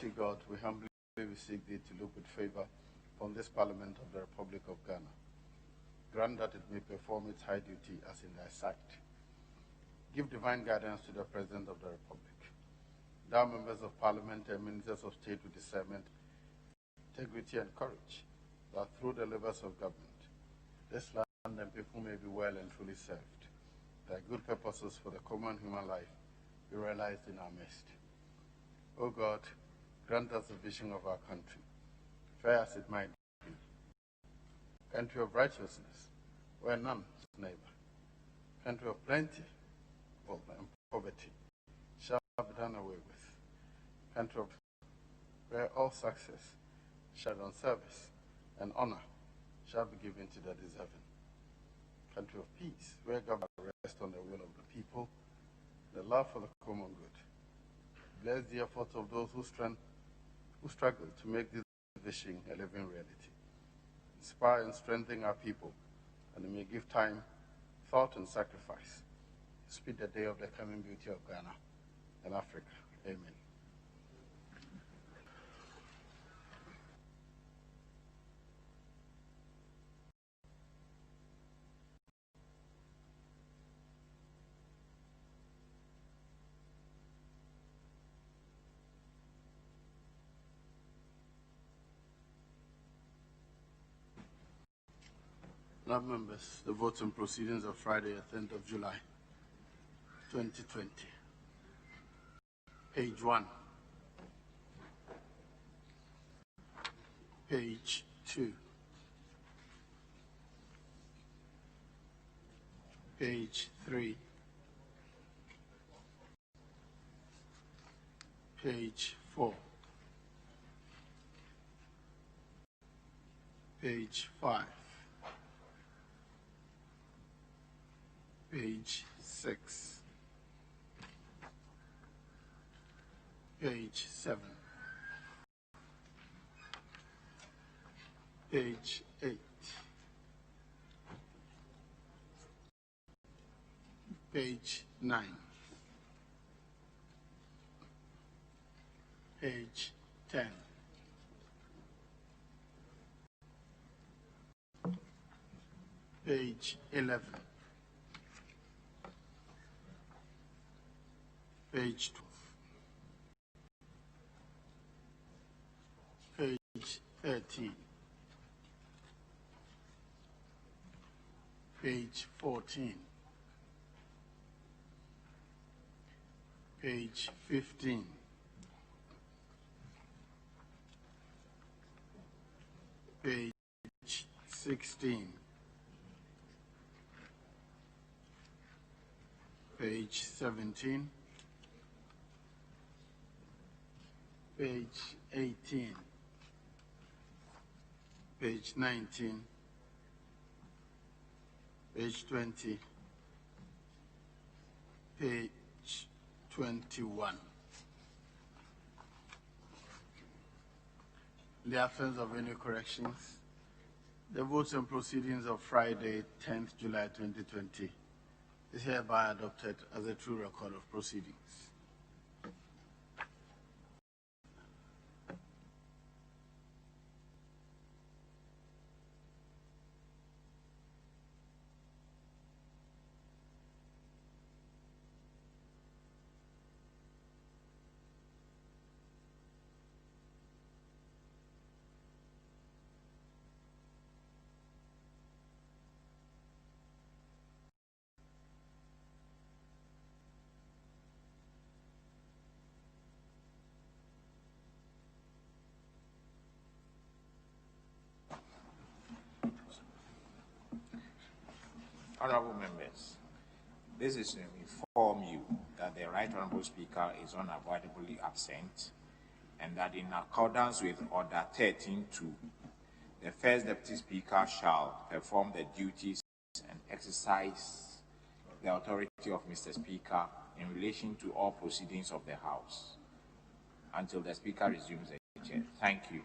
Almighty God, we humbly beseech thee to look with favor upon this Parliament of the Republic of Ghana. Grant that it may perform its high duty as in thy sight. Give divine guidance to the President of the Republic. Thou members of Parliament and ministers of state with discernment, integrity, and courage, that through the labors of government, this land and people may be well and truly served. Thy good purposes for the common human life be realized in our midst. O God, grant us the vision of our country, fair as it might be, country of righteousness, where none is neighbor, country of plenty, wealth, and poverty shall be done away with, country of where all success shall be on service and honor shall be given to the deserving, country of peace, where government rests on the will of the people, the love for the common good. Bless the efforts of those who struggle to make this vision a living reality. Inspire and strengthen our people, and they may give time, thought, and sacrifice to speed the day of the coming beauty of Ghana and Africa. Amen. Now, members, the votes and proceedings of Friday, 10th of July, 2020. Page 1. Page 2. Page 3. Page 4. Page 5. Page 6, page 7, page 8, page 9, page 10, page 11, page 12, page 13, page 14, page 15, page 16, page 17, page 18, page 19, page 20, page 21. In the absence of any corrections, the votes and proceedings of Friday, 10th July 2020 is hereby adopted as a true record of proceedings. Honorable members, this is to inform you that the Right Honorable Speaker is unavoidably absent, and that in accordance with Order 13.2, the First Deputy Speaker shall perform the duties and exercise the authority of Mr. Speaker in relation to all proceedings of the House until the Speaker resumes the chair. Thank you.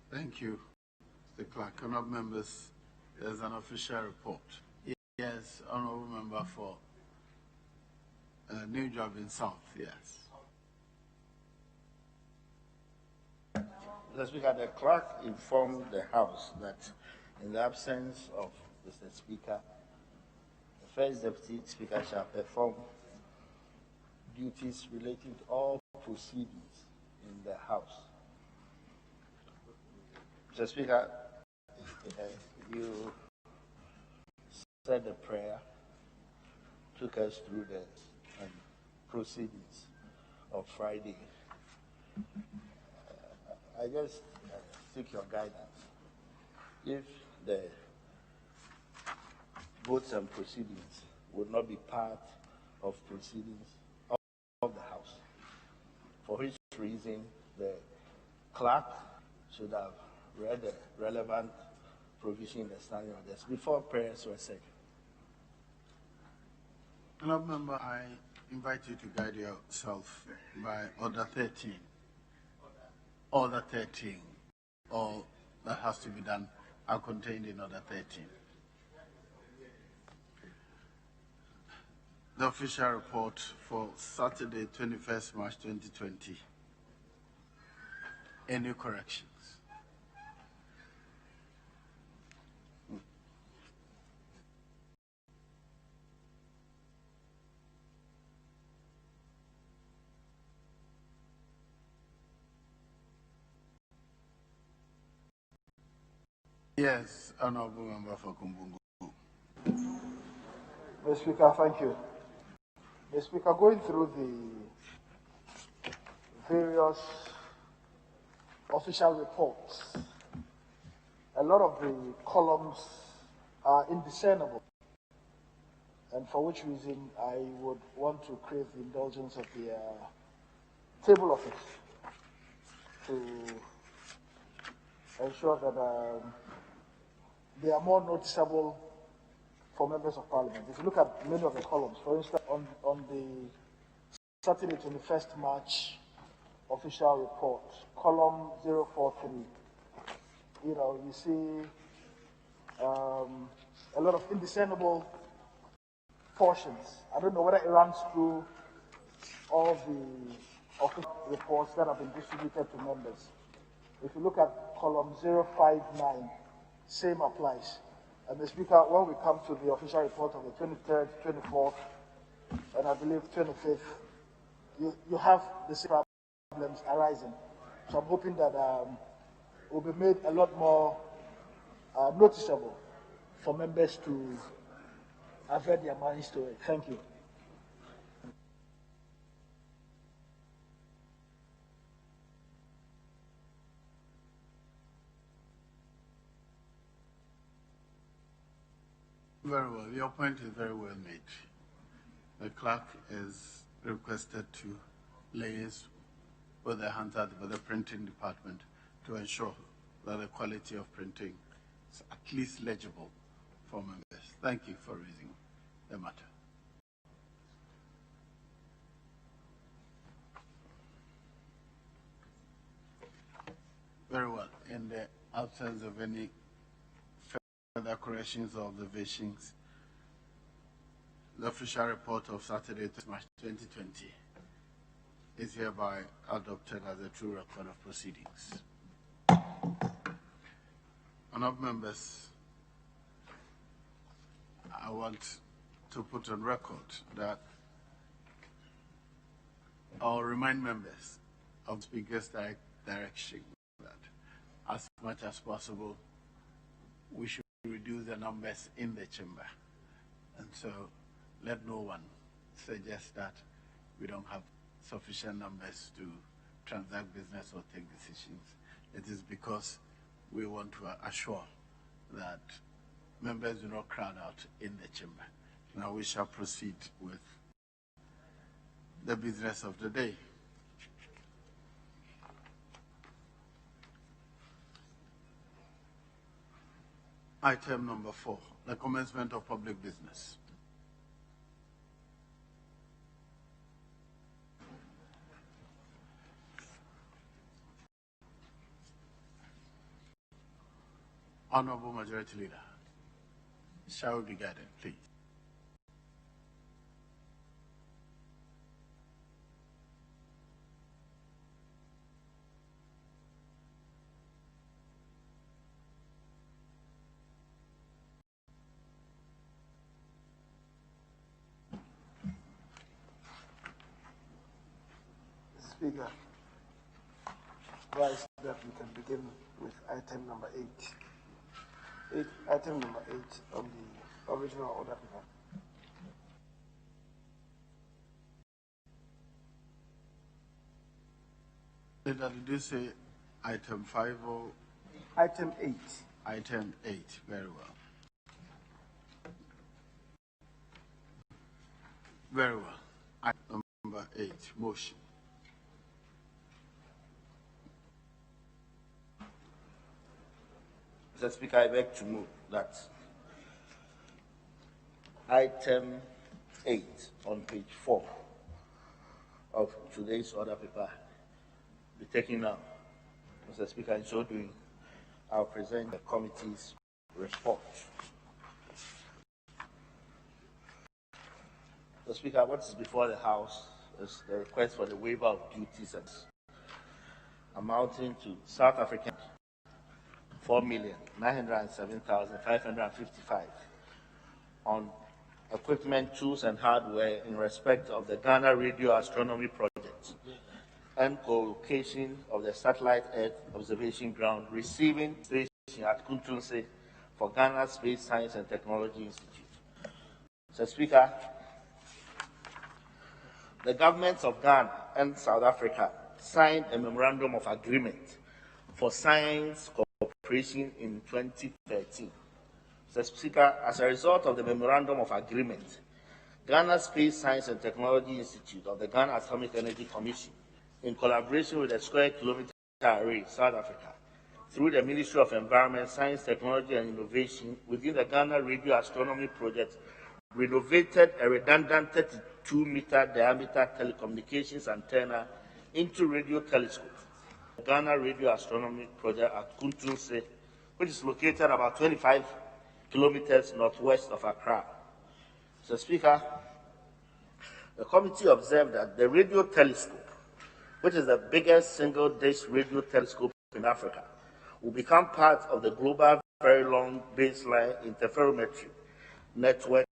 Thank you, Mr. Clerk. Honorable members, there's an official report. Yes, Honorable Member for New job in South, yes. Mr. Speaker, the clerk informed the House that in the absence of Mr. Speaker, the First Deputy Speaker shall perform duties relating to all proceedings in the House. Mr. Speaker, you said the prayer, took us through the proceedings of Friday. I just seek your guidance. If the votes and proceedings would not be part of proceedings of the House, for which reason the clerk should have read the relevant provision in the standing orders before prayers were said. Honourable Member, I invite you to guide yourself by Order 13. Order 13, all that has to be done are contained in Order 13. The official report for Saturday, 21st March 2020. Any corrections? Yes, Honourable Member for Kumbungu. Mr. Speaker, thank you. Mr. Speaker, going through the various official reports, a lot of the columns are indiscernible, and for which reason I would want to crave the indulgence of the table office to ensure that they are more noticeable for members of parliament. If you look at many of the columns, for instance, on the Saturday 21st March official report, column 043, you see a lot of indiscernible portions. I don't know whether it runs through all the official reports that have been distributed to members. If you look at column 059, same applies. And Mr. Speaker, when we come to the official report of the 23rd, 24th, and I believe 25th, you have the same problems arising. So I'm hoping that it will be made a lot more noticeable for members to avert their minds to it. Thank you. Very well. Your point is very well made. The clerk is requested to liaise with the Hunter, with the printing department to ensure that the quality of printing is at least legible for members. Thank you for raising the matter. Very well. In the absence of any further corrections or observations, the official report of Saturday, March 2020 is hereby adopted as a true record of proceedings. Honourable members, I want to put on record that I'll remind members of the Speaker's direction that as much as possible, we should reduce the numbers in the chamber. And so let no one suggest that we don't have sufficient numbers to transact business or take decisions. It is because we want to assure that members do not crowd out in the chamber. Now we shall proceed with the business of the day. Item number 4, the commencement of public business. Honorable Majority Leader, shall we be guided, please? Speaker, advise that we can begin with item number 8. Item number 8 on the original order paper. Did you say item 5 or? Item 8. Item 8, very well. Very well. Item number 8, motion. Mr. Speaker, I beg to move that item 8 on page 4 of today's order paper be taken now. Mr. Speaker, in so doing, I'll present the committee's report. Mr. Speaker, what is before the House is the request for the waiver of duties amounting to South African 4,907,555 on equipment, tools, and hardware in respect of the Ghana Radio Astronomy Project and co-location of the Satellite Earth Observation Ground receiving station at Kuntunse for Ghana Space Science and Technology Institute. Mr. Speaker, the governments of Ghana and South Africa signed a memorandum of agreement for science cooperation in 2013. Mr. Speaker, as a result of the memorandum of agreement, Ghana Space Science and Technology Institute of the Ghana Atomic Energy Commission, in collaboration with the Square Kilometre Array, South Africa, through the Ministry of Environment, Science, Technology and Innovation within the Ghana Radio Astronomy Project, renovated a redundant 32-meter diameter telecommunications antenna into radio telescope. The Ghana Radio Astronomy Project at Kuntunse, which is located about 25 kilometers northwest of Accra. Mr. Speaker, the committee observed that the radio telescope, which is the biggest single-dish radio telescope in Africa, will become part of the global very long baseline interferometry network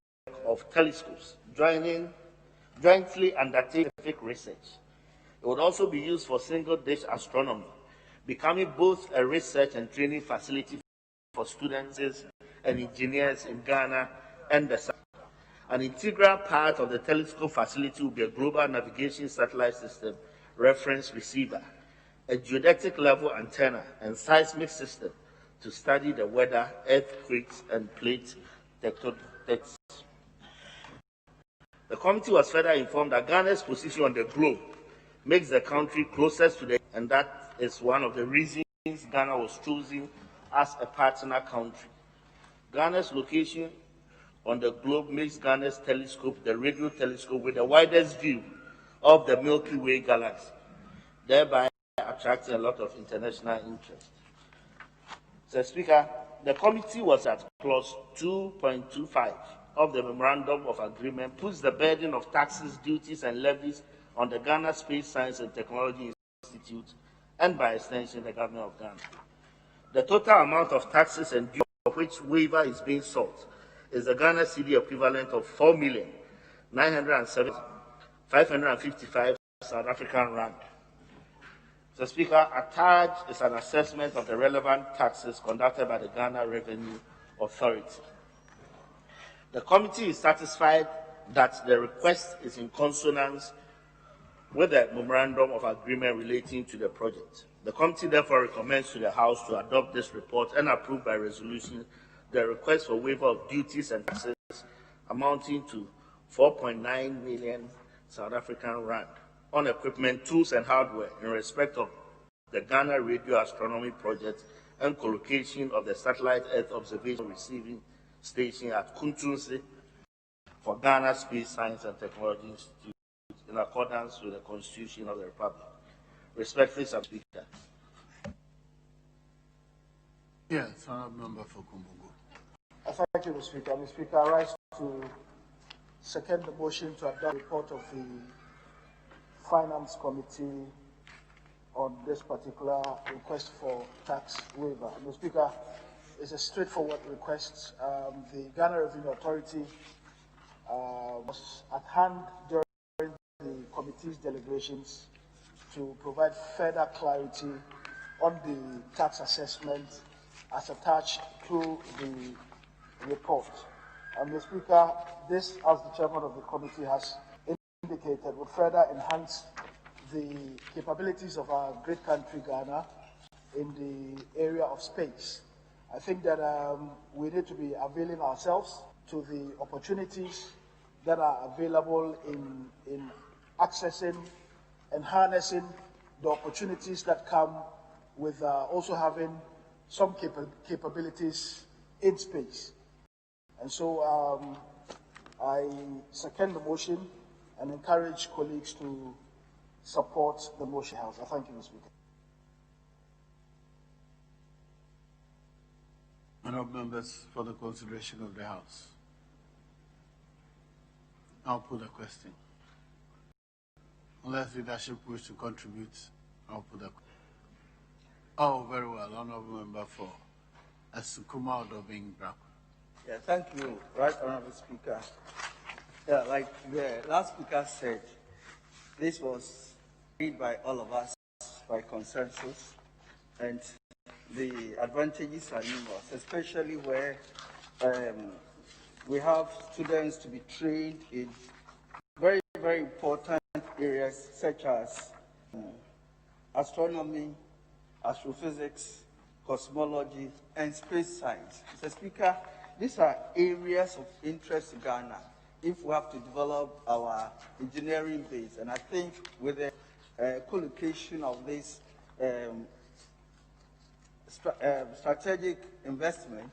of telescopes, jointly undertaking research. It would also be used for single-dish astronomy, becoming both a research and training facility for students and engineers in Ghana and the South. An integral part of the telescope facility will be a global navigation satellite system, reference receiver, a geodetic level antenna, and seismic system to study the weather, earthquakes, and plate tectonics. The committee was further informed that Ghana's position on the globe makes the country closest to the, and that is one of the reasons Ghana was chosen as a partner country. Ghana's location on the globe makes Ghana's telescope the radio telescope with the widest view of the Milky Way galaxy, thereby attracting a lot of international interest. Mr. Speaker, the committee was at clause 2.25 of the Memorandum of Agreement, puts the burden of taxes, duties, and levies on the Ghana Space Science and Technology Institute and, by extension, the government of Ghana. The total amount of taxes and duties of which waiver is being sought is the Ghana cedi equivalent of 4,907,555 South African rand. Mr. Speaker, attached is an assessment of the relevant taxes conducted by the Ghana Revenue Authority. The committee is satisfied that the request is in consonance with the Memorandum of Agreement relating to the project. The committee therefore recommends to the House to adopt this report and approve by resolution the request for waiver of duties and taxes amounting to 4.9 million South African rand on equipment, tools, and hardware in respect of the Ghana Radio Astronomy Project and collocation of the Satellite Earth Observation Receiving Station at Kuntunse for Ghana Space Science and Technology Institute in accordance with the Constitution of the Republic. Respectfully, Mr. Speaker. Yes, Honourable Member for Kumbugu. Thank you, Mr. Speaker. Mr. Speaker, I rise to second the motion to adopt the report of the Finance Committee on this particular request for tax waiver. Mr. Speaker, it's a straightforward request. The Ghana Revenue Authority was at hand during the committee's deliberations to provide further clarity on the tax assessment as attached to the report. And the Speaker, this, as the chairman of the committee has indicated, would further enhance the capabilities of our great country, Ghana, in the area of space. I think that we need to be availing ourselves to the opportunities that are available in accessing and harnessing the opportunities that come with also having some capabilities in space. And so I second the motion and encourage colleagues to support the motion. I thank you, Mr. Speaker. Honourable members, for the consideration of the House. I'll put a question. Unless leadership wish to contribute, I'll put a question. Oh, very well. Honourable member for Asukuma Odobing Brak. Yeah, thank you, Right Honourable Speaker. Yeah, like the last speaker said, this was agreed by all of us by consensus, and the advantages are numerous, especially where we have students to be trained in very, very important areas such as astronomy, astrophysics, cosmology, and space science. Mr. Speaker, these are areas of interest to Ghana if we have to develop our engineering base. And I think with the collocation of this strategic investment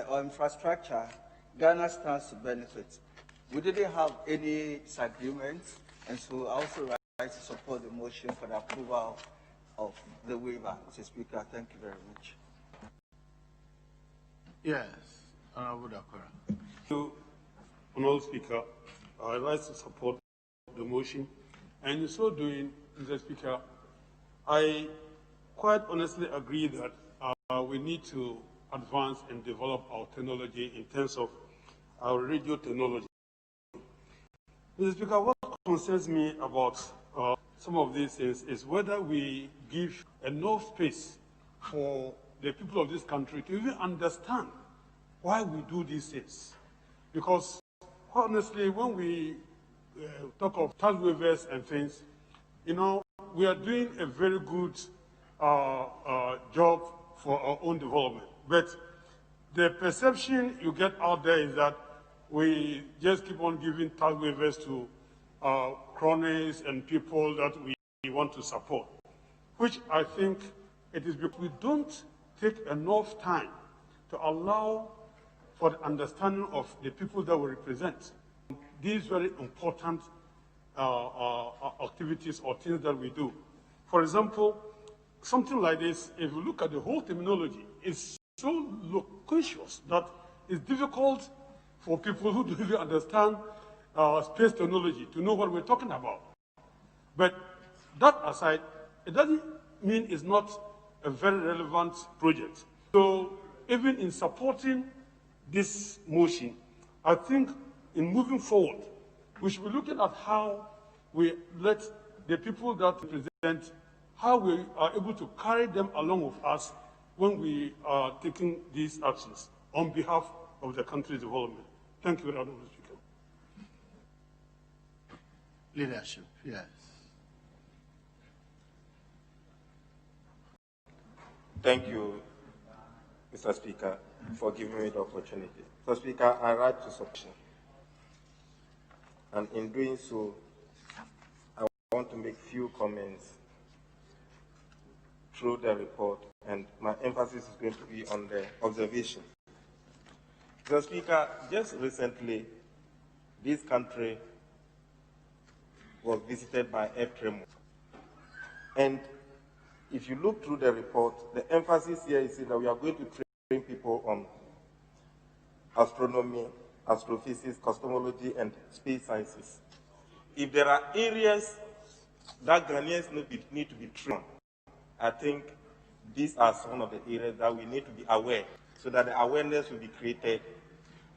or infrastructure, Ghana stands to benefit. We didn't have any disagreements, and so I also like to support the motion for the approval of the waiver. Mr. Speaker, thank you very much. Yes, Honourable Dakora. Thank you, Honourable Speaker. I'd like to support the motion. And in so doing, Mr. Speaker, I quite honestly agree that we need to advance and develop our technology in terms of our radio technology. Mr. Speaker, what concerns me about some of these things is whether we give enough space for the people of this country to even understand why we do these things. Because honestly, when we talk of tax waivers and things, you know, we are doing a very good job for our own development. But the perception you get out there is that we just keep on giving tax waivers to cronies and people that we want to support, which I think it is because we don't take enough time to allow for the understanding of the people that we represent. These very important activities or things that we do. For example, something like this, if you look at the whole terminology, it's so loquacious that it's difficult for people who don't even understand space technology to know what we're talking about. But that aside, it doesn't mean it's not a very relevant project. So even in supporting this motion, I think in moving forward, we should be looking at how we let the people that represent, how we are able to carry them along with us when we are taking these actions on behalf of the country's development. Thank you, Madam Speaker. Leadership, yes. Thank you, Mr. Speaker, for giving me the opportunity. Mr. Speaker, I write to submission. And in doing so, I want to make few comments through the report, and my emphasis is going to be on the observation. Mr. Speaker, just recently, this country was visited by a tremor. And if you look through the report, the emphasis here is that we are going to train people on astronomy, astrophysics, cosmology, and space sciences. If there are areas that Ghanaians need to be trained, I think these are some of the areas that we need to be aware, so that the awareness will be created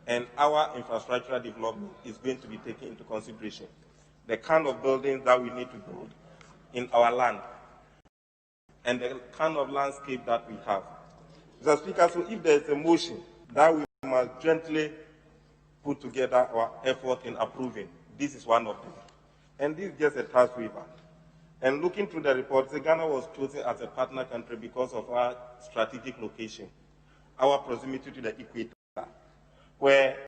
and our infrastructural development is going to be taken into consideration. The kind of buildings that we need to build, in our land and the kind of landscape that we have. Mr. Speaker, so if there is a motion that we must jointly put together our effort in approving, this is one of them. And this is just a task waiver. And looking through the report, Ghana was chosen as a partner country because of our strategic location, our proximity to the equator, where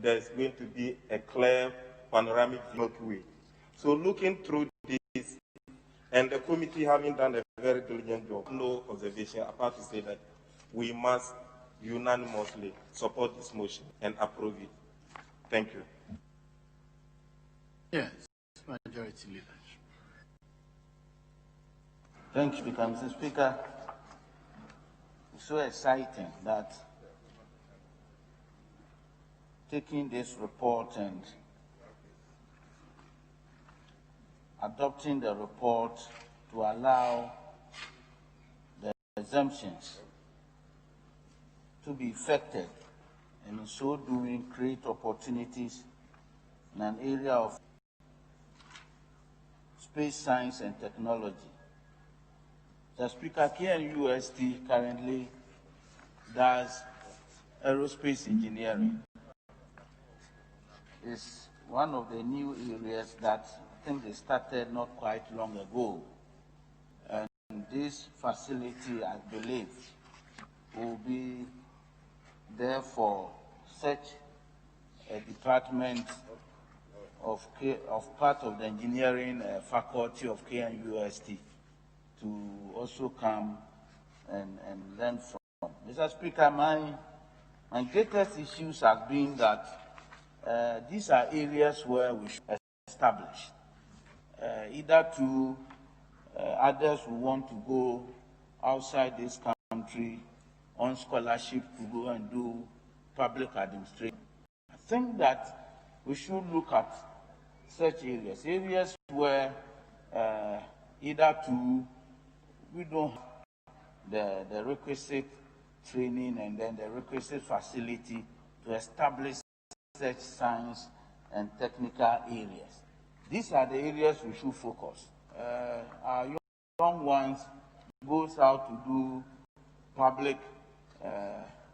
there's going to be a clear panoramic Milky Way. So looking through this, and the committee having done a very diligent job, no observation apart to say that we must unanimously support this motion and approve it. Thank you. Yes, Majority Leader. Thank you, Speaker. Mr. Speaker, it's so exciting that taking this report and adopting the report to allow the exemptions to be effected, and in so doing create opportunities in an area of space science and technology. The Speaker, KNUST currently does aerospace engineering. It's one of the new areas that I think they started not quite long ago. And this facility, I believe, will be there for such a department of part of the engineering faculty of KNUST to also come and learn from. Mr. Speaker, my greatest issues have been that these are areas where we should establish, either to others who want to go outside this country on scholarship to go and do public administration. I think that we should look at such areas where either we don't have the requisite training and then the requisite facility to establish such science and technical areas. These are the areas we should focus. Our young ones goes out to do public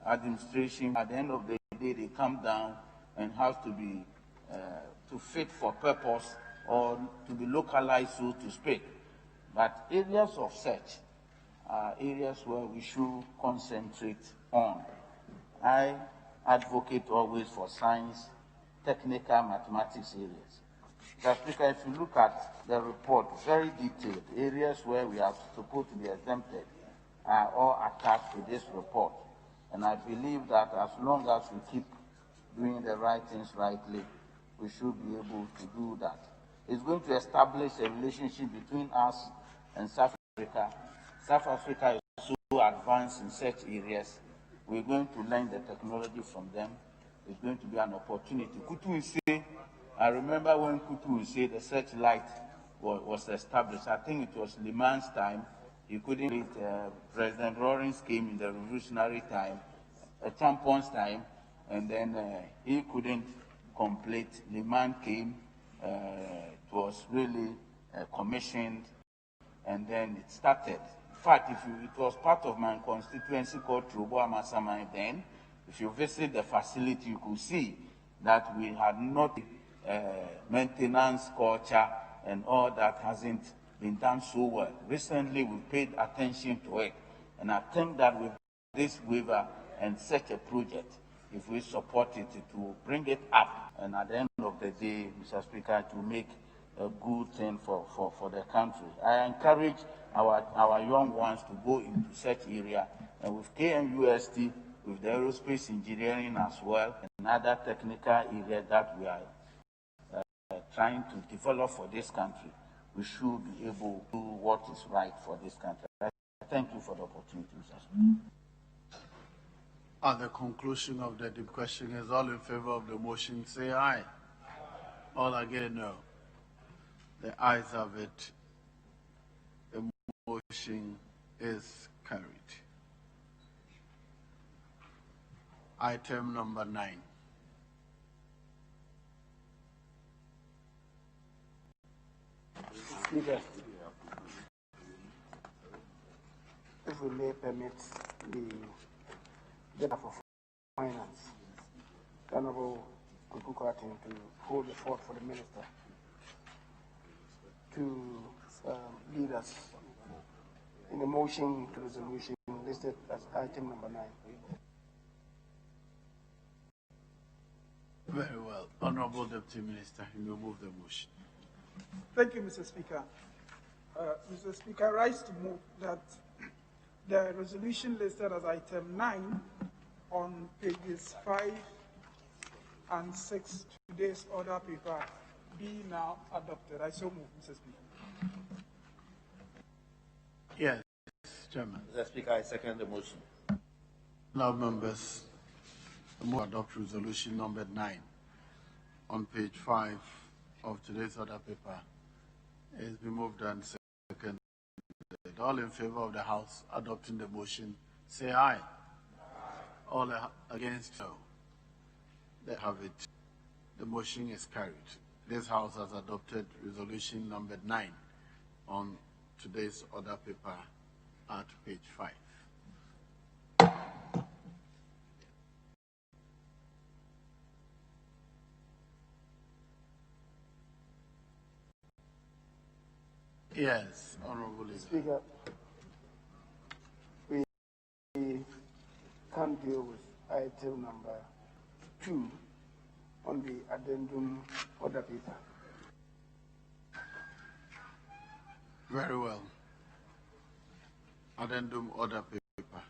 administration. At the end of the day, they come down and have to be to fit for purpose or to be localized, so to speak. But areas of search are areas where we should concentrate on. I advocate always for science, technical, mathematics areas. Mr. Speaker, if you look at the report, very detailed, areas where we are supposed to be exempted are all attached to this report. And I believe that as long as we keep doing the right things rightly, we should be able to do that. It's going to establish a relationship between us and South Africa. South Africa is so advanced in such areas. We're going to learn the technology from them. It's going to be an opportunity. Kutu Ise, I remember when Kutu Ise, the searchlight was established. I think it was Liman's time. He couldn't read. President Rawlings came in the revolutionary time, Champon's time, and then he couldn't complete. Liman came. It was really commissioned, and then it started. In fact, it was part of my constituency called Trobo Amasamai then. If you visit the facility, you could see that we had not maintenance culture and all that hasn't been done so well. Recently, we paid attention to it. And I think that with this waiver and such a project, if we support it, it will bring it up. And at the end of the day, Mr. Speaker, to make a good thing for the country. I encourage our young ones to go into such area. And with KNUST, with the aerospace engineering as well, and other technical areas that we are trying to develop for this country, we should be able to do what is right for this country. I thank you for the opportunity, Mr. Speaker. At the conclusion of the question, is all in favor of the motion, say aye. All again, no. The ayes have it. The motion is carried. Item number 9. Speaker, we may permit the Minister for Finance, Honorable Kukukatin, to hold the fort for the Minister to lead us in the motion to resolution listed as item number 9. Very well. Honorable Deputy Minister, you may move the motion. Thank you, Mr. Speaker. Mr. Speaker, I rise to move that the resolution listed as item 9 on pages 5 and 6 today's order paper be now adopted. I so move, Mr. Speaker. Yes, Chairman. Mr. Speaker, I second the motion. Now, members, I move to adopt resolution number 9 on page 5 of today's order paper. It has been moved and seconded. All in favor of the House adopting the motion, say aye. All against, no. They have it. The motion is carried. This House has adopted resolution number 9 on today's order paper at page 5. Yes, Honorable Leader. Speaker, we can't deal with item number 2 on the addendum order paper. Very well. Addendum order paper.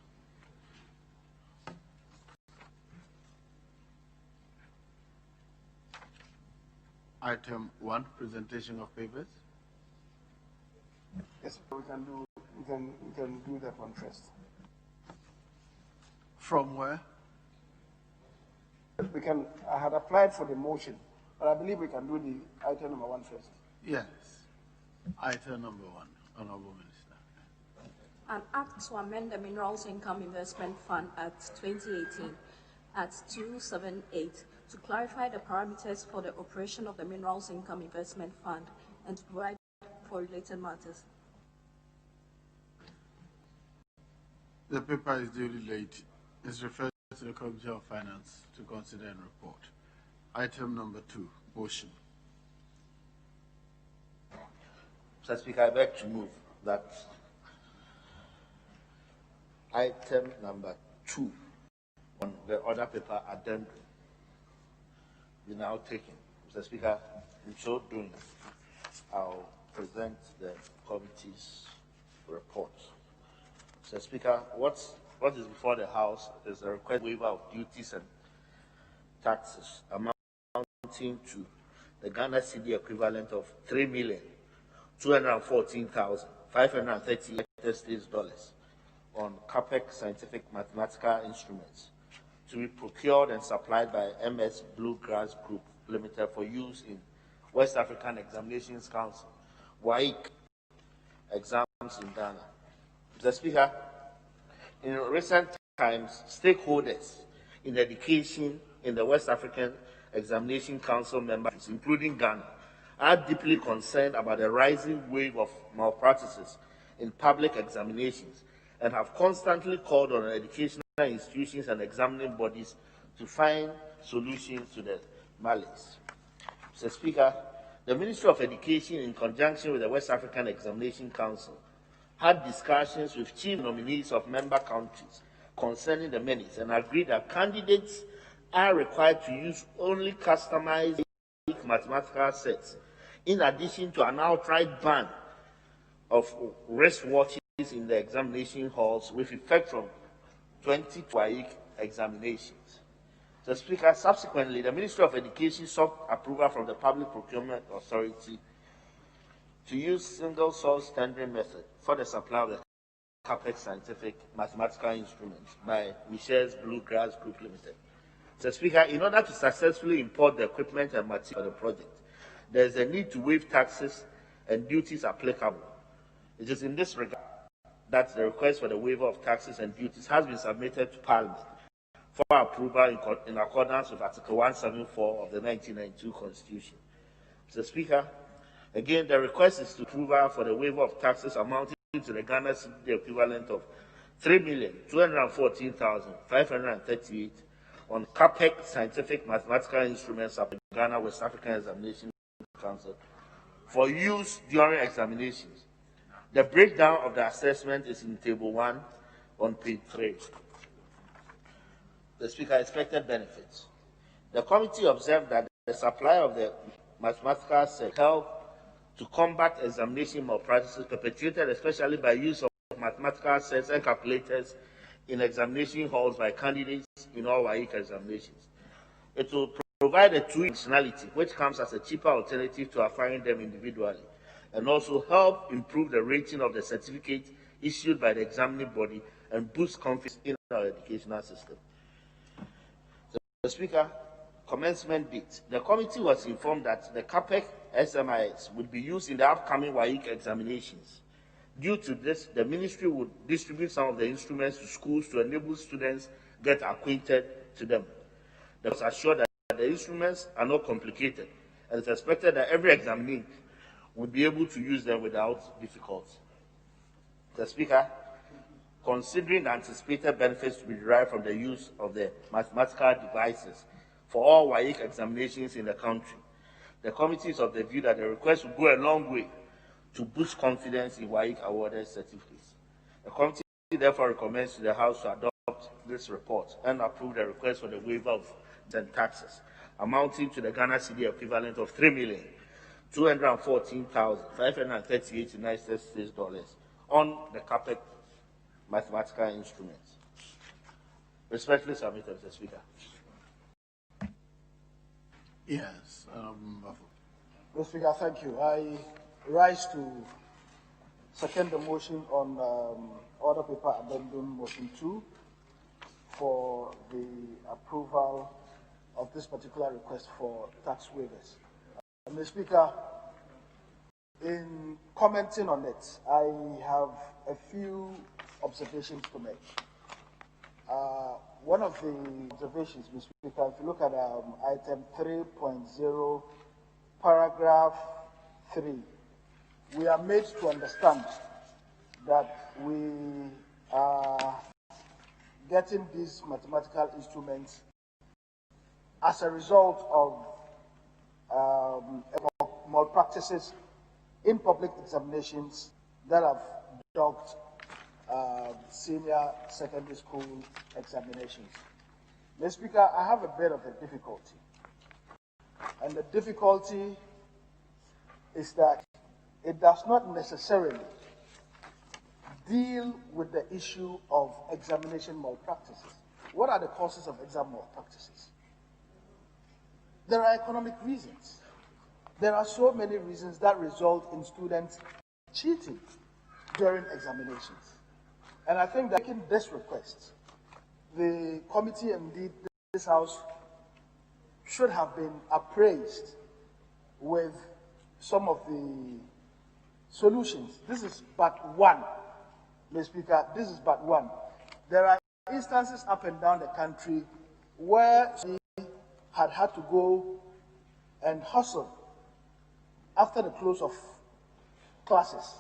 Item 1, presentation of papers. Yes, we can do that one first. From where? I had applied for the motion, but I believe we can do the item number 1 first. Yes. Item number 1, Honorable Minister. An act to amend the Minerals Income Investment Fund Act 2018 at 278 to clarify the parameters for the operation of the Minerals Income Investment Fund and to provide for related matters. The paper is duly late. It's referred to the Committee of Finance to consider and report. Item number 2, motion. Mr. Speaker, I beg to move that item number 2 on the order paper addendum be now taken. Mr. Speaker, in so doing, I'll present the committee's report. Mr. Speaker, what is before the House is a request waiver of duties and taxes amounting to the Ghana cedi equivalent of $3,214,530 United States dollars on CAPEC scientific mathematical instruments to be procured and supplied by MS Bluegrass Group Limited for use in West African Examinations Council, WAEC, exams in Ghana. Mr. Speaker, in recent times, stakeholders in education in the West African Examination Council members, including Ghana, are deeply concerned about the rising wave of malpractices in public examinations and have constantly called on educational institutions and examining bodies to find solutions to the malaise. Mr. Speaker, the Ministry of Education, in conjunction with the West African Examination Council, had discussions with chief nominees of member countries concerning the menace and agreed that candidates are required to use only customized mathematical sets, in addition to an outright ban of wristwatches in the examination halls with effect from 20 WAEC examinations. The Speaker, subsequently, the Ministry of Education sought approval from the Public Procurement Authority to use single-source tendering method for the supply of the CAPEC scientific mathematical instruments by Michelle's Bluegrass Group Limited. Mr. Speaker, in order to successfully import the equipment and material for the project, there is a need to waive taxes and duties applicable. It is in this regard that the request for the waiver of taxes and duties has been submitted to Parliament for approval in accordance with Article 174 of the 1992 Constitution. Mr. Speaker, again, the request is to approval for the waiver of taxes amounting to the Ghana cedi equivalent of 3,214,538 on CAPEC Scientific Mathematical Instruments of Ghana West African Examination Council for use during examinations. The breakdown of the assessment is in Table 1 on page 3. The Speaker, expected benefits. The committee observed that the supply of the mathematical set help to combat examination malpractices perpetrated especially by use of mathematical sets and calculators in examination halls by candidates in all WAEC examinations. It will provide a two functionality which comes as a cheaper alternative to acquiring them individually, and also help improve the rating of the certificate issued by the examining body and boost confidence in our educational system. The Speaker, commencement date. The committee was informed that the CAPEC SMIS would be used in the upcoming WAEC examinations. Due to this, the ministry would distribute some of the instruments to schools to enable students get acquainted to them. They was assured that the instruments are not complicated, and it's expected that every examinee would be able to use them without difficulty. The Speaker, considering the anticipated benefits to be derived from the use of the mathematical devices for all WAEC examinations in the country, the committee is of the view that the request will go a long way to boost confidence in WAEC awarded certificates. The committee therefore recommends to the House to adopt this report and approve the request for the waiver of the taxes, amounting to the Ghana cedi equivalent of $3,214,538 United States dollars on the CAPEC mathematical instruments. Respectfully submitted, Mr. Speaker. Yes. Mr. Speaker, thank you. I rise to second the motion on order paper addendum motion 2 for the approval of this particular request for tax waivers. Mr. Speaker, in commenting on it, I have a few observations to make. One of the observations, Mr. Speaker, if you look at item 3.0, paragraph 3, we are made to understand that we are getting these mathematical instruments as a result of malpractices in public examinations that have dogged senior secondary school examinations. Mr. Speaker, I have a bit of a difficulty. And the difficulty is that it does not necessarily deal with the issue of examination malpractices. What are the causes of exam malpractices? There are economic reasons. There are so many reasons that result in students cheating during examinations. And I think that in this request, the committee and indeed this House should have been appraised with some of the solutions. This is but one, Mr. Speaker, this is but one. There are instances up and down the country where we had to go and hustle after the close of classes,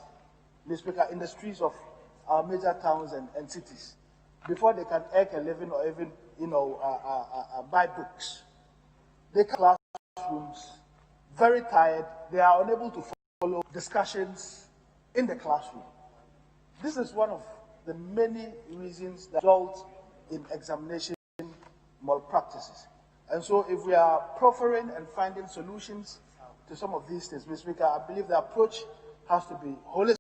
Mr. Speaker, in the streets of our major towns and cities, before they can earn a living or even, buy books. They come to classrooms very tired. They are unable to follow discussions in the classroom. This is one of the many reasons that result in examination malpractices. And so if we are proffering and finding solutions to some of these things, Mr. Speaker, I believe the approach has to be holistic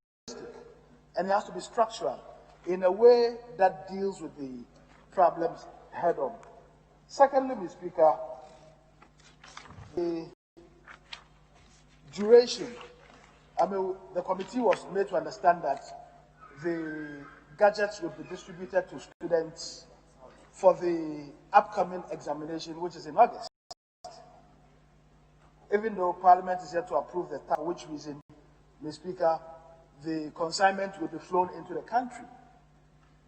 and it has to be structural in a way that deals with the problems head on. Secondly, Mr. Speaker, the duration. The committee was made to understand that the gadgets will be distributed to students for the upcoming examination, which is in August. Even though Parliament is yet to approve the tax, for which reason, Mr. Speaker, the consignment will be flown into the country.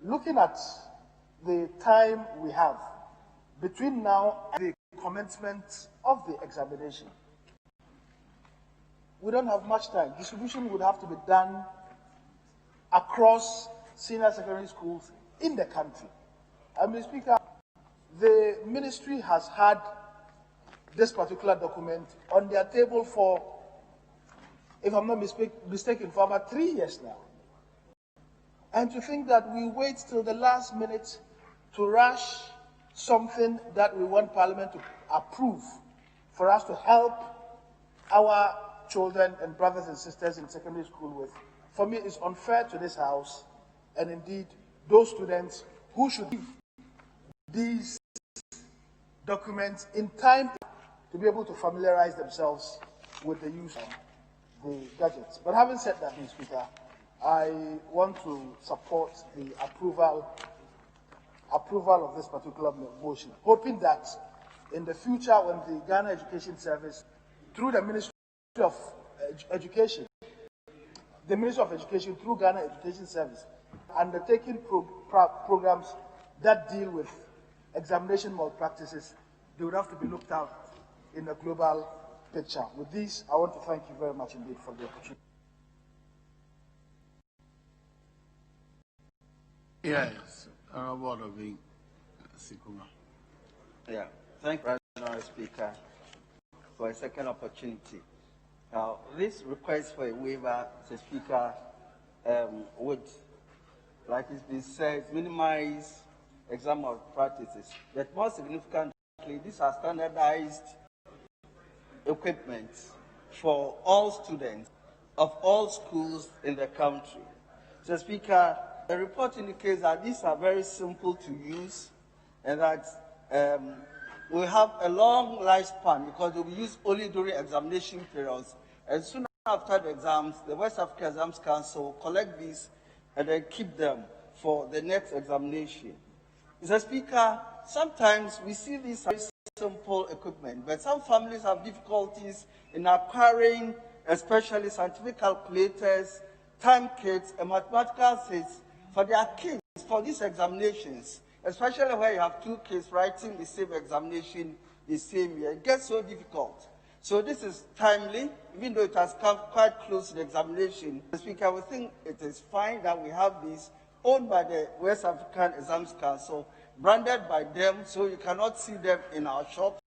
Looking at the time we have between now and the commencement of the examination, we don't have much time. Distribution would have to be done across senior secondary schools in the country. Mr. Speaker, the ministry has had this particular document on their table for, if I'm not mistaken, for about 3 years now. And to think that we wait till the last minute to rush something that we want Parliament to approve for us to help our children and brothers and sisters in secondary school with, for me, is unfair to this House and indeed those students who should give these documents in time to be able to familiarize themselves with the use of the gadgets. But having said that, Mr. Speaker, I want to support the approval of this particular motion, hoping that in the future, when the Ghana Education Service, through the Ministry of Education, through Ghana Education Service, undertaking programs that deal with examination malpractices, they would have to be looked at in a global picture. With this, I want to thank you very much indeed for the opportunity. Yes, Honorable Obi Sikuma. Yeah, thank you, Honorable Speaker, for a second opportunity. Now, this request for a waiver, Mr. Speaker, would, like it's been said, minimize exam malpractices. But more significantly, these are standardized equipment for all students of all schools in the country. Mr. Speaker, the report indicates that these are very simple to use and that we have a long lifespan because they will be used only during examination periods. And soon after the exams, the West African Exams Council will collect these and then keep them for the next examination. Mr. Speaker, sometimes we see these very simple equipment, but some families have difficulties in acquiring especially scientific calculators, time kits, and mathematical sets for their kids for these examinations, especially where you have 2 kids writing the same examination the same year. It gets so difficult. So this is timely, even though it has come quite close to the examination. Mr. Speaker, we think it is fine that we have these owned by the West African Exams Council, branded by them, so you cannot see them in our shops,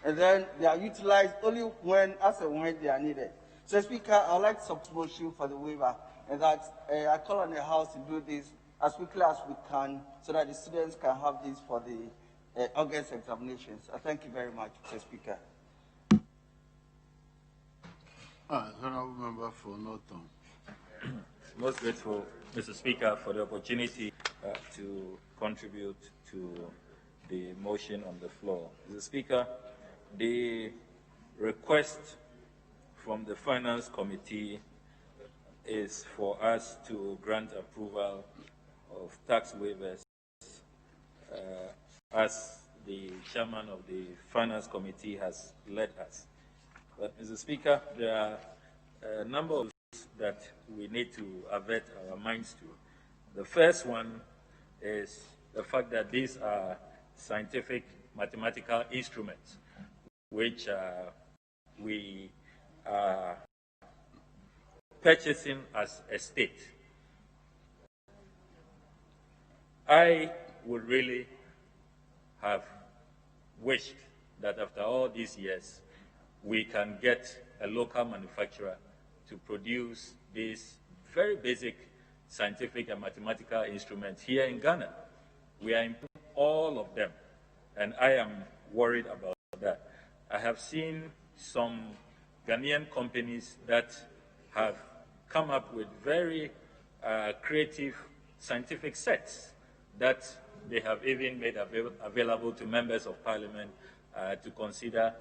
and then they are utilized only when, as and when they are needed. So, Speaker, I would like to support motion for the waiver, and that I call on the House to do this as quickly as we can, so that the students can have this for the August examinations. I thank you very much, Mr. Speaker. Honorable Member for Norton. Most grateful, Mr. Speaker, for the opportunity to contribute to the motion on the floor. Mr. Speaker, the request from the Finance Committee is for us to grant approval of tax waivers as the chairman of the Finance Committee has led us. But, Mr. Speaker, there are a number of that we need to avert our minds to. The first one is the fact that these are scientific mathematical instruments which we are purchasing as a state. I would really have wished that after all these years, we can get a local manufacturer to produce these very basic scientific and mathematical instruments here in Ghana. We are importing all of them, and I am worried about that. I have seen some Ghanaian companies that have come up with very creative scientific sets that they have even made available to members of parliament to consider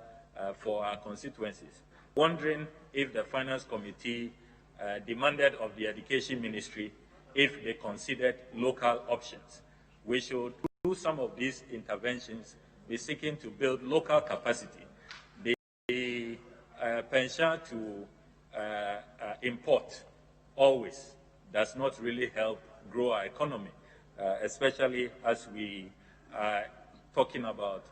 for our constituencies. Wondering if the Finance Committee demanded of the Education Ministry if they considered local options. We should do some of these interventions, be seeking to build local capacity. The penchant to import always does not really help grow our economy, especially as we are talking about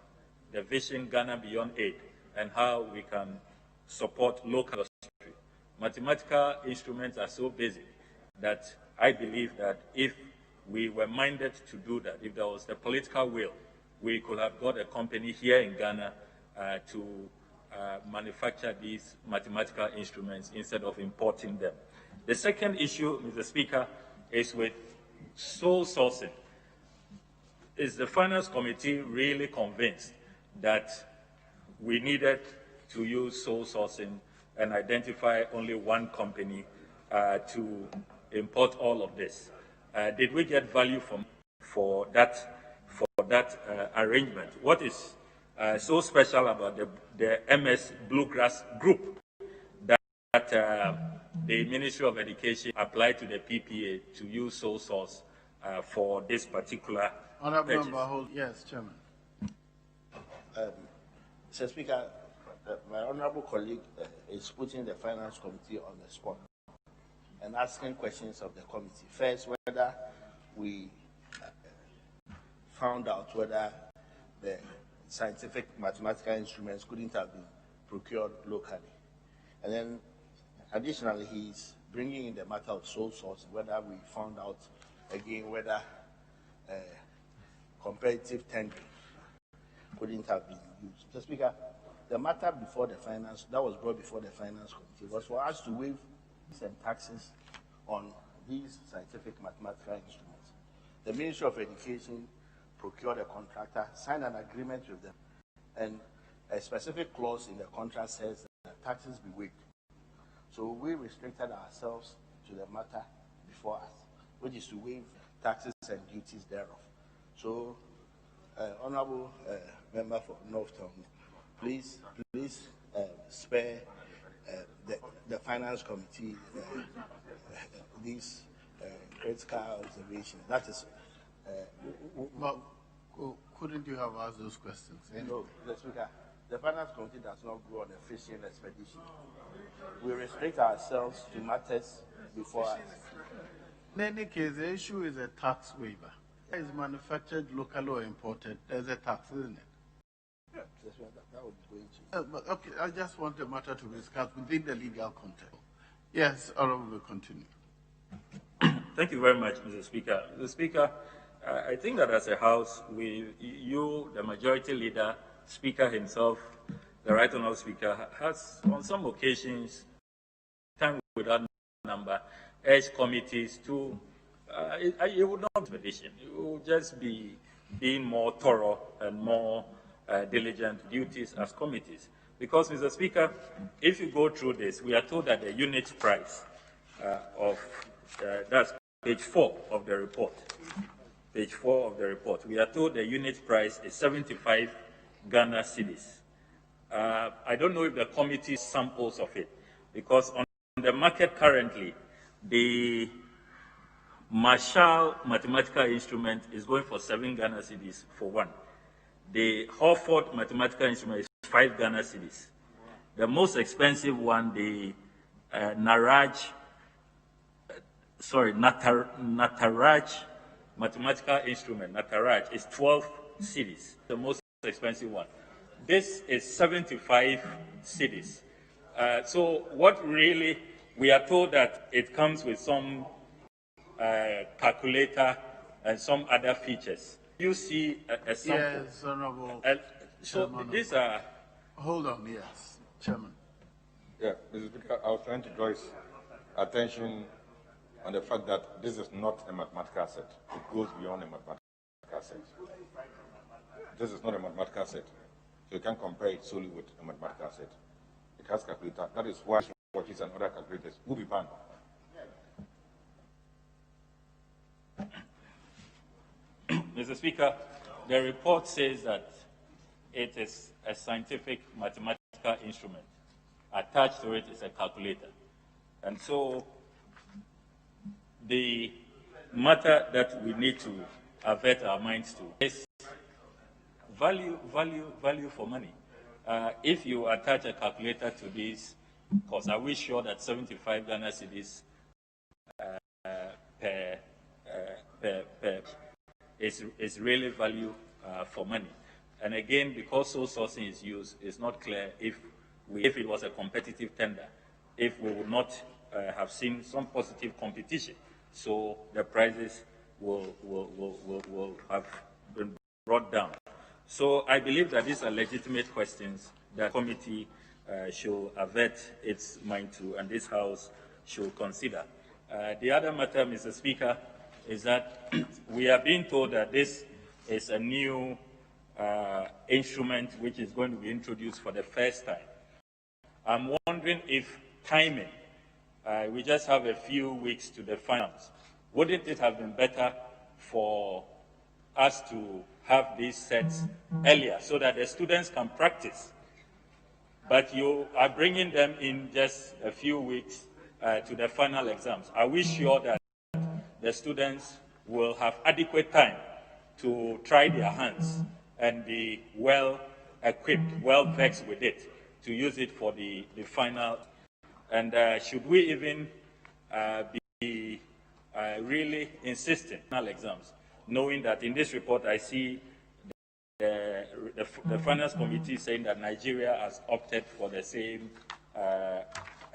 the vision Ghana Beyond Aid and how we can support local industry. Mathematical instruments are so basic that I believe that if we were minded to do that, if there was the political will, we could have got a company here in Ghana to manufacture these mathematical instruments instead of importing them. The second issue, Mr. Speaker, is with sole sourcing. Is the Finance Committee really convinced that we needed to use sole sourcing and identify only one company to import all of this? Did we get value for that arrangement? What is so special about the MS Bluegrass Group that the Ministry of Education applied to the PPA to use sole source for this particular Honourable Member, yes, Chairman. Mr. Speaker, my honourable colleague is putting the Finance Committee on the spot and asking questions of the committee. First, whether we found out whether the scientific mathematical instruments couldn't have been procured locally. And then, additionally, he's bringing in the matter of sole source, whether we found out, again, whether competitive tendering couldn't have been used. Mr. Speaker, the matter before the finance, that was brought before the Finance Committee, was for us to waive some taxes on these scientific mathematical instruments. The Ministry of Education procured a contractor, signed an agreement with them, and a specific clause in the contract says that taxes be waived. So we restricted ourselves to the matter before us, which is to waive taxes and duties thereof. So, Honourable Member for Northtown, please spare the Finance Committee these critical observations. That is. But couldn't you have asked those questions? No, Mr. Speaker, the Finance Committee does not go on a fishing expedition. We restrict ourselves to matters before us. In any case, the issue is a tax waiver. It is manufactured locally or imported. There's a tax, isn't it? Yeah, that would be going to. But okay, I just want the matter to be discussed within the legal context. Yes, Honourable, will continue. Thank you very much, Mr. Speaker. Mr. Speaker, I think that as a House, you, the majority leader, Speaker himself, the Right Honourable Speaker, has on some occasions, time without number, urged committees to, it would not be expedition. It would just be being more thorough and more diligent duties as committees. Because, Mr. Speaker, if you go through this, we are told that the unit price that's page 4 of the report. Page 4 of the report. We are told the unit price is 75 Ghana cedis. I don't know if the committee samples of it, because on the market currently, the Marshall mathematical instrument is going for 7 Ghana cedis for one. The Harford mathematical instrument is 5 Ghana cedis. The most expensive one, the Nataraj mathematical instrument, Nataraj, is 12 cedis, the most expensive one. This is 75 cedis. So what really, we are told that it comes with some calculator and some other features. You see a sample. Yes, Honourable. So these are... Hold on, yes, Chairman. Yeah, Mr. Speaker, I was trying to draw his attention on the fact that this is not a mathematical set. It goes beyond a mathematical set. This is not a mathematical set. So you can't compare it solely with a mathematical set. It has calculator. That is why watches and other calculators will be banned. Mr. Speaker, the report says that it is a scientific mathematical instrument. Attached to it is a calculator. And so the matter that we need to avert our minds to is value for money. If you attach a calculator to this, because are we sure that 75 Ghana cedis per is really value for money? And again, because sole sourcing is used, it's not clear if it was a competitive tender, if we would not have seen some positive competition so the prices will have been brought down. So I believe that these are legitimate questions that the committee should avert its mind to, and this House should consider. The other matter, Mr. Speaker, is that we are being told that this is a new instrument which is going to be introduced for the first time. I'm wondering if timing, we just have a few weeks to the finals. Wouldn't it have been better for us to have these sets earlier so that the students can practice? But you are bringing them in just a few weeks to the final exams. Are we sure that the students will have adequate time to try their hands and be well equipped, well vexed with it, to use it for the final? And should we even be really insisting on final exams, knowing that in this report I see the finance committee saying that Nigeria has opted for the same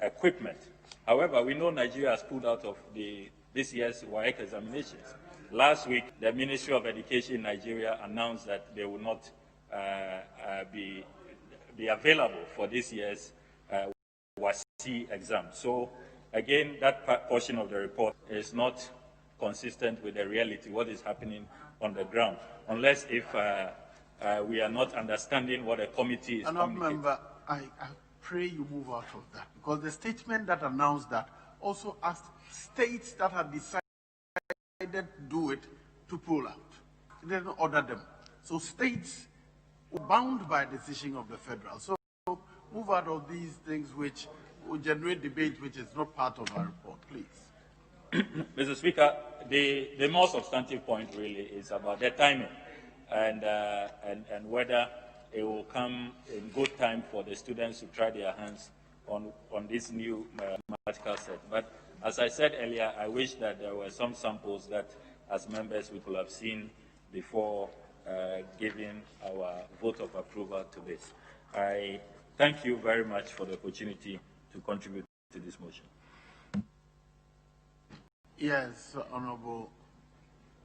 equipment. However, we know Nigeria has pulled out of this year's WAEC examinations. Last week, the Ministry of Education in Nigeria announced that they will not be available for this year's WASI exam. So, again, that portion of the report is not consistent with the reality, what is happening on the ground, unless if we are not understanding what the committee is communicating. Member, I pray you move out of that, because the statement that announced that also asked states that have decided to do it to pull out. It didn't order them. So states were bound by a decision of the federal. So move out of these things which will generate debate which is not part of our report, please. Mr. Speaker, the more substantive point really is about the timing and whether it will come in good time for the students to try their hands on this new mathematical set. But as I said earlier, I wish that there were some samples that, as members, we could have seen before giving our vote of approval to this. I thank you very much for the opportunity to contribute to this motion. Yes, Honorable.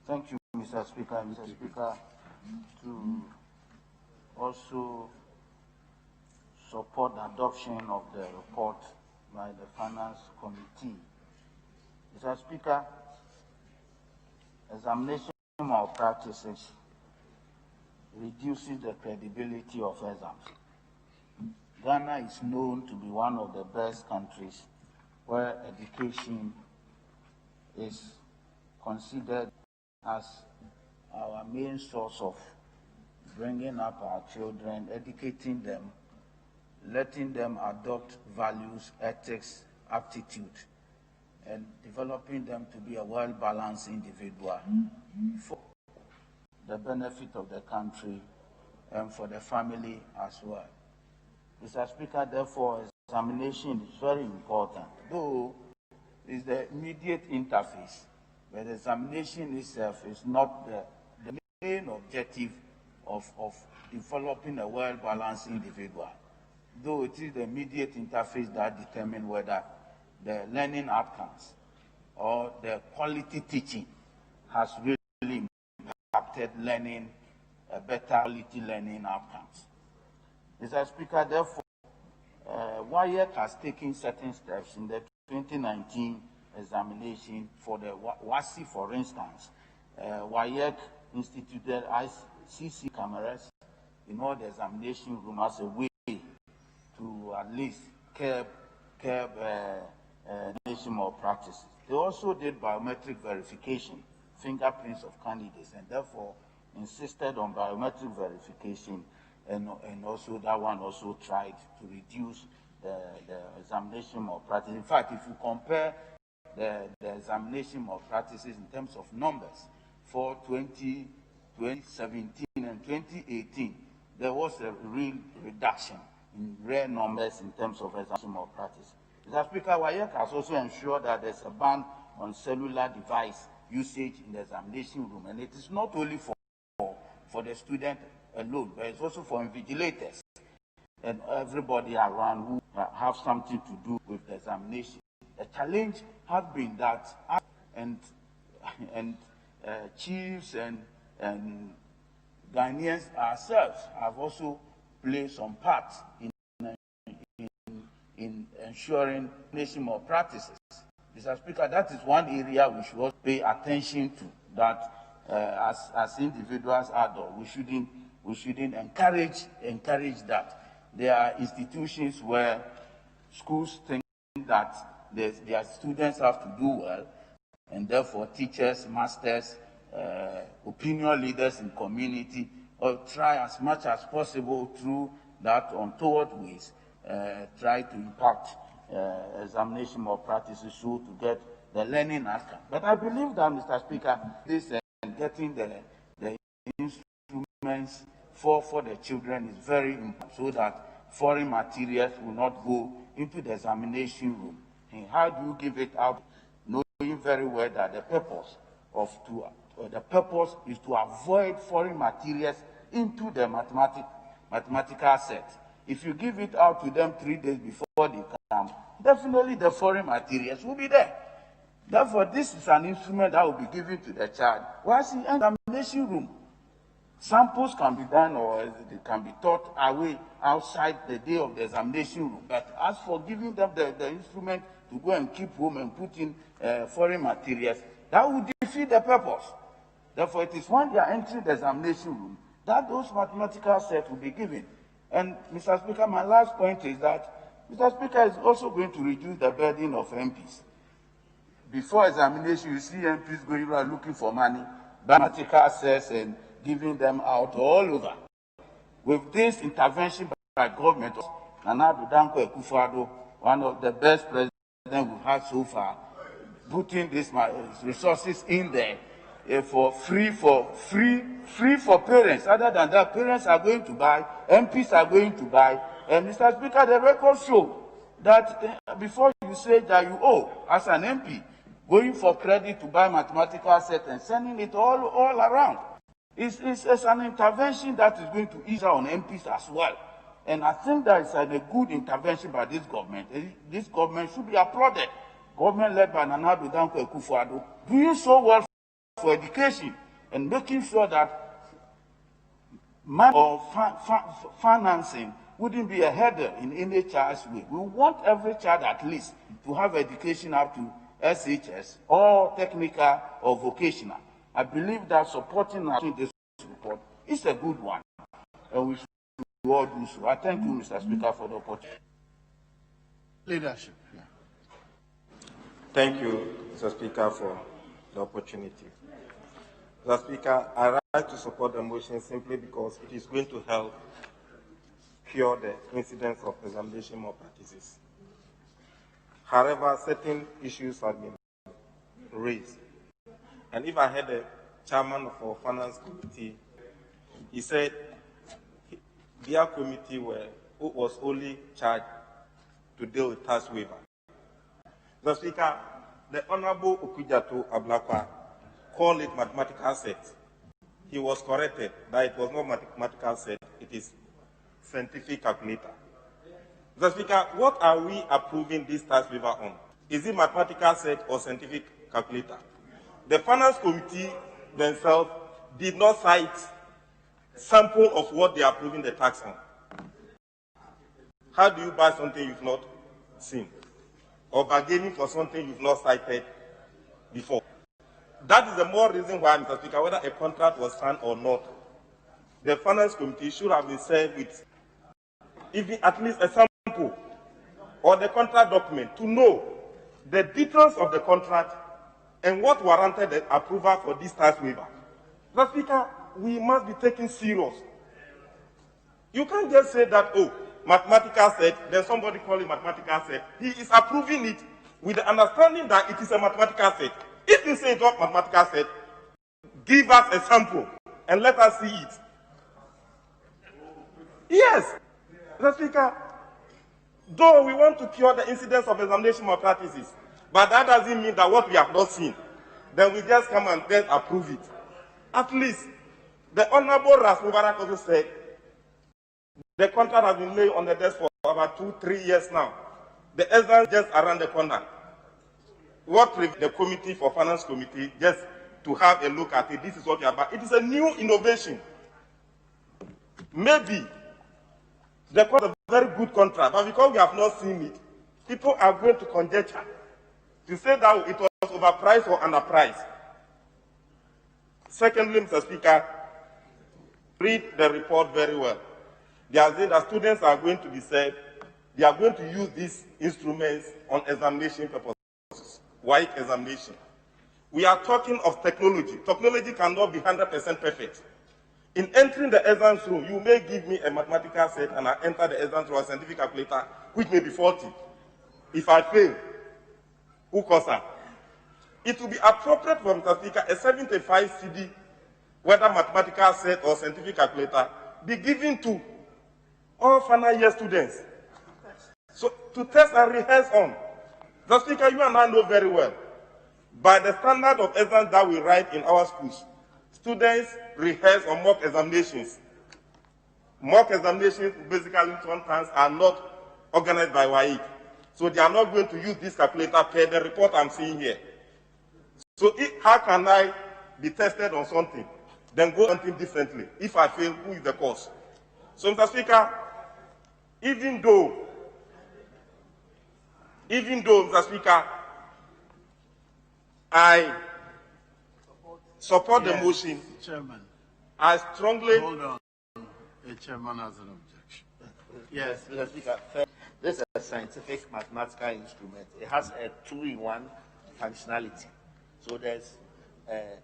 Thank you, Mr. Speaker. Mr. Speaker, to also support the adoption of the report by the Finance Committee. Mr. Speaker, examination malpractices reduces the credibility of exams. Ghana is known to be one of the best countries where education is considered as our main source of bringing up our children, educating them, letting them adopt values, ethics, aptitude, and developing them to be a well-balanced individual for the benefit of the country and for the family as well. Mr. Speaker, therefore, examination is very important, though it's the immediate interface, but the examination itself is not the main objective of developing a well-balanced individual, though it is the immediate interface that determines whether the learning outcomes or the quality teaching has really impacted learning, better quality learning outcomes. Mr. Speaker, therefore, WAEC has taken certain steps in the 2019 examination for the WASI, for instance. WAEC instituted CC cameras in all the examination room as a way to at least curb examination malpractices. They also did biometric verification, fingerprints of candidates, and therefore insisted on biometric verification, and also that one also tried to reduce the examination malpractice. In fact, if you compare the examination malpractices in terms of numbers for 2017 and 2018, there was a real reduction in rare numbers in terms of examination malpractice. Mr. Speaker, WAEC has also ensured that there's a ban on cellular device usage in the examination room, and it is not only for the student alone, but it's also for invigilators and everybody around who have something to do with the examination. The challenge has been that chiefs and Ghanaians ourselves have also played some part in ensuring nation more practices. Mr. Speaker, that is one area we should also pay attention to, that as individuals, adults, we shouldn't encourage that. There are institutions where schools think that their students have to do well, and therefore teachers, masters, opinion leaders in community try as much as possible through that untoward ways, try to impact examination or practices so to get the learning outcome. But I believe that, Mr. Speaker, this getting the instruments for the children is very important, so that foreign materials will not go into the examination room. And how do you give it out, knowing very well that the purpose is to avoid foreign materials into the mathematical set. If you give it out to them 3 days before they come, definitely the foreign materials will be there. Therefore, this is an instrument that will be given to the child. Whilst in the examination room, samples can be done or they can be taught away outside the day of the examination room. But as for giving them the instrument to go and keep home and put in foreign materials, that would defeat the purpose. Therefore, it is when they are entering the examination room that those mathematical sets will be given. And, Mr. Speaker, my last point is that Mr. Speaker is also going to reduce the burden of MPs. Before examination, you see MPs going around looking for money, mathematical sets and giving them out all over. With this intervention by government, Nana Addo Dankwa Akufo-Addo, one of the best presidents we've had so far, putting these resources in there for free for parents. Other than that, parents are going to buy, MPs are going to buy. And Mr. Speaker, the records show that before you say that you owe as an MP, going for credit to buy mathematical set and sending it all around. It's an intervention that is going to ease on MPs as well. And I think that it's a good intervention by this government. This government should be applauded. Government led by Nana Addo Dankwa Akufo-Addo, doing so well for education and making sure that money or financing wouldn't be a header in any child's way. We want every child at least to have education up to SHS or technical or vocational. I believe that supporting this report is a good one, and we should all do so. I thank you, Mr. Speaker, for the opportunity. Leadership. Yeah. Thank you, Mr. Speaker, for the opportunity. Mr. Speaker, I like to support the motion simply because it is going to help cure the incidence of examination malpractices. However, certain issues have been raised. And if I had the chairman of our finance committee, he said their committee was only charged to deal with tax waiver. Mr. Speaker, the Honorable Okudjato Ablakwa called it mathematical set. He was corrected that it was not mathematical set, it is scientific calculator. Mr. Speaker, what are we approving this tax waiver on? Is it mathematical set or scientific calculator? The finance committee themselves did not cite sample of what they are approving the tax on. How do you buy something you've not seen? Or bargaining for something you've not cited before? That is the more reason why, Mr. Speaker, whether a contract was signed or not, the finance committee should have been served with even at least a sample or the contract document to know the details of the contract and what warranted the approval for this tax waiver. Mr. Speaker, we must be taken serious. You can't just say that, oh, mathematical set, then somebody call it mathematical set. He is approving it with the understanding that it is a mathematical set. If you say it's not mathematical set, give us a sample and let us see it. Yes, Mr. Speaker, though we want to cure the incidence of examination malpractices, but that doesn't mean that what we have not seen, then we just come and then approve it. At least, the Honorable Ras Mubarak also said, the contract has been laid on the desk for about 2-3 years now. The exam just around the corner. what the committee for finance committee just to have a look at it? This is what we are about. It is a new innovation. Maybe the cost of a very good contract, but because we have not seen it, people are going to conjecture to say that it was overpriced or underpriced. Secondly, Mr. Speaker, read the report very well. They are saying that students are going to be said, they are going to use these instruments on examination purposes, WAEC examination. We are talking of technology. Technology cannot be 100% perfect. In entering the exam room, you may give me a mathematical set and I enter the exam through a scientific calculator, which may be faulty. If I fail, who caused that? It will be appropriate for Mr. Speaker, a 75 CD, whether mathematical set or scientific calculator, be given to all final year students. So to test and rehearse on. Mr. Speaker, you and I know very well, by the standard of exams that we write in our schools, students rehearse on mock examinations. Mock examinations basically sometimes are not organized by WAEC. So they are not going to use this calculator per the report I'm seeing here. So how can I be tested on something, then go on something differently? If I fail, who is the cause? So, Mr. Speaker, even though, Mr. Speaker, I support the motion, Chairman. I strongly... Hold on. The chairman has an objection. Yes, Mr. Speaker, this is a scientific mathematical instrument. It has a 2-in-1 functionality. So there's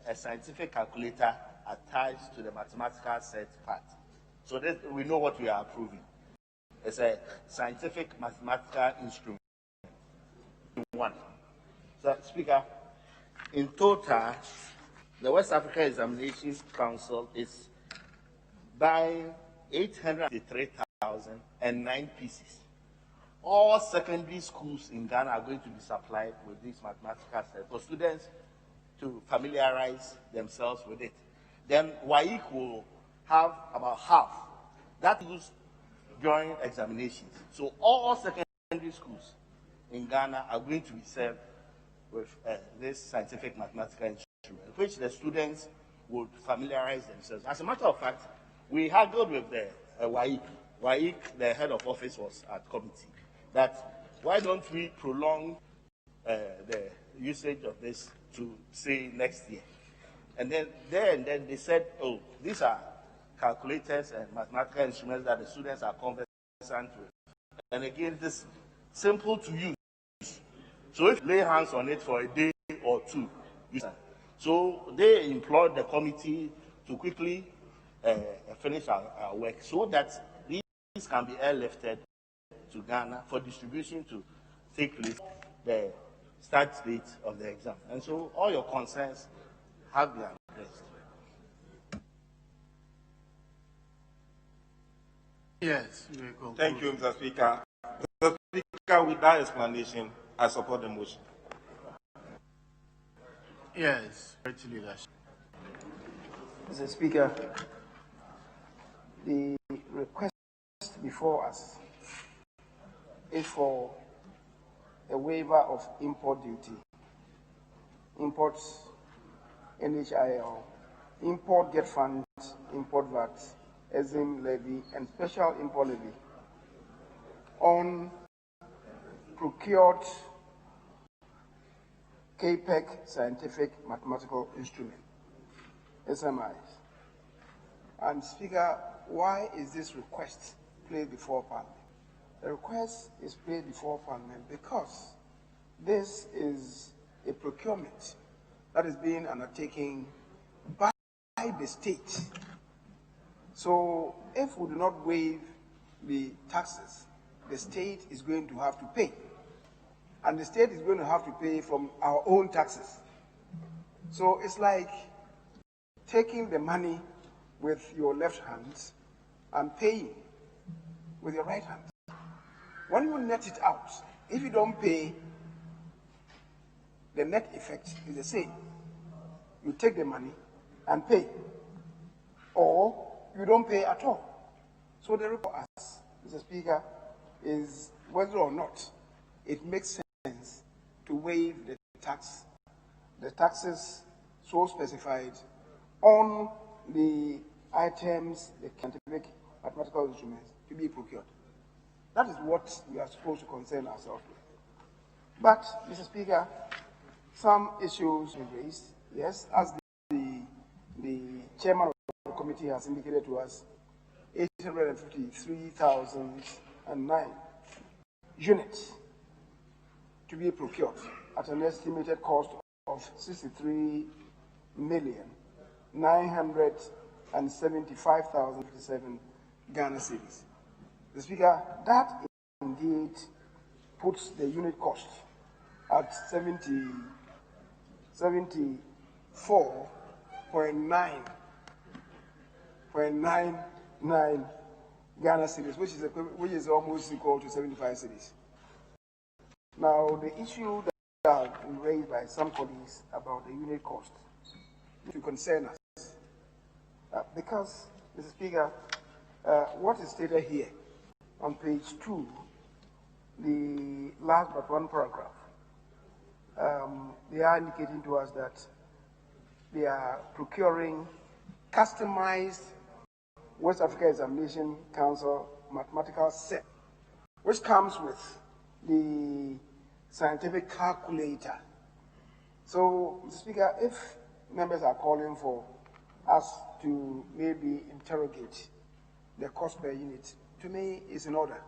a scientific calculator attached to the mathematical set part. So we know what we are approving. It's a scientific mathematical instrument. One. So, Speaker, in total, the West Africa Examinations Council is buying 803,009 pieces. All secondary schools in Ghana are going to be supplied with this mathematical set for students to familiarize themselves with it. Then WAEC will have about half. That is joint examinations. So all secondary schools in Ghana are going to be served with this scientific mathematical instrument, which the students would familiarize themselves. As a matter of fact, we haggled with the WAEC. WAEC, the head of office, was at committee. That why don't we prolong the usage of this to say next year? And then they said, oh, these are calculators and mathematical instruments that the students are conversant with. And again, it is simple to use. So if you lay hands on it for a day or two, so they implored the committee to quickly finish our work so that these can be airlifted to Ghana for distribution to take place the start date of the exam. And so all your concerns have been addressed. Yes. Thank you, Mr. Speaker. Mr. Speaker, with that explanation, I support the motion. Yes. Leadership. Mr. Speaker, the request before us is for a waiver of import duty, imports, NHIL, import get funds, import VAT, EXIM levy, and special import levy on procured KPEC scientific mathematical instrument, SMIs. And Speaker, why is this request placed before Parliament? The request is placed before Parliament because this is a procurement that is being undertaken by the state. So if we do not waive the taxes, the state is going to have to pay. And the state is going to have to pay from our own taxes. So it's like taking the money with your left hand and paying with your right hand. When you net it out, if you don't pay, the net effect is the same. You take the money and pay, or you don't pay at all. So the report for us, Mr. Speaker, is whether or not it makes sense to waive the tax, the taxes so specified on the items, the scientific mathematical instruments to be procured. That is what we are supposed to concern ourselves with. But, Mr. Speaker, some issues were raised, yes, as the chairman of the committee has indicated to us, 853,009 units to be procured at an estimated cost of 63,975,057 Ghana cedis. The Speaker, that indeed puts the unit cost at 74.99 Ghana cedis, which is almost equal to 75 cedis. Now, the issue that has been raised by some colleagues about the unit cost to concern us, because, Mr. Speaker, what is stated here on page 2, the last but one paragraph, they are indicating to us that they are procuring customized West Africa Examination Council mathematical set, which comes with the scientific calculator. So, Mr. Speaker, if members are calling for us to maybe interrogate the cost per unit, to me is in order.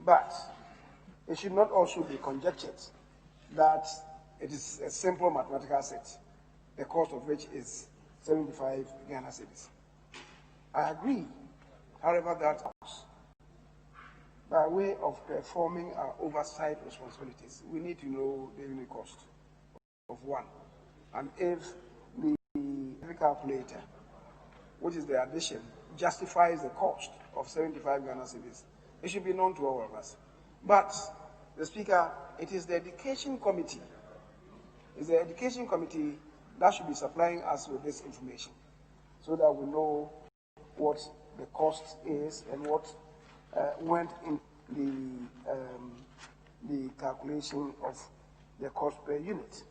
But it should not also be conjectured that it is a simple mathematical set, the cost of which is 75 Ghana cedis. I agree, however, that by way of performing our oversight responsibilities, we need to know the unit cost of one. And if the calculator, which is the addition, justifies the cost of 75 Ghana cedis, it should be known to all of us. But, the Speaker, it is the Education Committee. It's the Education Committee that should be supplying us with this information so that we know what the cost is and what went in the calculation of the cost per unit.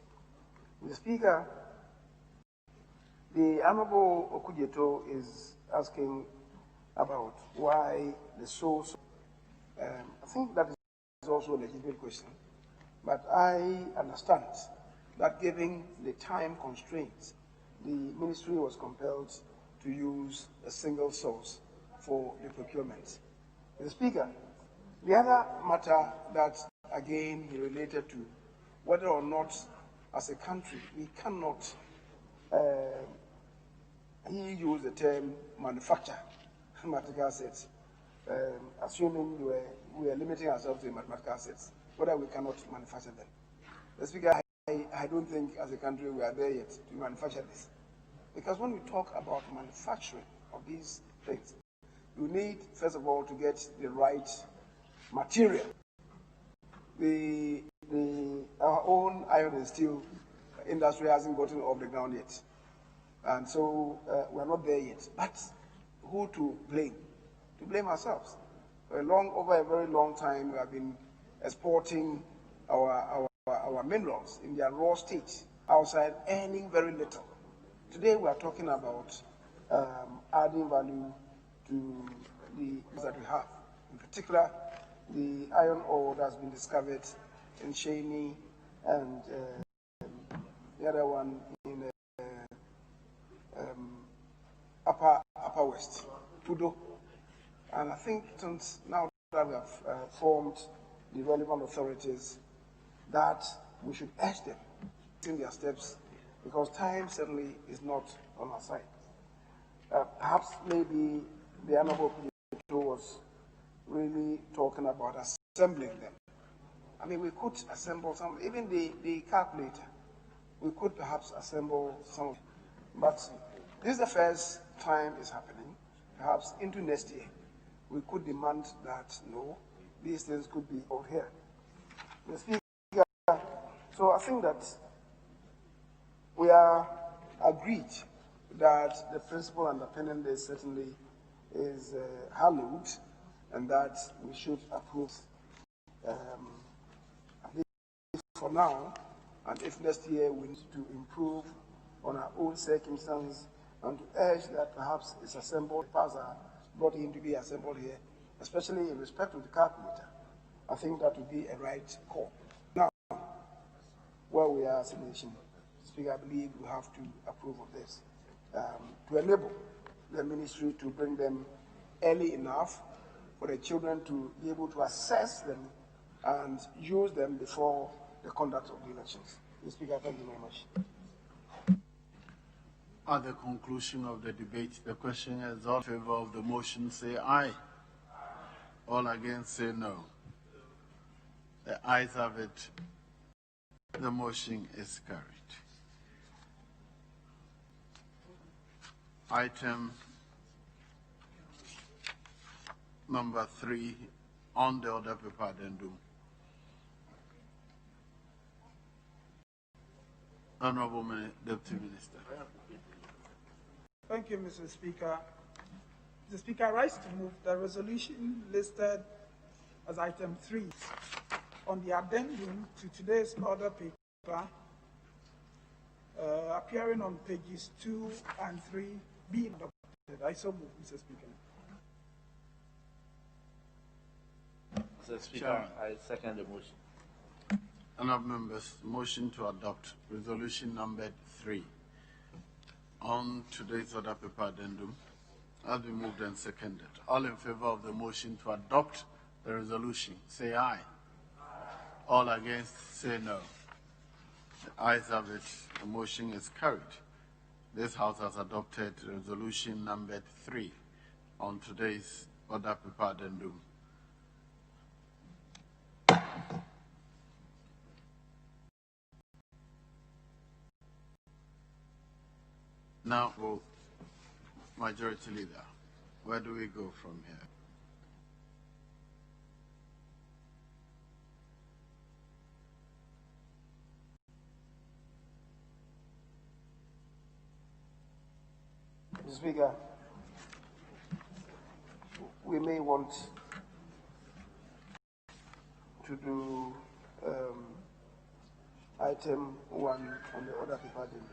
Mr. Speaker, the Honorable Okujeto is asking about why the source. I think that is also a legitimate question, but I understand that given the time constraints, the ministry was compelled to use a single source for the procurement. Mr. Speaker, the other matter that, again, he related to whether or not, as a country, we cannot, he used the term manufacture mathematical assets, assuming we are limiting ourselves to mathematical assets, whether we cannot manufacture them. Mr. Speaker, I don't think as a country we are there yet to manufacture this. Because when we talk about manufacturing of these things, you need, first of all, to get the right material. Our own iron and steel industry hasn't gotten off the ground yet. And so we're not there yet. But who to blame? To blame ourselves. Over a very long time, we have been exporting our minerals in their raw state outside, earning very little. Today we are talking about adding value to the that we have. In particular, the iron ore that's been discovered in Shaney and the other one in Upper West, Pudo. And I think since now that we have formed the relevant authorities, that we should urge them in their steps, because time certainly is not on our side. Perhaps maybe the Honorable President was really talking about assembling them. I mean, we could assemble some, even the calculator, we could perhaps assemble some, but this is the first time it's happening. Perhaps into next year, we could demand that, no, these things could be out here. Mr. Speaker, so I think that we are agreed that the principle underpinning this certainly is hallowed, and that we should approve at least for now, and if next year we need to improve on our own circumstances and to urge that perhaps it's assembled, parts are brought in to be assembled here, especially in respect to the calculator, I think that would be a right call. Now, where we are as a nation, Speaker, I believe we have to approve of this to enable the ministry to bring them early enough for the children to be able to assess them and use them before the conduct of the elections. Mr. Speaker, thank you very much. At the conclusion of the debate, the question is all in favor of the motion, say aye. All against, say no. The ayes have it. The motion is carried. Item number 3 on the order paper addendum. Honorable Deputy Minister. Thank you, Mr. Speaker. Mr. Speaker, I rise to move the resolution listed as item 3 on the addendum to today's order paper, appearing on pages 2 and 3, being adopted. I so move, Mr. Speaker. Mr. Speaker, I second the motion. Honourable members, motion to adopt resolution numbered 3 on today's order paper addendum has been moved and seconded. All in favour of the motion to adopt the resolution, say aye. All against, say no. The ayes have it. The motion is carried. This House has adopted resolution numbered 3 on today's order paper addendum. Now, Majority Leader, where do we go from here? Mr. Speaker, we may want to do item 1 on the order paper addendum.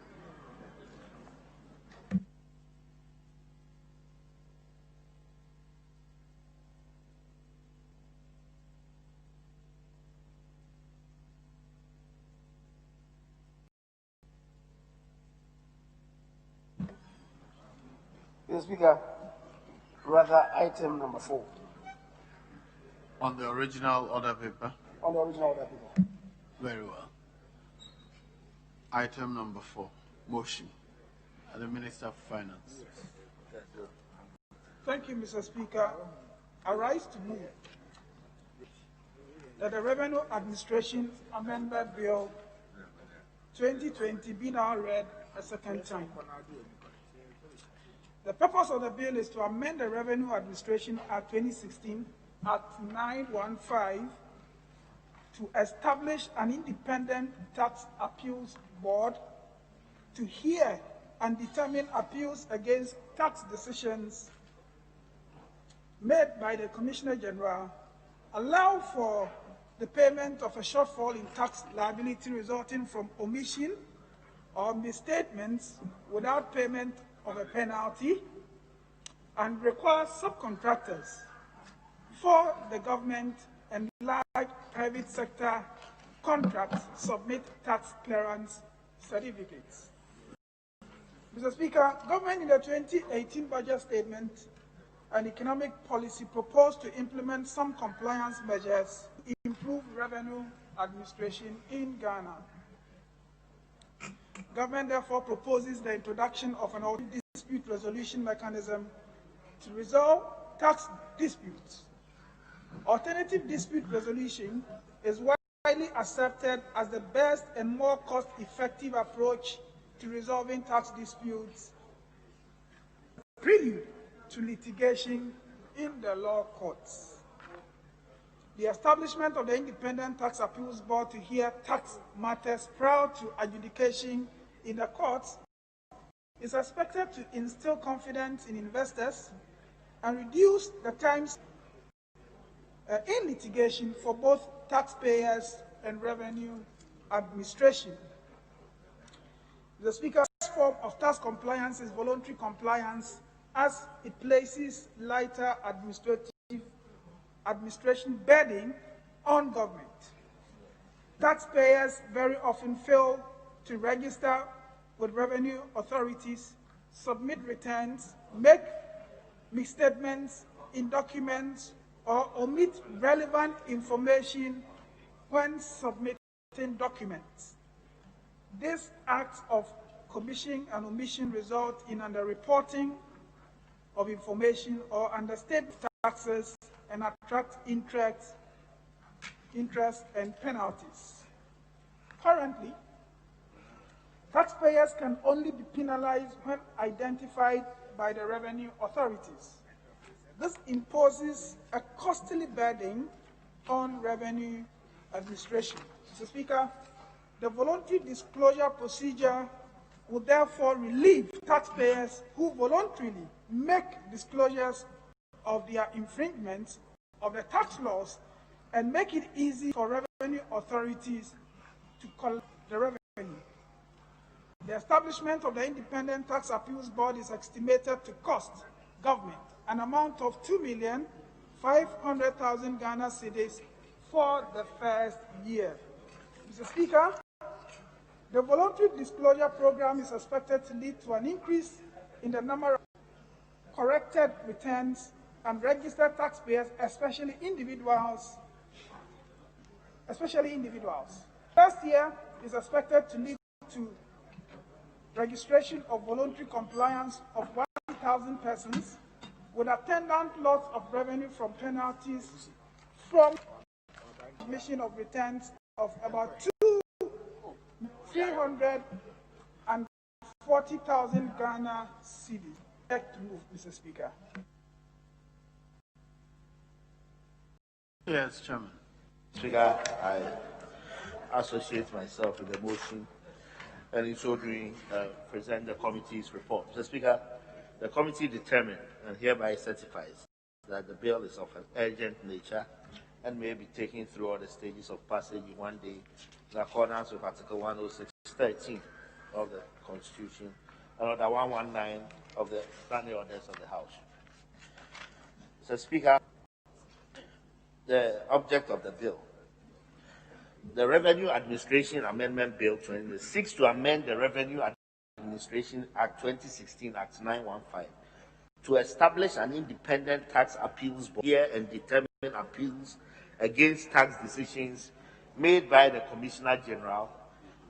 Mr. Speaker, rather item number 4. On the original order paper? On the original order paper. Very well. Item number 4, motion. The Minister of Finance. Thank you, Mr. Speaker. I rise to move that the Revenue Administration Amendment Bill 2020 be now read a second time. The purpose of the bill is to amend the Revenue Administration Act 2016 Act 915 to establish an independent tax appeals board to hear and determine appeals against tax decisions made by the Commissioner General, allow for the payment of a shortfall in tax liability resulting from omission or misstatements without payment of a penalty, and require subcontractors for the government and large private sector contracts submit tax clearance certificates. Mr. Speaker, government in the 2018 budget statement and economic policy proposed to implement some compliance measures to improve revenue administration in Ghana. Government therefore proposes the introduction of an alternative dispute resolution mechanism to resolve tax disputes. Alternative dispute resolution is widely accepted as the best and more cost-effective approach to resolving tax disputes, prelude to litigation in the law courts. The establishment of the Independent Tax Appeals Board to hear tax matters prior to adjudication in the courts is expected to instill confidence in investors and reduce the times in litigation for both taxpayers and revenue administration. The Speaker's form of tax compliance is voluntary compliance, as it places lighter administration burden on government. Taxpayers very often fail to register with revenue authorities, submit returns, make misstatements in documents, or omit relevant information when submitting documents. These acts of commission and omission result in underreporting of information or understate taxes and attract interest and penalties. Currently, taxpayers can only be penalized when identified by the revenue authorities. This imposes a costly burden on revenue administration. Mr. Speaker, the voluntary disclosure procedure will therefore relieve taxpayers who voluntarily make disclosures of their infringements of the tax laws and make it easy for revenue authorities to collect the revenue. The establishment of the Independent Tax Appeals Board is estimated to cost government an amount of 2,500,000 Ghana cedis for the first year. Mr. Speaker, the voluntary disclosure program is expected to lead to an increase in the number of corrected returns and registered taxpayers, especially individuals. First year is expected to lead to registration of voluntary compliance of 1,000 persons, with attendant loss of revenue from penalties from submission of returns of about 340,000 Ghana cedis. Back to move, Mr. Speaker. Yes, Chairman. Speaker, I associate myself with the motion and in so doing present the committee's report. Mr. Speaker, the committee determined and hereby certifies that the bill is of an urgent nature and may be taken through all the stages of passage in one day in accordance with Article 106(13) of the Constitution and Order 119 of the Standing Orders of the House. Mr. Speaker, the object of the bill. The Revenue Administration Amendment Bill 20 seeks to amend the Revenue Administration Act 2016, Act 915, to establish an independent tax appeals board and determine appeals against tax decisions made by the Commissioner General,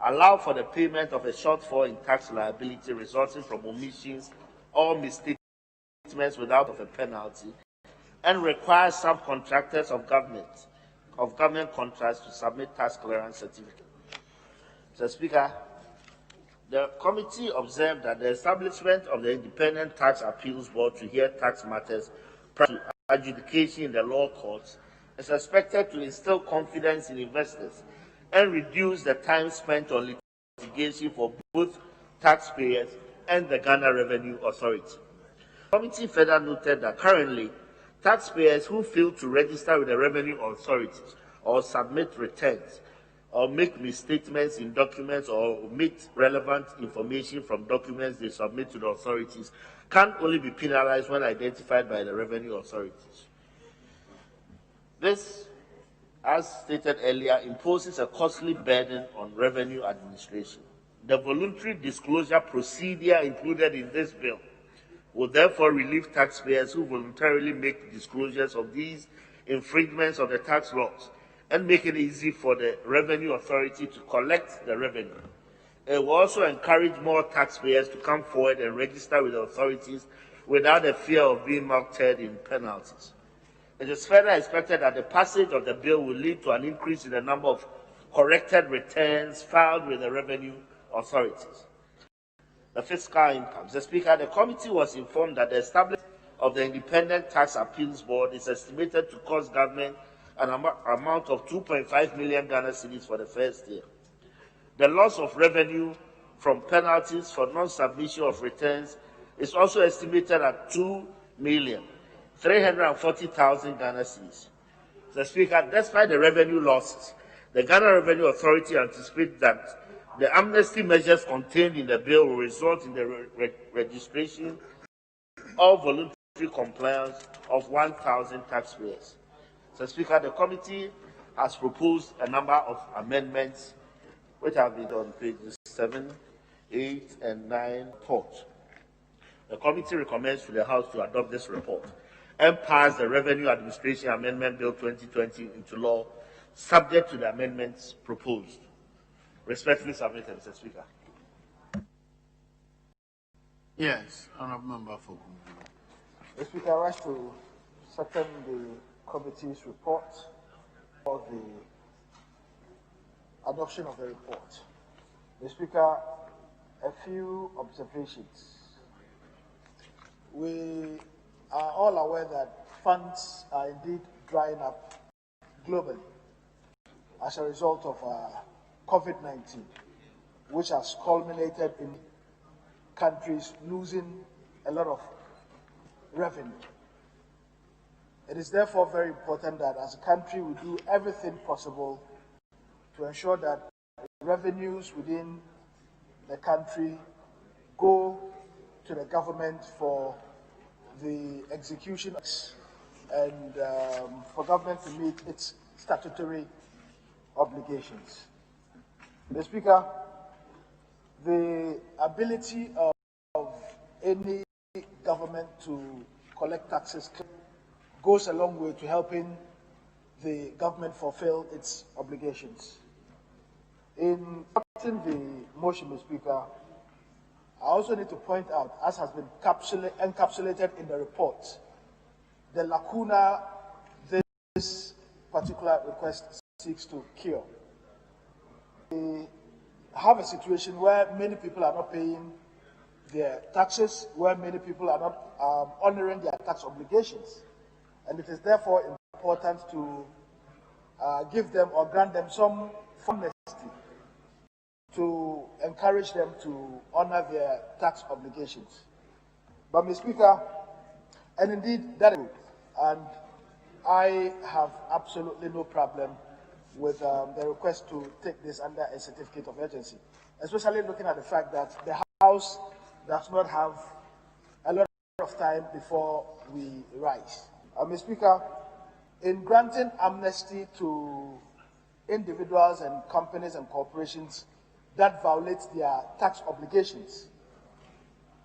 allow for the payment of a shortfall in tax liability resulting from omissions or misstatements without a penalty, and require subcontractors of government contracts to submit tax clearance certificates. Mr. Speaker, the committee observed that the establishment of the Independent Tax Appeals Board to hear tax matters prior to adjudication in the law courts is expected to instill confidence in investors and reduce the time spent on litigation for both taxpayers and the Ghana Revenue Authority. The committee further noted that currently, taxpayers who fail to register with the revenue authorities or submit returns or make misstatements in documents or omit relevant information from documents they submit to the authorities can only be penalized when identified by the revenue authorities. This, as stated earlier, imposes a costly burden on revenue administration. The voluntary disclosure procedure included in this bill will therefore relieve taxpayers who voluntarily make disclosures of these infringements of the tax laws and make it easy for the revenue authority to collect the revenue. It will also encourage more taxpayers to come forward and register with the authorities without the fear of being mulcted in penalties. It is further expected that the passage of the bill will lead to an increase in the number of corrected returns filed with the revenue authorities. The fiscal impact. Mr. Speaker, the committee was informed that the establishment of the Independent Tax Appeals Board is estimated to cost government an amount of 2.5 million Ghana cedis for the first year. The loss of revenue from penalties for non-submission of returns is also estimated at 2,340,000 Ghana cedis. Mr. Speaker, despite the revenue losses, The Ghana Revenue Authority anticipates that the amnesty measures contained in the bill will result in the registration of voluntary compliance of 1,000 taxpayers. So, Speaker, the committee has proposed a number of amendments which have been on pages 7, 8, and 9 report. The committee recommends to the House to adopt this report and pass the Revenue Administration Amendment Bill 2020 into law, subject to the amendments proposed. Respectfully submitted, Mr. Speaker. Yes, Honourable Member for Mr. Speaker, I wish to second the committee's report for the adoption of the report. Mr. Speaker, a few observations. We are all aware that funds are indeed drying up globally as a result of COVID-19, which has culminated in countries losing a lot of revenue. It is therefore very important that as a country we do everything possible to ensure that revenues within the country go to the government for the execution and for government to meet its statutory obligations. Mr. Speaker, the ability of any government to collect taxes goes a long way to helping the government fulfill its obligations. In adopting the motion, Mr. Speaker, I also need to point out, as has been encapsulated in the report, the lacuna this particular request seeks to cure. We have a situation where many people are not paying their taxes, where many people are not honoring their tax obligations. And it is therefore important to give them or grant them some amnesty to encourage them to honor their tax obligations. But, Mr. Speaker, and indeed that is good, and I have absolutely no problem with the request to take this under a certificate of urgency, especially looking at the fact that the House does not have a lot of time before we rise. Mr. Speaker, in granting amnesty to individuals and companies and corporations that violate their tax obligations,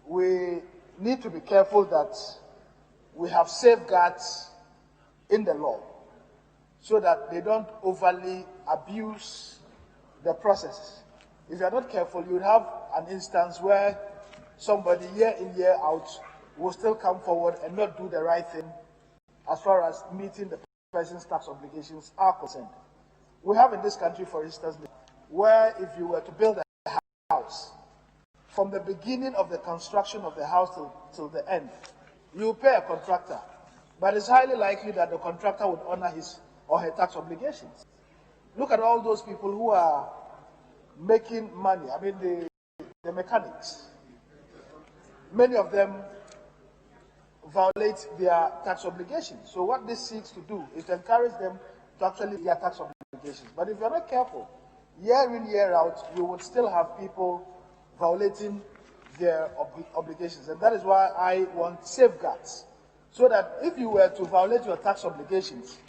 we need to be careful that we have safeguards in the law so that they don't overly abuse the process. If you are not careful, you would have an instance where somebody year in, year out will still come forward and not do the right thing as far as meeting the person's tax obligations are concerned. We have in this country, for instance, where if you were to build a house, from the beginning of the construction of the house till the end, you pay a contractor, but it's highly likely that the contractor would honor his or her tax obligations. Look at all those people who are making money. I mean, the mechanics. Many of them violate their tax obligations. So what this seeks to do is to encourage them to actually meet their tax obligations. But if you're not careful, year in, year out, you would still have people violating their obligations. And that is why I want safeguards. So that if you were to violate your tax obligations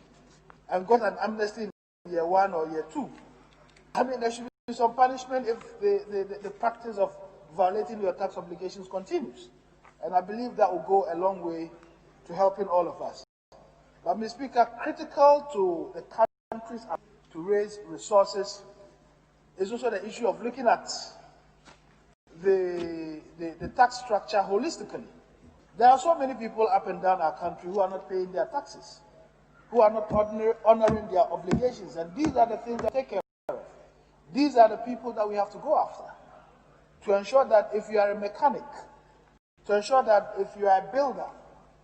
and got an amnesty in year 1 or year 2, I mean, there should be some punishment if the practice of violating your tax obligations continues. And I believe that will go a long way to helping all of us. But, Mr. Speaker, critical to the countries to raise resources is also the issue of looking at the tax structure holistically. There are so many people up and down our country who are not paying their taxes, who are not honoring their obligations, and these are the things that take care of. These are the people that we have to go after, to ensure that if you are a mechanic, to ensure that if you are a builder,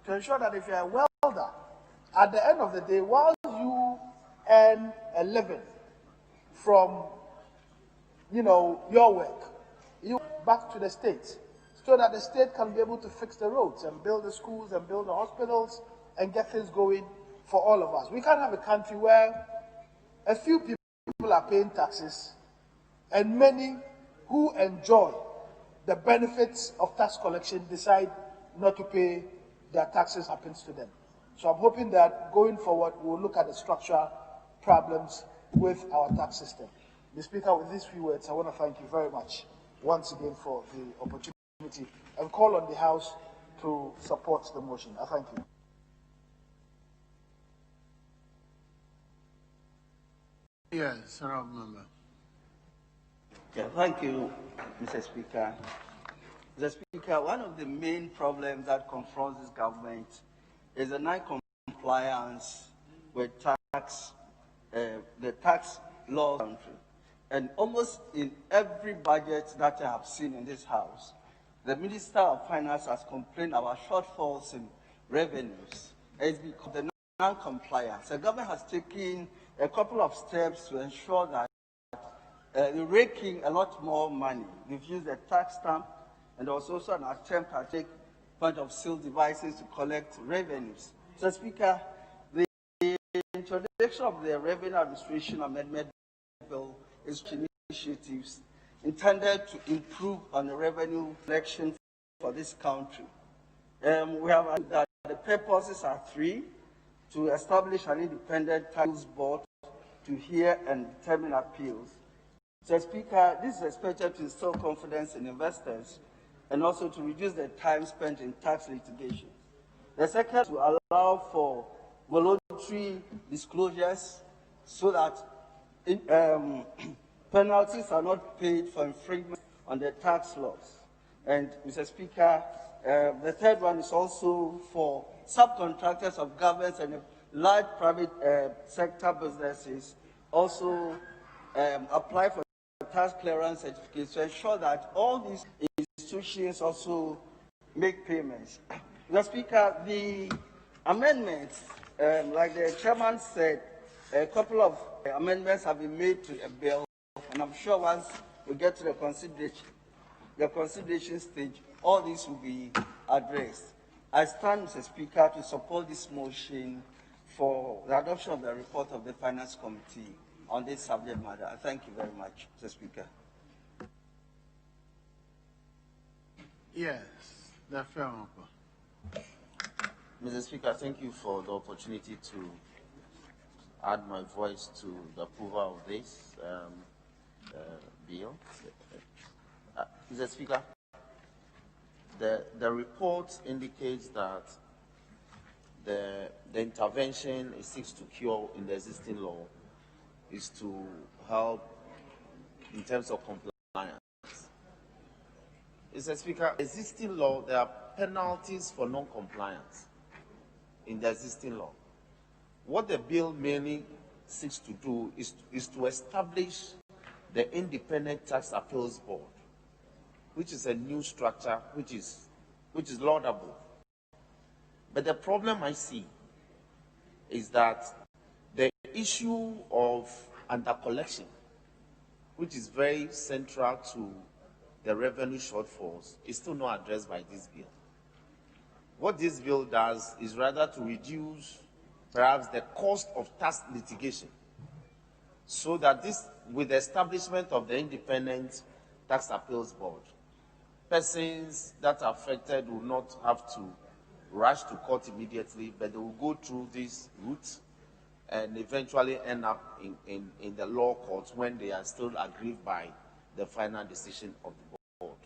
to ensure that if you are a welder, at the end of the day, while you earn a living from, your work, you back to the state, so that the state can be able to fix the roads and build the schools and build the hospitals and get things going for all of us. We can't have a country where a few people people are paying taxes, and many who enjoy the benefits of tax collection decide not to pay their taxes happens to them. So I'm hoping that going forward, we'll look at the structural problems with our tax system. Mr. Speaker, with these few words, I want to thank you very much once again for the opportunity and call on the House to support the motion. I thank you. Yes, honourable member. Yeah, thank you, Mr. Speaker. Mr. Speaker, one of the main problems that confronts this government is the non-compliance with the tax law of the country. And almost in every budget that I have seen in this House, the Minister of Finance has complained about shortfalls in revenues. It's because of the non-compliance. The government has taken a couple of steps to ensure that they're raking a lot more money. They've used the tax stamp, and there was also an attempt to take point-of-sale devices to collect revenues. So, Speaker, the introduction of the Revenue Administration Amendment Bill is initiatives intended to improve on the revenue collection for this country. We have that the purposes are three: to establish an independent tax board to hear and determine appeals. So, Speaker, this is expected to instill confidence in investors and also to reduce the time spent in tax litigation. The second, to allow for voluntary disclosures so that penalties are not paid for infringement on the tax laws. And, Mr. Speaker, the third one is also for subcontractors of governments and large private sector businesses also apply for tax clearance certificates to ensure that all these institutions also make payments. Mr. Speaker, the amendments, like the chairman said, a couple of amendments have been made to a bill, and I'm sure once we get to the consideration stage, all these will be addressed. I stand, Mr. Speaker, to support this motion for the adoption of the report of the Finance Committee on this subject matter. I thank you very much, Mr. Speaker. Yes, the fair. Mr. Speaker, thank you for the opportunity to add my voice to the approval of this bill. Mr. Speaker, the report indicates that the intervention it seeks to cure in the existing law is to help in terms of compliance. Mr. Speaker, existing law, there are penalties for non-compliance in the existing law. What the bill mainly seeks to do is to establish the Independent Tax Appeals Board, which is a new structure which is laudable. But the problem I see is that the issue of under-collection, which is very central to the revenue shortfalls, is still not addressed by this bill. What this bill does is rather to reduce perhaps the cost of tax litigation, so that with the establishment of the Independent Tax Appeals Board, persons that are affected will not have to rush to court immediately, but they will go through this route and eventually end up in the law courts when they are still aggrieved by the final decision of the board.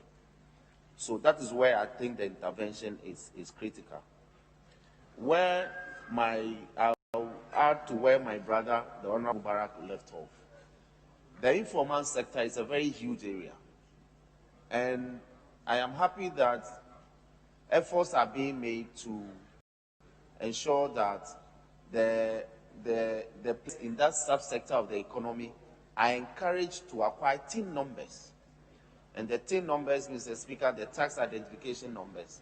So that is where I think the intervention is critical. I'll add to where my brother, the Honorable Barack, left off. The informal sector is a very huge area. And I am happy that efforts are being made to ensure that the in that subsector of the economy are encouraged to acquire TIN numbers. And the TIN numbers, Mr. Speaker, the tax identification numbers,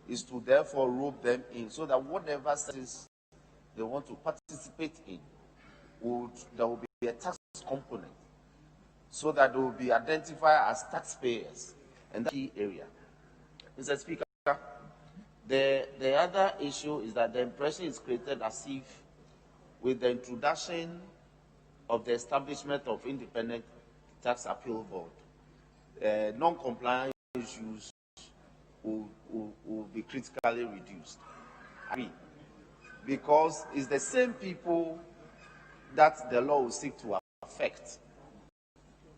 is to therefore rope them in so that whatever services they want to participate in, there will be a tax component so that they will be identified as taxpayers in that key area. Mr. Speaker, the other issue is that the impression is created as if with the introduction of the establishment of independent tax appeal board, non-compliant issues will be critically reduced. I mean, because it's the same people that the law will seek to affect.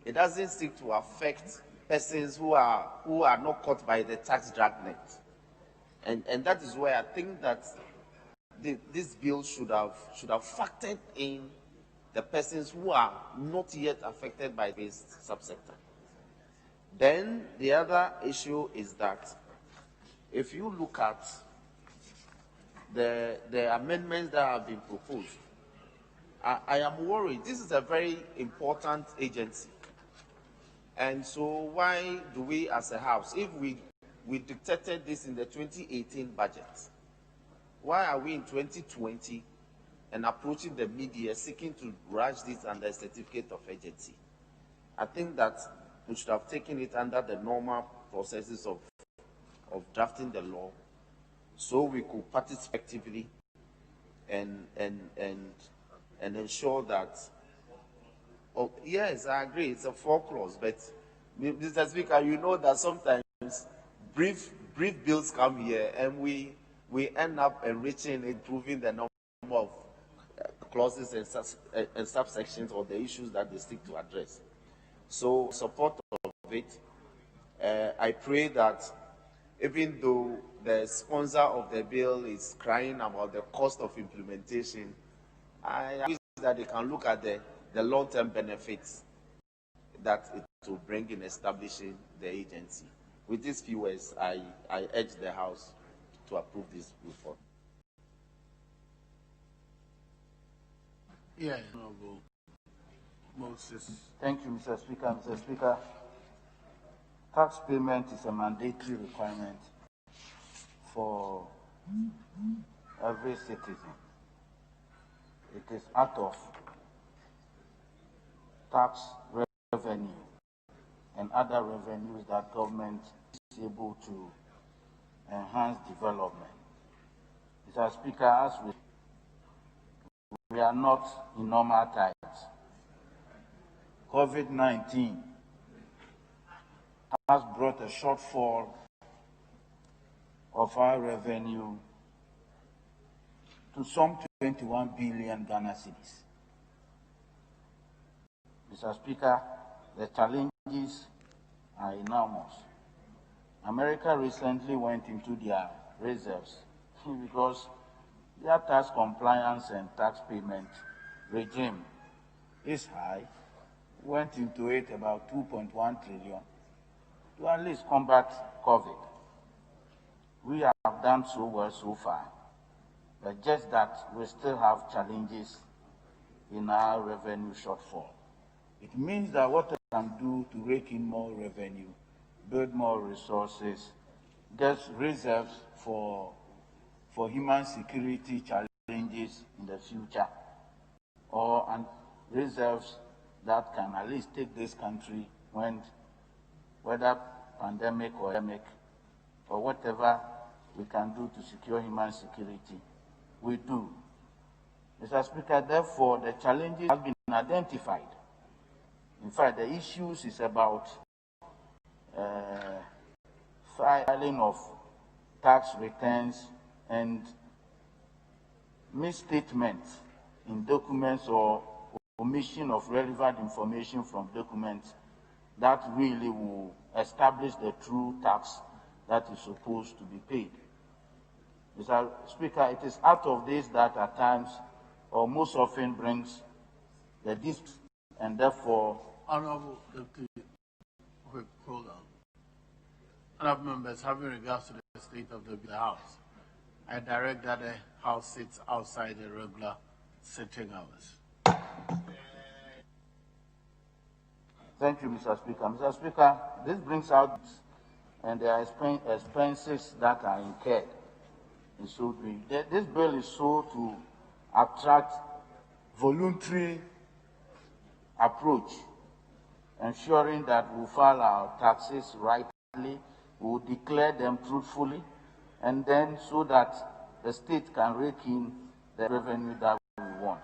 It doesn't seek to affect persons who are not caught by the tax dragnet. And that is where I think that this bill should have factored in the persons who are not yet affected by this subsector. Then the other issue is that if you look at the amendments that have been proposed, I am worried. This is a very important agency. And so why do we as a house, if we dictated this in the 2018 budget, why are we in 2020 and approaching the media seeking to rush this under a certificate of urgency? I think that we should have taken it under the normal processes of drafting the law, so we could participate actively and ensure that. Oh, yes, I agree. It's a 4 clause, but Mr. Speaker, you know that sometimes brief bills come here and we end up enriching, improving the number of clauses and subsections or the issues that they seek to address. So, support of it. I pray that even though the sponsor of the bill is crying about the cost of implementation, I wish that they can look at the long-term benefits that it will bring in establishing the agency. With these few words, I urge the House to approve this reform. Yeah, Honorable Moses. Thank you, Mr. Speaker. Mr. Speaker, tax payment is a mandatory requirement for every citizen. It is out of tax revenue and other revenues that government is able to enhance development. Mr. Speaker, as we are not in normal times. COVID-19 has brought a shortfall of our revenue to some 21 billion Ghana cedis. Mr. Speaker, the challenges are enormous. America recently went into their reserves because their tax compliance and tax payment regime is high, went into it about 2.1 trillion to at least combat COVID. We have done so well so far, but just that we still have challenges in our revenue shortfall. It means that what we can do to rake in more revenue, build more resources, get reserves for human security challenges in the future, or reserves that can at least take this country when, whether pandemic or endemic, or whatever we can do to secure human security, we do. Mr. Speaker, therefore, the challenges have been identified. In fact, the issues is about filing of tax returns and misstatements in documents or omission of relevant information from documents that really will establish the true tax that is supposed to be paid. Mr. Speaker, it is out of this that at times, or most often, brings the dispute, and therefore... Honorable Deputy, wait, hold on. Honorable members, having regards to the state of the House, I direct that the House sits outside the regular sitting hours. Thank you, Mr. Speaker. Mr. Speaker, this brings out and there are expenses that are incurred in so doing. This bill is so to attract voluntary approach, ensuring that we file our taxes rightly, we declare them truthfully, and then so that the state can rake in the revenue that we want.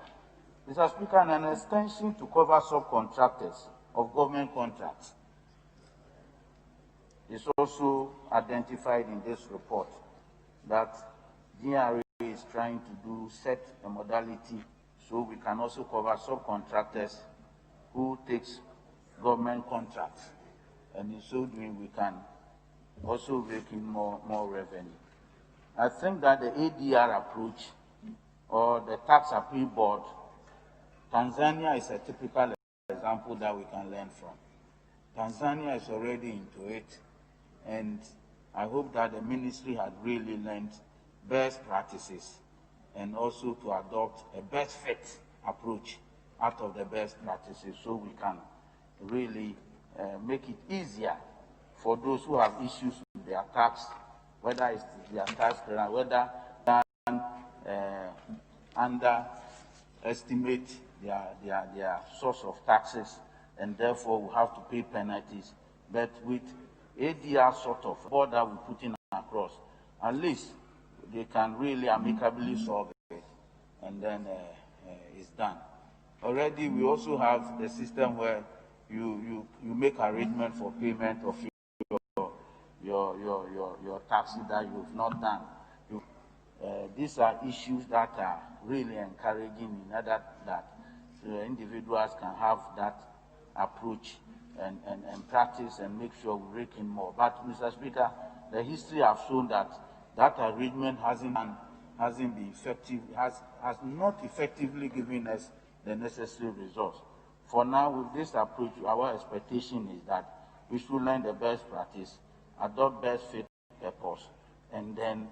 Mr. Speaker, an extension to cover subcontractors of government contracts is also identified in this report, that GRA is trying to set a modality so we can also cover subcontractors who takes government contracts, and in so doing we can also rake in more revenue. I think that the ADR approach or the tax appeal board, Tanzania is a typical example that we can learn from. Tanzania is already into it, and I hope that the ministry had really learned best practices and also to adopt a best fit approach out of the best practices so we can really make it easier for those who have issues with their tax, whether it's their tax credit, whether underestimate their source of taxes and therefore will have to pay penalties. But with ADR sort of board that we put in across, at least they can really amicably solve it, and then it's done. Already we also have the system where you make arrangement for payment of your taxes that you've not done. These are issues that are really encouraging in order that individuals can have that approach and practice and make sure we rake in more. But, Mr. Speaker, the history has shown that arrangement hasn't been effective, has not effectively given us the necessary results. For now, with this approach, our expectation is that we should learn the best practice, adopt best fit purpose, and then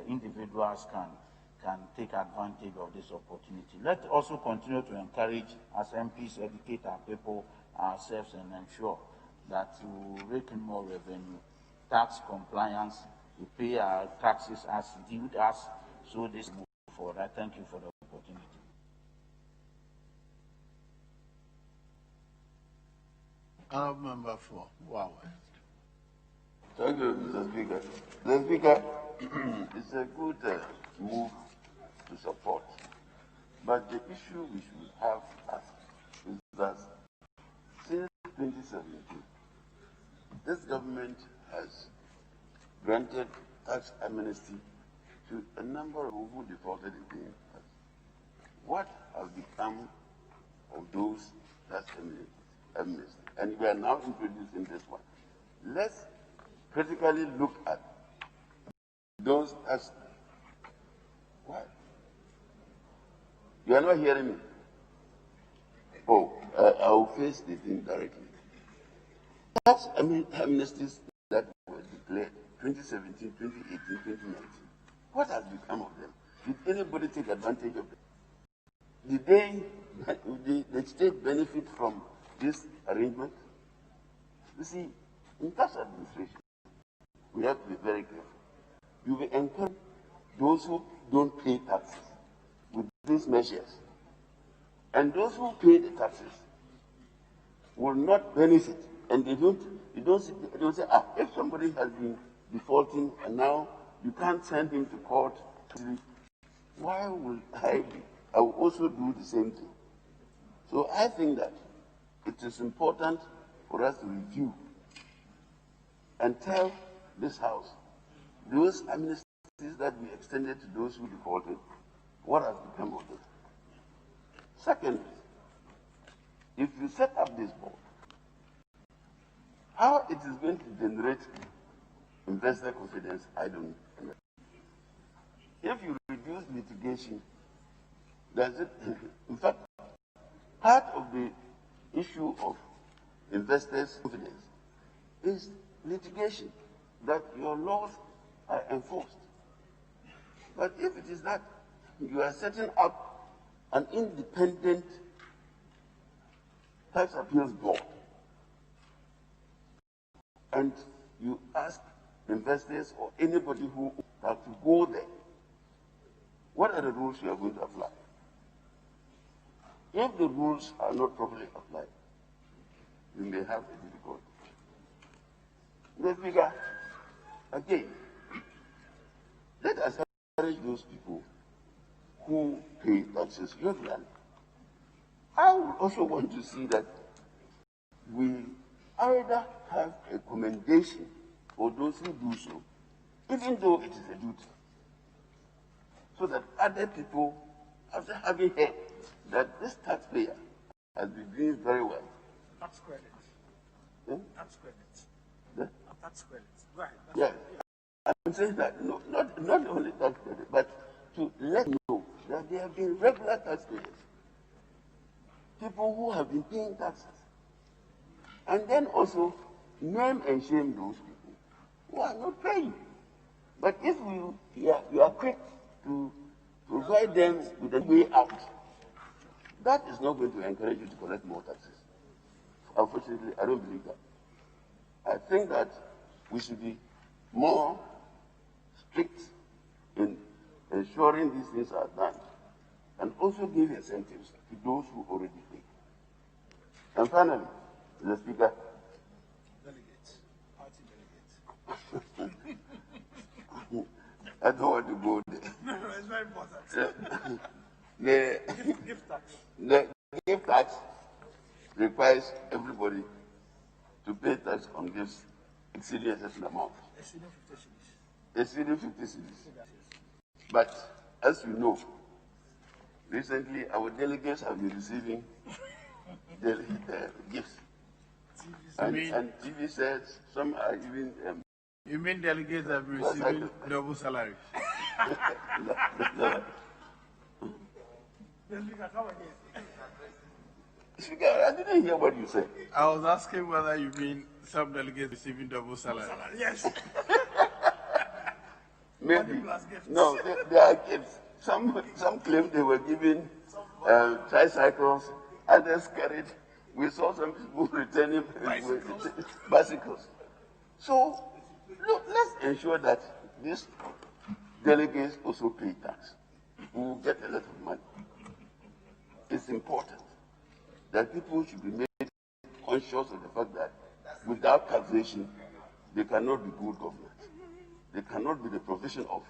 individuals can take advantage of this opportunity. Let's also continue to encourage, as MPs, educate our people, ourselves, and ensure that we rake in more revenue, tax compliance, we pay our taxes as due to us, so this move forward. I thank you for the opportunity. Honourable Member for Wow. Thank you, Mr. Speaker. Mr. Speaker, it's a good move to support. But the issue we should have is that since 2017, this government has granted tax amnesty to a number of who defaulted in paying tax. What has become of those tax amnesty? And we are now introducing this one. Let's critically look at those tax. What? You are not hearing me? Oh, I will face the thing directly. Tax amnesties that were declared 2017, 2018, 2019. What has become of them? Did anybody take advantage of them? Did the state benefit from this arrangement? You see, in tax administration, we have to be very careful. You will encourage those who don't pay taxes with these measures. And those who pay the taxes will not benefit. And they don't say, if somebody has been defaulting and now you can't send him to court, why will I be? I will also do the same thing. So I think that it is important for us to review and tell this House those amnesties that we extended to those who defaulted, what has become of them. Second, if you set up this board, how it is going to generate investor confidence, I don't know. If you reduce litigation, does it, in fact, part of the issue of investors' confidence is litigation, that your laws are enforced. But if it is that you are setting up an independent tax appeals board and you ask investors or anybody who has to go there, what are the rules you are going to apply? If the rules are not properly applied, you may have a difficulty. The figure, again, let us encourage those people who pay taxes regularly I would also want to see that we either have a commendation for those who do so, even though it is a duty, so that other people, after having heard that this taxpayer has been doing very well. Tax credit. Hmm? Tax credit. Yeah? Tax credit. Right. Yes. I'm saying that not only tax credit, but to let you know that there have been regular taxpayers, people who have been paying taxes, and then also name and shame those people who are not paying. But if you are quick to provide them with a way out, that is not going to encourage you to collect more taxes. Unfortunately, I don't believe that. I think that we should be more strict in ensuring these things are done, and also give incentives to those who already pay. And finally, Mr. Speaker, Delegates, party delegates. I don't want to go there. No, it's very important. The Gift tax. The gift tax requires everybody to pay tax on gifts exceeding a certain amount. Exceeding 50 cities. But as you know, recently our delegates have been receiving gifts. And TV says some are even. You mean delegates have been receiving double salaries? Speaker, I didn't hear what you said. I was asking whether you mean some delegates receiving double salary. Yes. Maybe. No, there are gifts. Some claim they were given tricycles, others carried. We saw some people returning bicycles. So, look, let's ensure that these delegates also pay tax. We will get a lot of money. It's important that people should be made conscious of the fact that without taxation, they cannot be good government. They cannot be the provision of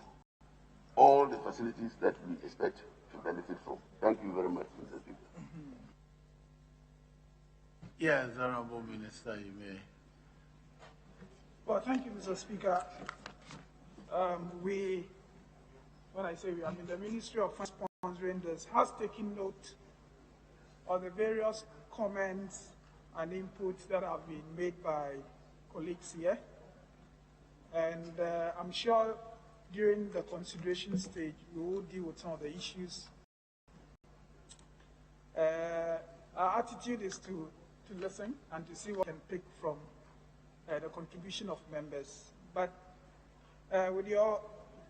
all the facilities that we expect to benefit from. Thank you very much, Mr. Speaker. Yes, Honorable Minister, you may. Well, thank you, Mr. Speaker. When I say we, I mean the Ministry of Finance sponsoring this has taken note of the various comments and inputs that have been made by colleagues here. And I'm sure during the consideration stage, we will deal with some of the issues. Our attitude is to listen and to see what we can pick from the contribution of members. But with your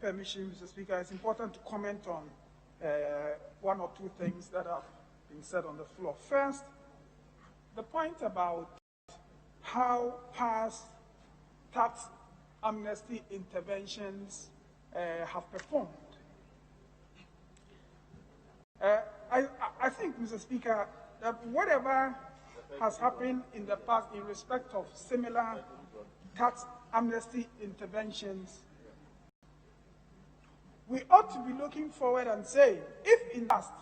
permission, Mr. Speaker, it's important to comment on one or two things that have been said on the floor. First, the point about how past tax amnesty interventions have performed. I think, Mr. Speaker, that whatever has happened in the past in respect of similar tax amnesty interventions, we ought to be looking forward and saying, if in the past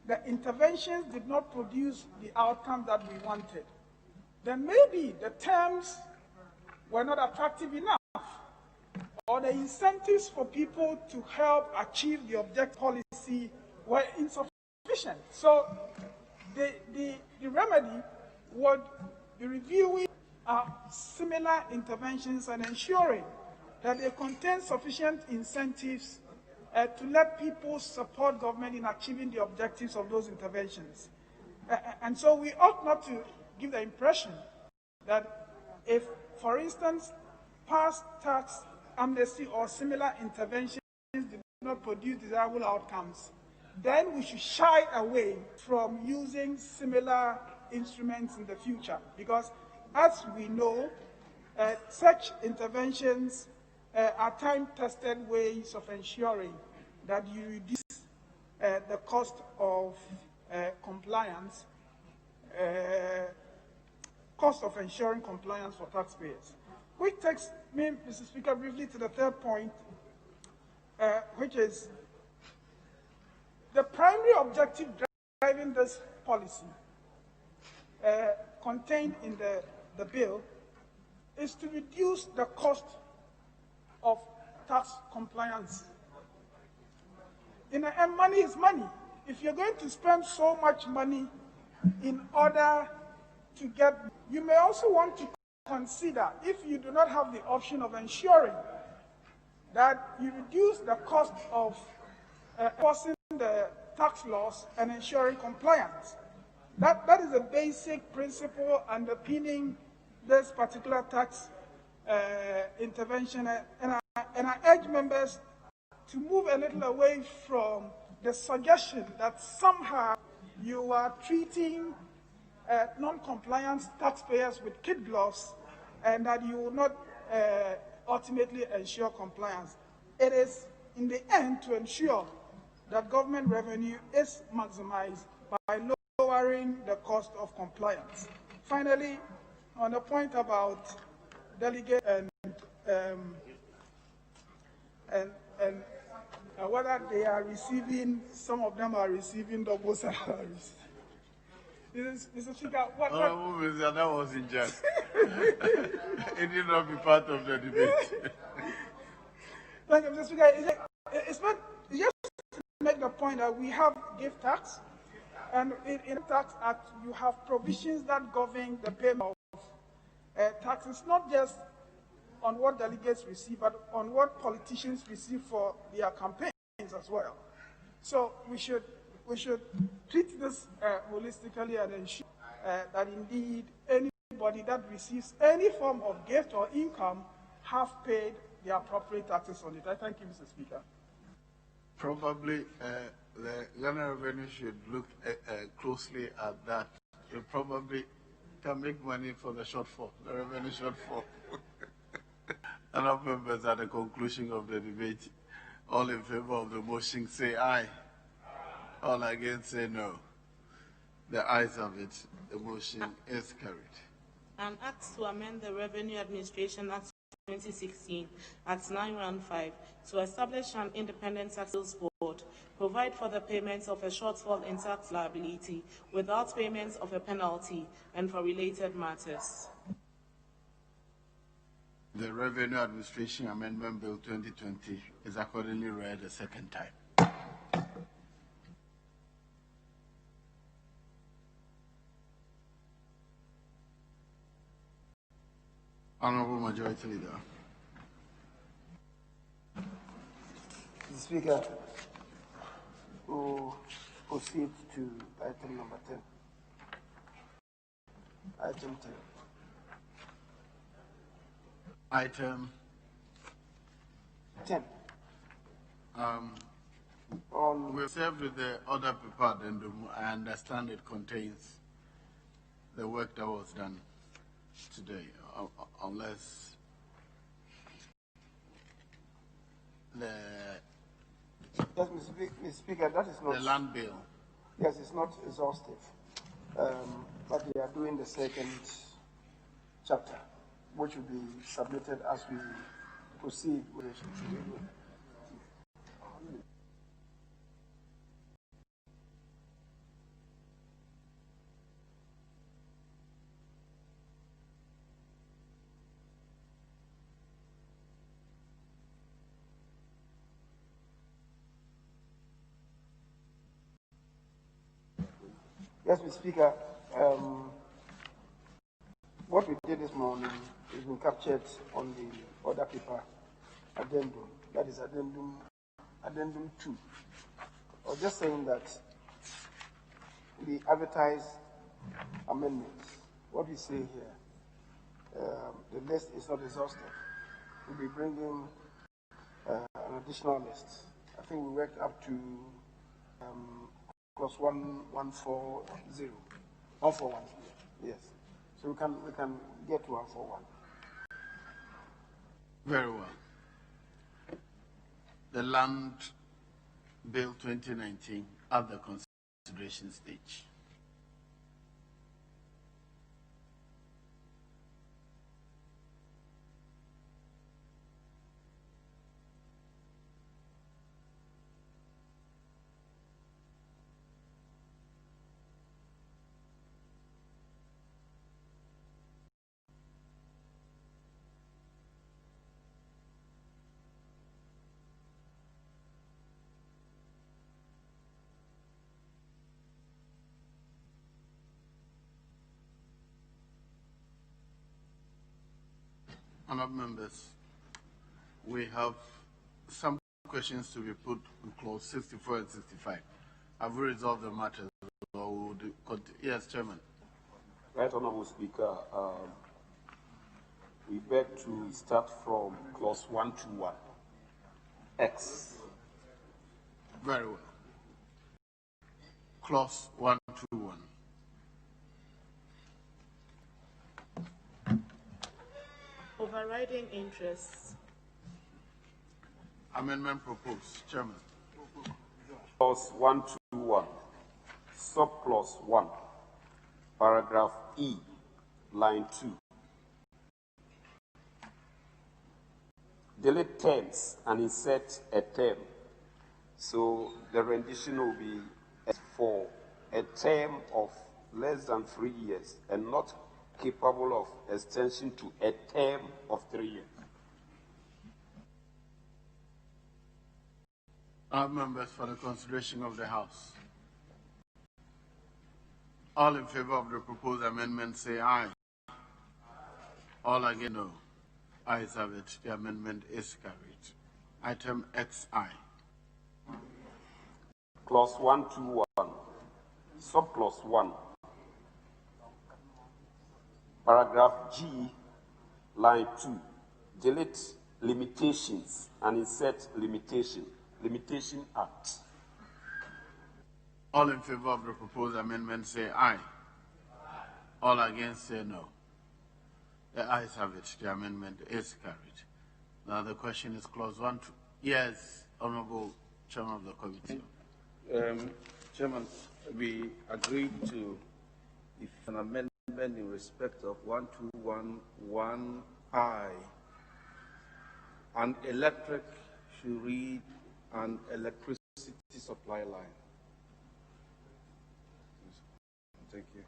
the interventions did not produce the outcome that we wanted, then maybe the terms were not attractive enough, or the incentives for people to help achieve the objective policy were insufficient. So the remedy would be reviewing similar interventions and ensuring that they contain sufficient incentives to let people support government in achieving the objectives of those interventions. And so we ought not to give the impression that if, for instance, past tax amnesty or similar interventions did not produce desirable outcomes, then we should shy away from using similar instruments in the future. Because as we know, such interventions are time-tested ways of ensuring that you reduce the cost of compliance, cost of ensuring compliance for taxpayers. Which takes me, Mr. Speaker, briefly to the third point, which is the primary objective driving driving this policy contained in the bill is to reduce the cost of tax compliance. And money is money. If you're going to spend so much money in order to get, you may also want to consider, if you do not have the option of ensuring that you reduce the cost of enforcing the tax laws and ensuring compliance. That is a basic principle underpinning this particular tax intervention, and I urge members to move a little away from the suggestion that somehow you are treating non-compliant taxpayers with kid gloves and that you will not ultimately ensure compliance. It is, in the end, to ensure that government revenue is maximized by lowering the cost of compliance. Finally, on the point about delegate and whether they are receiving, some of them are receiving double salaries. Mr. Speaker, what? That was unjust. It did not be part of the debate. Thank you, Mr. Speaker. It's not just to make the point that we have gift tax, and in the Tax Act you have provisions that govern the payment of taxes, not just on what delegates receive, but on what politicians receive for their campaigns as well. So we should treat this holistically and ensure that indeed anybody that receives any form of gift or income have paid the appropriate taxes on it. I thank you, Mr. Speaker. Probably the Ghana Revenue should look closely at that. You probably can make money for the shortfall, the revenue shortfall. And our members at the conclusion of the debate, all in favor of the motion say aye. All against say no. The ayes have it. The motion is carried. An act to amend the Revenue Administration Act 2016, Act 915, to establish an independent tax board, provide for the payment of a shortfall in tax liability without payment of a penalty, and for related matters. The Revenue Administration Amendment Bill 2020 is accordingly read a second time. Honorable Majority Leader. Mr. Speaker, we'll proceed to item number 10. Item 10. Item 10. We'll serve with the other paper addendum. I understand it contains the work that was done today, unless the Yes, Mr. Speaker, that is not the land bill. Yes, it's not exhaustive, but we are doing the second chapter, which will be submitted as we proceed with it. Yes, Mr. Speaker, what we did this morning has been captured on the other paper addendum, that is addendum 2. I was just saying that the advertised amendments, what we say here, the list is not exhaustive. We'll be bringing an additional list. I think we worked up to plus 140. 141, yes. So we can get to 141. Very well. The Land Bill 2019 at the consideration stage. Honourable members, we have some questions to be put in clause 64 and 65. Have we resolved the matter? Or would yes, Chairman. Right Honourable Speaker, we beg to start from clause 121. X. Very well. Clause 121. Overriding interests. Amendment proposed. Chairman. Clause 121, subclause 1, paragraph E, line 2. Delete terms and insert a term. So the rendition will be for a term of less than 3 years and not capable of extension to a term of 3 years. Our members, for the consideration of the House. All in favor of the proposed amendment say aye. All again no. Ayes have it. The amendment is carried. Item XI. Clause 121, subclause 1, paragraph G, line 2. Delete limitations and insert limitation. Limitation Act. All in favor of the proposed amendment say aye. All against say no. The ayes have it. The amendment is carried. Now the question is clause 1. Yes, Honourable Chairman of the Committee. Chairman, we agreed to if an amendment in respect of 1211I, an electric should read an electricity supply line. Thank you.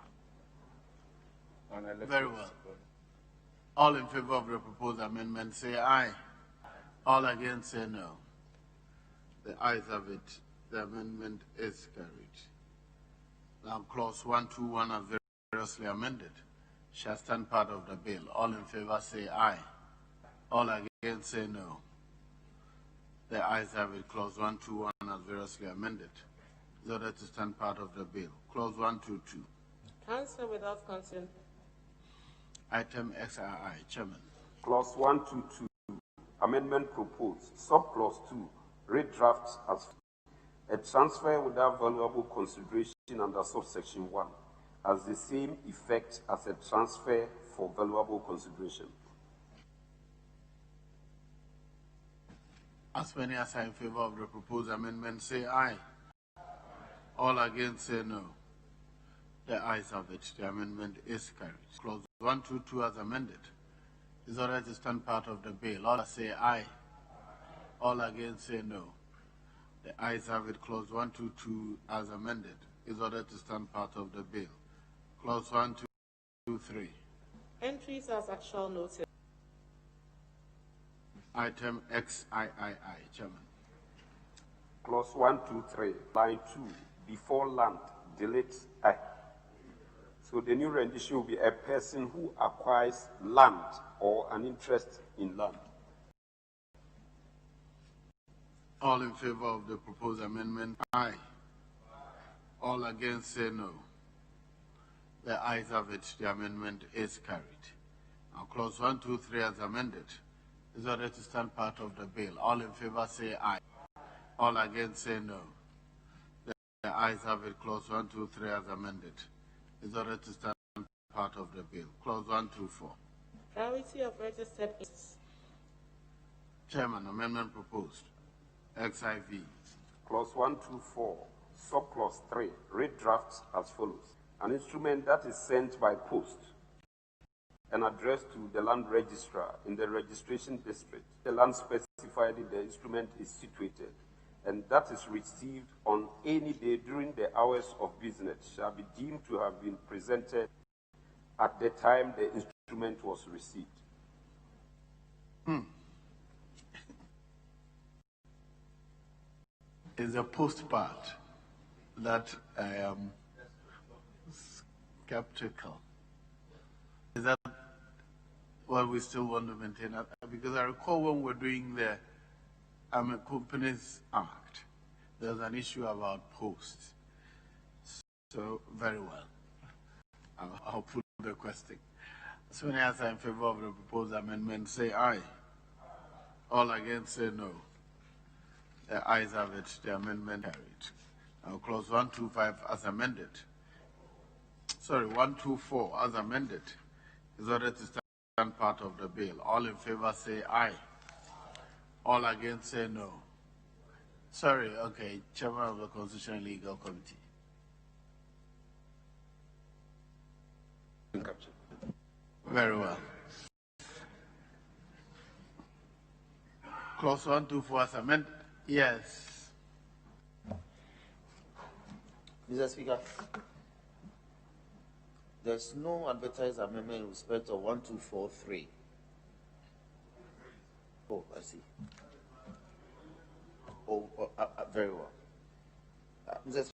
Very well. All in favor of the proposed amendment say aye. All against say no. The ayes have it. The amendment is carried. Now clause 121 as variously amended shall stand part of the bill. All in favor say aye. All against say no. The ayes have it. Clause 121 as variously amended is ordered to stand part of the bill. Clause 122. Transfer without consent. Item XII. Chairman. Clause 122, amendment proposed. Subclause 2, read drafts as a transfer without valuable consideration under subsection 1 has the same effect as a transfer for valuable consideration. As many as are in favor of the proposed amendment say aye. All against say no. The ayes have it. The amendment is carried. Clause 122 as amended is ordered to stand part of the bill. All say aye. All against say no. The ayes have it. Clause 122 as amended is ordered to stand part of the bill. Clause 123. Entries as actual notice. Item XIII. Chairman. Clause 123, line 2, before land, delete I. So the new rendition will be a person who acquires land or an interest in land. All in favor of the proposed amendment, aye. All against say no. The ayes have it. The amendment is carried. Now, clause 123 as amended is ordered to stand part of the bill. All in favor say aye. All against say no. The ayes have it. Clause 123 as amended is ordered to stand part of the bill. Clause 124. Priority of registered interests. Chairman, amendment proposed. XIV. Clause 124, subclause 3, read drafts as follows. An instrument that is sent by post and addressed to the land registrar in the registration district, the land specified in the instrument is situated, and that is received on any day during the hours of business shall be deemed to have been presented at the time the instrument was received. Is the post part that I am skeptical. Is that Well, we still want to maintain that, because I recall when we're doing the Companies Act, there's an issue about posts. So, very well. I'll put the question. As many as are in favor of the proposed amendment, say aye. All against, say no. The ayes have it, the amendment carried. Now, clause 125 as amended. Sorry, 124 as amended is ordered to stand part of the bill. All in favor say aye. All against say no. Sorry, okay, Chairman of the Constitutional and Legal Committee. Very well. Clause 124 as amended. Yes. Mr. Speaker, there's no advertised amendment in respect of 1243. Oh, I see. Very well. Mr.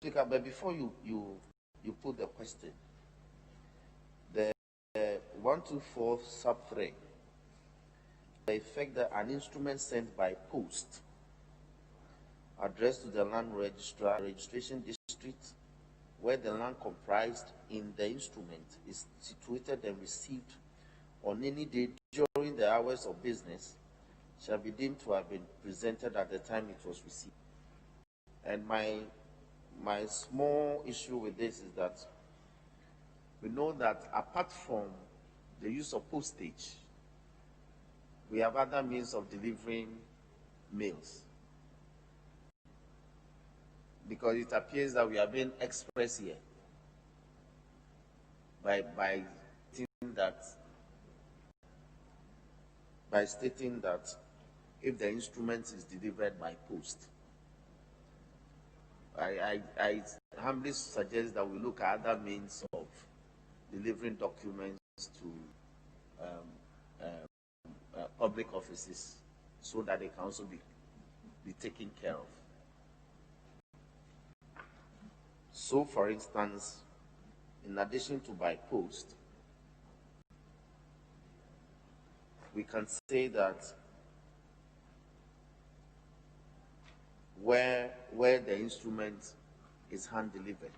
Speaker, but before you put the question, the 124 sub 3, the effect that an instrument sent by post addressed to the land registration district where the land comprised in the instrument is situated and received on any day during the hours of business shall be deemed to have been presented at the time it was received. And my small issue with this is that we know that apart from the use of postage, we have other means of delivering mails. Because it appears that we are being expressed here by stating that if the instrument is delivered by post, I humbly suggest that we look at other means of delivering documents to public offices so that they can also be taken care of. So, for instance, in addition to by post, we can say that where the instrument is hand delivered,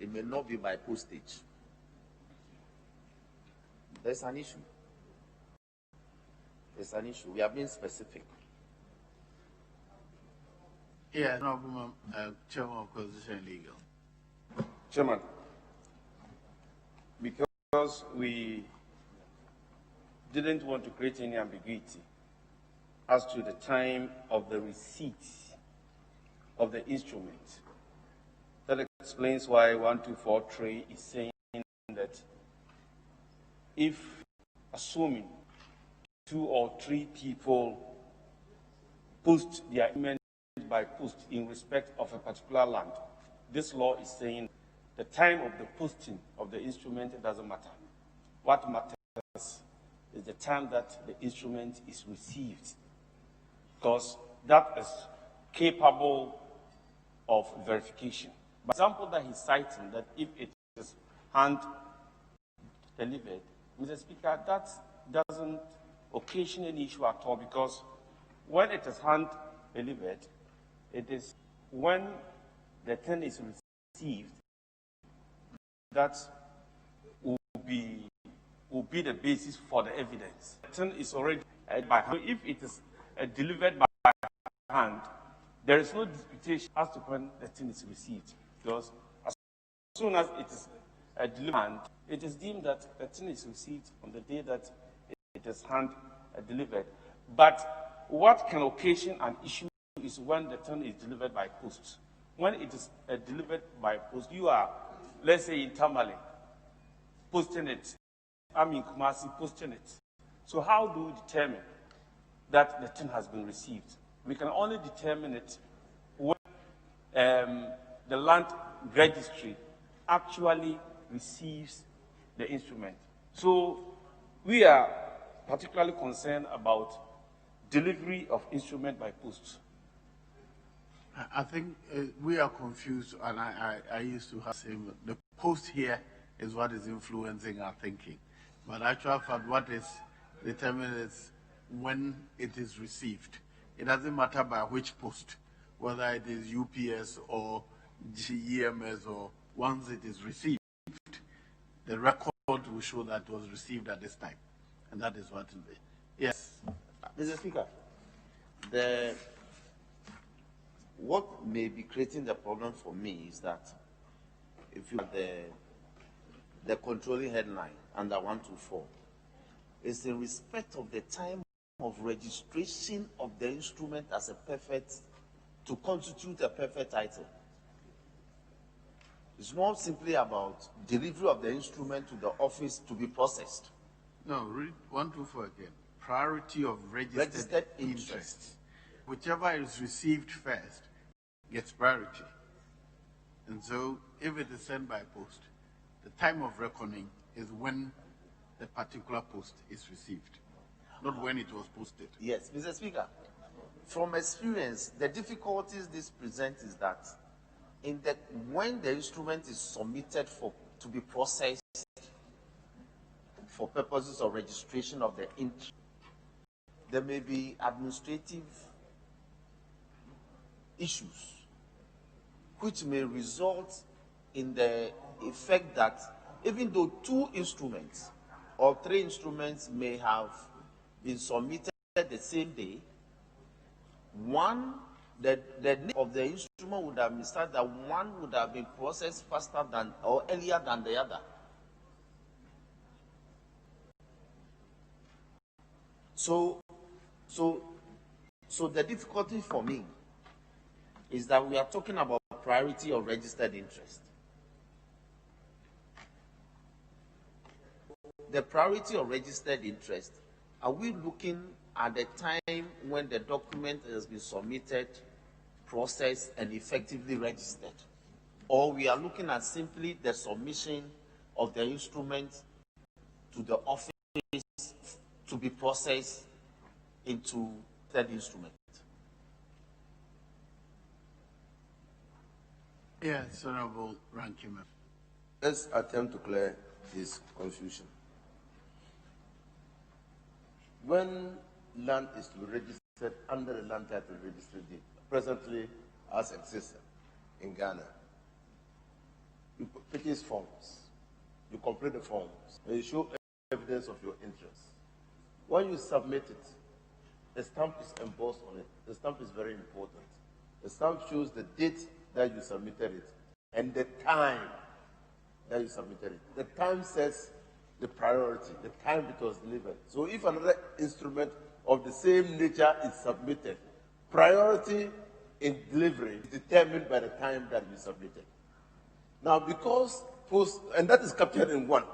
it may not be by postage. There's an issue. We are being specific. Yeah, no, Chairman of Constitution and Legal. Chairman, because we didn't want to create any ambiguity as to the time of the receipt of the instrument, that explains why 1243 is saying that if, assuming 2 or 3 people post their instrument by post in respect of a particular land, this law is saying the time of the posting of the instrument doesn't matter. What matters is the time that the instrument is received, because that is capable of verification. The example that he's citing, that if it is hand delivered, Mr. Speaker, that doesn't occasion any issue at all, because when it is hand delivered, it is when the thing is received that will be the basis for the evidence. The thing is already by hand. If it is delivered by hand, there is no disputation as to when the thing is received, because as soon as it is delivered, it is deemed that the thing is received on the day that it is hand delivered. But what can occasion an issue is when the thing is delivered by post. When it is delivered by post, you are, let's say in Tamale, posting it. I'm in Kumasi, posting it. So how do we determine that the thing has been received? We can only determine it when the land registry actually receives the instrument. So we are particularly concerned about delivery of instrument by post. I think we are confused, and I used to have same. The post here is what is influencing our thinking. But actual fact, what is determined is when it is received. It doesn't matter by which post, whether it is UPS or GEMS, or once it is received, the record will show that it was received at this time. And that is what it is. Yes. Mr. Speaker, what may be creating the problem for me is that if you look at the controlling headline under 124, it's in respect of the time of registration of the instrument as a perfect, to constitute a perfect title. It's not simply about delivery of the instrument to the office to be processed. No, read 124 again. Priority of registered interest. Whichever is received first gets priority. And so if it is sent by post, the time of reckoning is when the particular post is received, not when it was posted. Yes, Mr. Speaker, from experience, the difficulties this presents is that when the instrument is submitted to be processed for purposes of registration of the interest, there may be administrative issues which may result in the effect that even though 2 instruments or 3 instruments may have been submitted the same day, the name of the instrument would have been such that one would have been processed faster than or earlier than the other. So the difficulty for me is that we are talking about priority of registered interest. The priority of registered interest, are we looking at the time when the document has been submitted, processed, and effectively registered? Or we are looking at simply the submission of the instrument to the office to be processed into that instrument? Yes, Honorable Ranking Member. Let's attempt to clear this confusion. When land is to be registered under the land title registry deed, presently as exists in Ghana, you purchase forms, you complete the forms, and you show evidence of your interest. When you submit it, a stamp is embossed on it. The stamp is very important. The stamp shows the date that you submitted it and the time that you submitted it. The time says the priority, the time it was delivered. So if another instrument of the same nature is submitted, priority in delivery is determined by the time that you submitted. Now, because and that is captured in 1.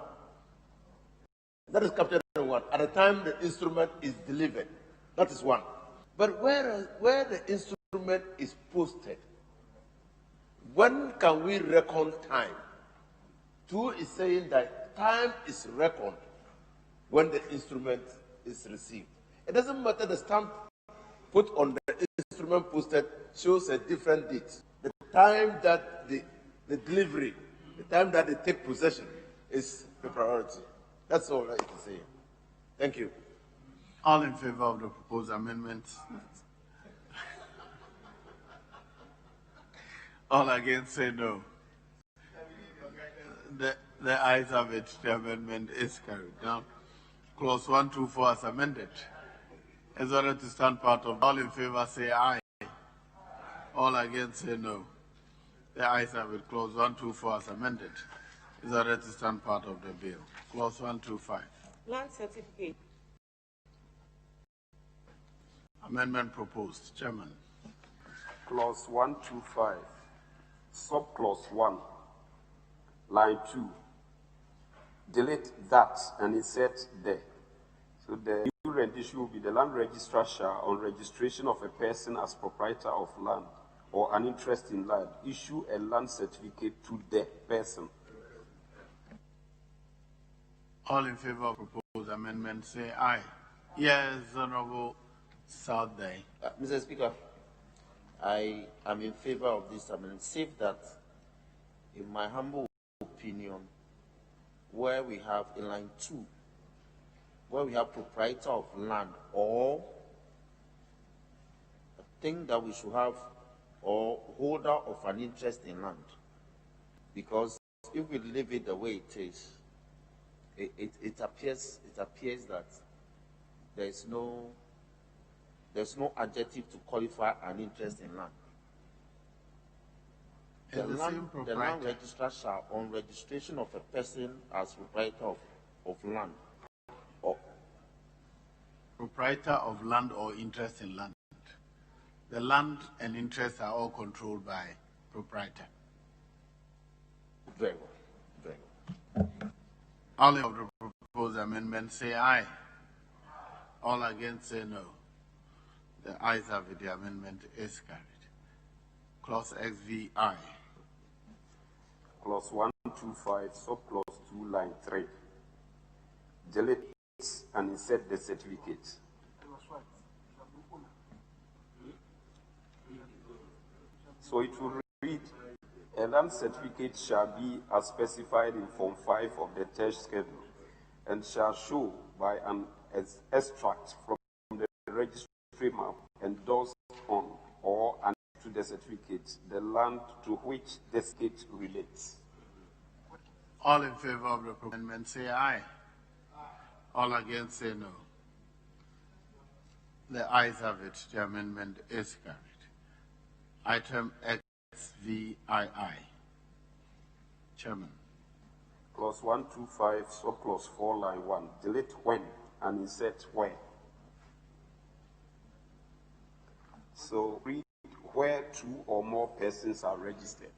That is captured in 1. At the time the instrument is delivered, that is 1. But where the instrument is posted, when can we reckon time? 2 is saying that time is reckoned when the instrument is received. It doesn't matter the stamp put on the instrument posted shows a different date. The time that the delivery, the time that they take possession is the priority. That's all I can say. Thank you. All in favor of the proposed amendments? All against say no. The ayes have it. The amendment is carried. Now, clause 124 as amended. Is ordered to stand part of. All in favor say aye. All against say no. The ayes have it. Clause 124 as amended. Is ordered to stand part of the bill. Clause 125. Land certificate. Amendment proposed. Chairman. Clause 125, subclause 1, line 2. Delete that and insert there. So the new rendition will be the land registrar shall, on registration of a person as proprietor of land or an interest in land, issue a land certificate to the person. All in favor of proposed amendment say aye. Yes, Honorable South Day. Mr. Speaker, I am in favor of this amendment, save that, in my humble opinion, where we have in line 2, where we have proprietor of land, or I think that we should have or holder of an interest in land, because if we leave it the way it is, it appears that there's no adjective to qualify an interest in land. The land registrar shall, on registration of a person as proprietor of land, or proprietor of land or interest in land. The land and interest are all controlled by proprietor. Very well. Very well. All of the proposed amendments say aye. All against say no. The ayes have it. The amendment is carried. Clause XVI. Clause 125, subclause 2, line 3. Delete and insert the certificate. So it will read, a land certificate shall be as specified in Form 5 of the third schedule, and shall show by an extract from the registry map endorsed on or annexed to the certificate the land to which the certificate relates. All in favor of the amendment say aye. All against say no. The ayes have it. The amendment is carried. Item XVI. Chairman. Clause 125, subclause 4, line 1. Delete when and insert where. So read where 2 or more persons are registered.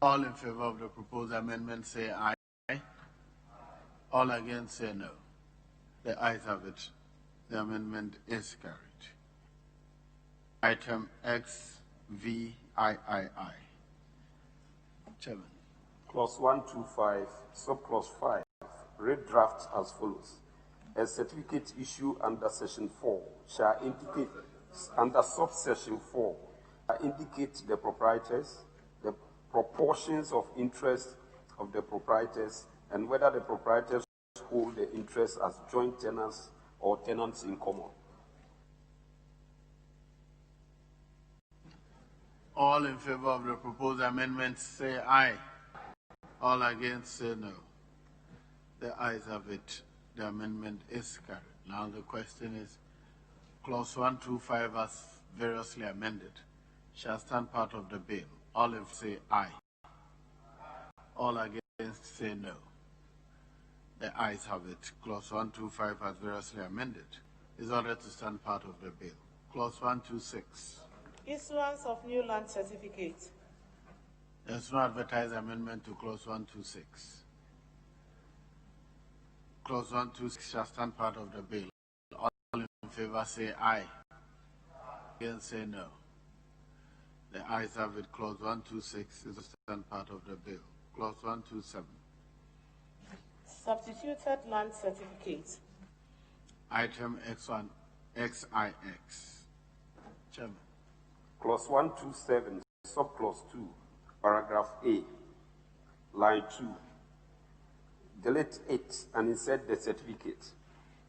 All in favor of the proposed amendment say aye. All against say no. The ayes have it. The amendment is carried. Item XVI. Chairman. Clause 125, subclause 5. Read drafts as follows. A certificate issued under section 4 shall indicate, under subsection 4, shall indicate the proprietors, the proportions of interest of the proprietors, and whether the proprietors hold the interest as joint tenants or tenants in common. All in favor of the proposed amendment say aye. All against say no. The ayes have it. The amendment is carried. Now the question is, clause 125 as variously amended shall stand part of the bill. All in say aye. All against say no. The ayes have it. Clause 125 as variously amended is ordered to stand part of the bill. Clause 126. Issuance of new land certificate. There is no advertised amendment to clause 126. Clause 126 shall stand part of the bill. All in favor say aye. Against say no. The ayes have it. Clause 126 is to stand part of the bill. Clause 127. Substituted land certificate. Item X1 XIX. Chairman. Clause 127, subclause 2, paragraph A, line 2. Delete it and insert the certificate.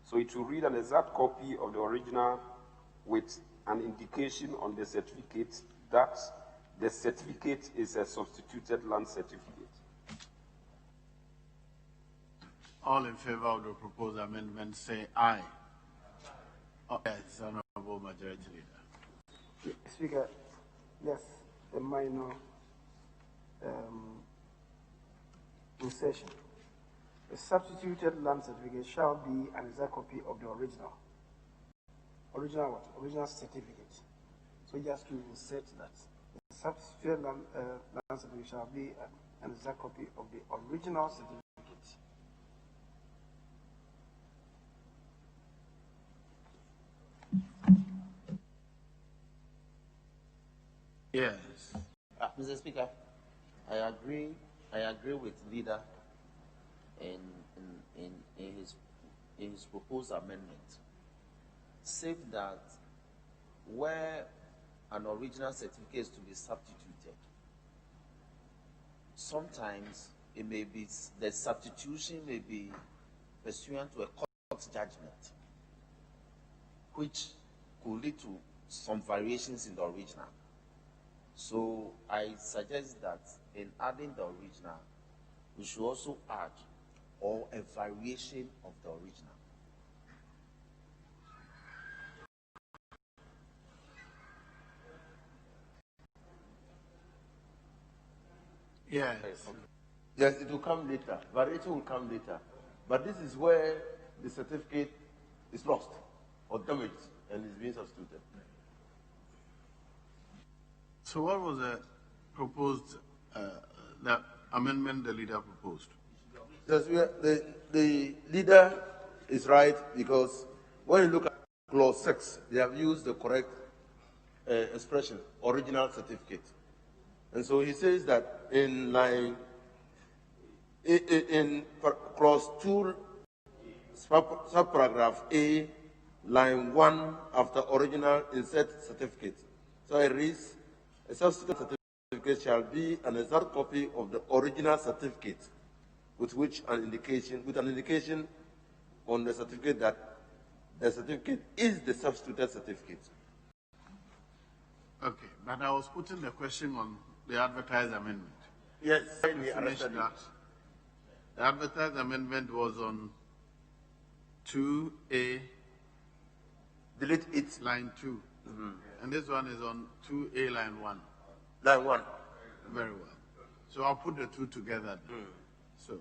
So it will read an exact copy of the original with an indication on the certificate that the certificate is a substituted land certificate. All in favor of the proposed amendment say aye. Yes, Honorable Majority Leader. Speaker, yes, a minor insertion. A substituted land certificate shall be an exact copy of the original. Original what? Original certificate. So just to insert that. The substituted land certificate shall be an exact copy of the original certificate. Yes. Mr. Speaker, I agree with leader in his proposed amendment, save that where an original certificate is to be substituted, sometimes it may be, the substitution may be pursuant to a court judgment, which could lead to some variations in the original. So I suggest that in adding the original, we should also add or a variation of the original. Yes. Yes, it will come later. Variation will come later. But this is where the certificate is lost or damaged and is being substituted. So what was the proposed, the amendment the leader proposed? Yes, the leader is right, because when you look at clause 6, they have used the correct expression, original certificate. And so he says that in line, in clause 2, subparagraph A, line 1, after original, insert certificate. So it reads, a substitute certificate shall be an exact copy of the original certificate, with an indication on the certificate that the certificate is the substituted certificate. Okay, but I was putting the question on the advertised amendment. Yes, The advertised amendment was on 2A, delete it, line 2. And this one is on 2A, line 1. Line 1. Very well. So I'll put the two together. So,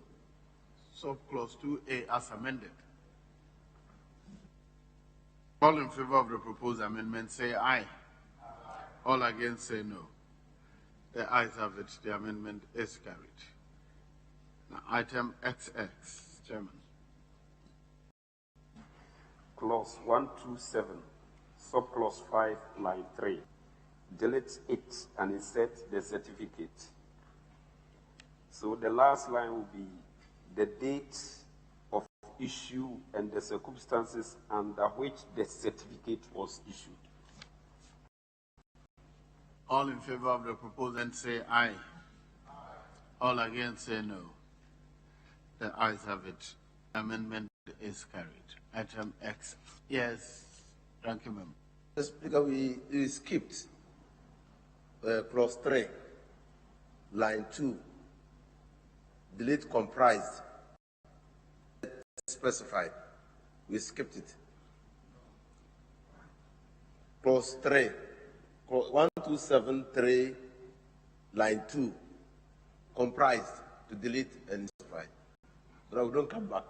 subclause 2A as amended. All in favor of the proposed amendment say aye. All against say no. The ayes have it. The amendment is carried. Now, item XX, Chairman. Clause 127, subclause 5, line 3. Delete it and insert the certificate. So the last line will be the date of issue and the circumstances under which the certificate was issued. All in favor of the proposal say aye. All against say no. The ayes have it. Amendment is carried. Item X. Yes, Ranking Member. Speaker, we skipped clause 3, line 2. Delete comprised. Specified. We skipped it. Clause 3, 1273, line 2. Comprised, to delete and specify. But we don't come back.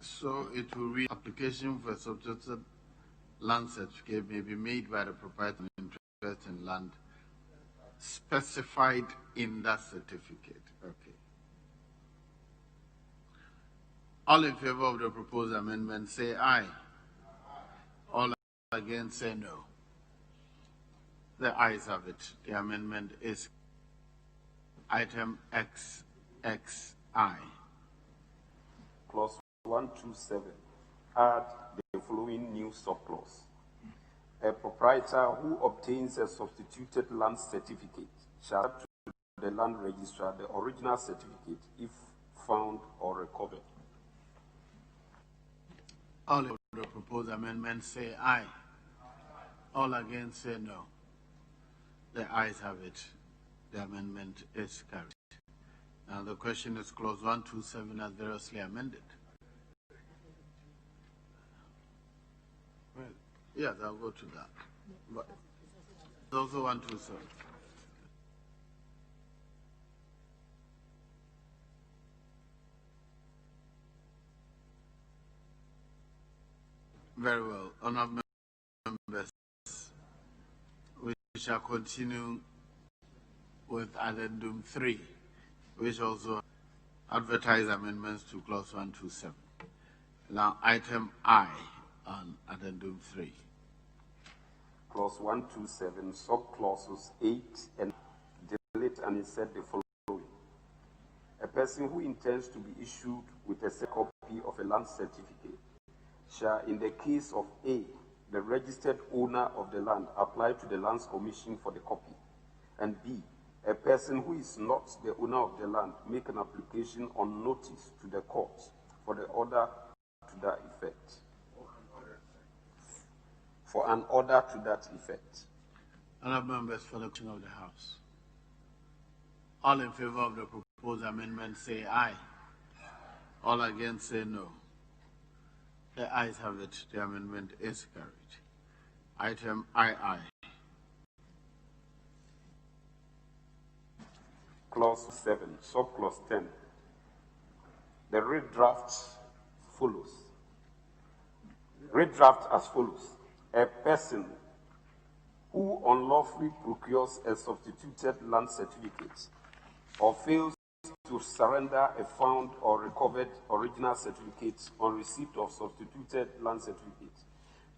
So it will read, application for a substituted land certificate may be made by the proprietor of interest in land specified in that certificate. Okay. All in favor of the proposed amendment say aye. All against say no. The ayes have it. The amendment is item XXI. Clause 127, add the following new subclause. A proprietor who obtains a substituted land certificate shall have to the land registrar the original certificate if found or recovered. All of the proposed amendments say aye. All against say no. The ayes have it. The amendment is carried. Now the question is clause 127 as variously amended. Well, yes, I'll go to that. But there's also 127. Very well. Honourable members, we shall continue with addendum 3, which also advertise amendments to clause 127. Now, item I on addendum 3. Clause 127, subclauses 8 and delete and insert the following. A person who intends to be issued with a copy of a land certificate shall, in the case of A, the registered owner of the land apply to the Lands Commission for the copy. And B, a person who is not the owner of the land make an application on notice to the court for the order to that effect. For an order to that effect. Honourable members, for the question of the House. All in favor of the proposed amendment say aye. All against say no. The ayes have it. The amendment is carried. Item II. Clause 7, subclause 10. The redraft follows. Redraft as follows. A person who unlawfully procures a substituted land certificate or fails to surrender a found or recovered original certificate on receipt of substituted land certificate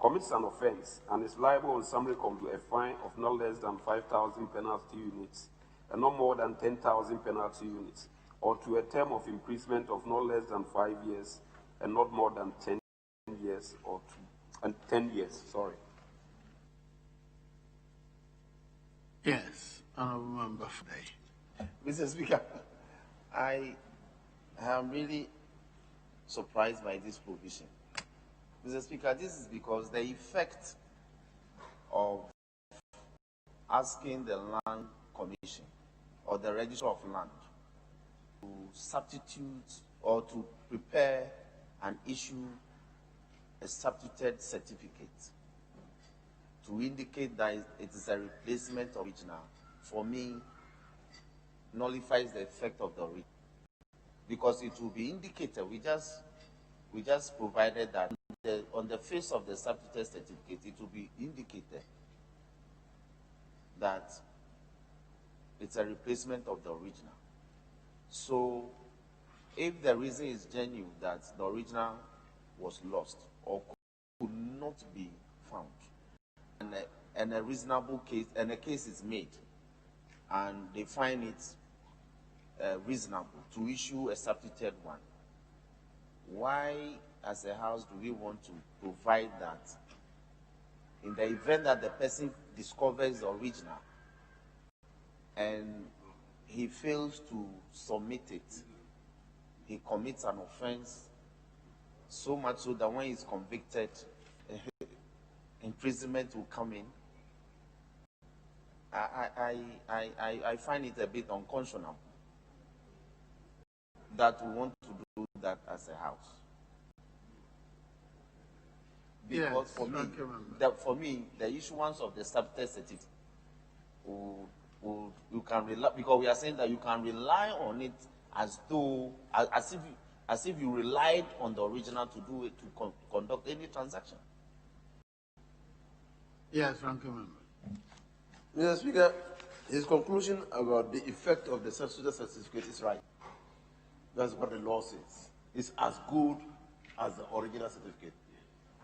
commits an offense and is liable on summary to a fine of not less than 5,000 penalty units and not more than 10,000 penalty units, or to a term of imprisonment of not less than 5 years and not more than 10 years or 10 years, sorry. Yes, Honourable Member Fday. Mr. Speaker, I am really surprised by this provision. Mr. Speaker, this is because the effect of asking the Land Commission or the Registrar of Land to substitute or to prepare and issue a substituted certificate to indicate that it is a replacement of original, for me, nullifies the effect of the original. Because it will be indicated, we just provided that on the face of the substituted certificate, it will be indicated that it's a replacement of the original. So, if the reason is genuine that the original was lost or could not be found, and a reasonable case, and a case is made, and they find it reasonable to issue a substituted one, why, as a house, do we want to provide that in the event that the person discovers the original and he fails to submit it, he commits an offense, so much so that when he's convicted, imprisonment will come in? I find it a bit unconscionable that we want to do that as a house. Because yes, for me, the issuance of the substitute certificate, you can rely, because we are saying that you can rely on it as though, as if you relied on the original to do it, to conduct any transaction. Yes, Ranking Member. Mr. Speaker, his conclusion about the effect of the substitute certificate is right. That's what the law says. It's as good as the original certificate.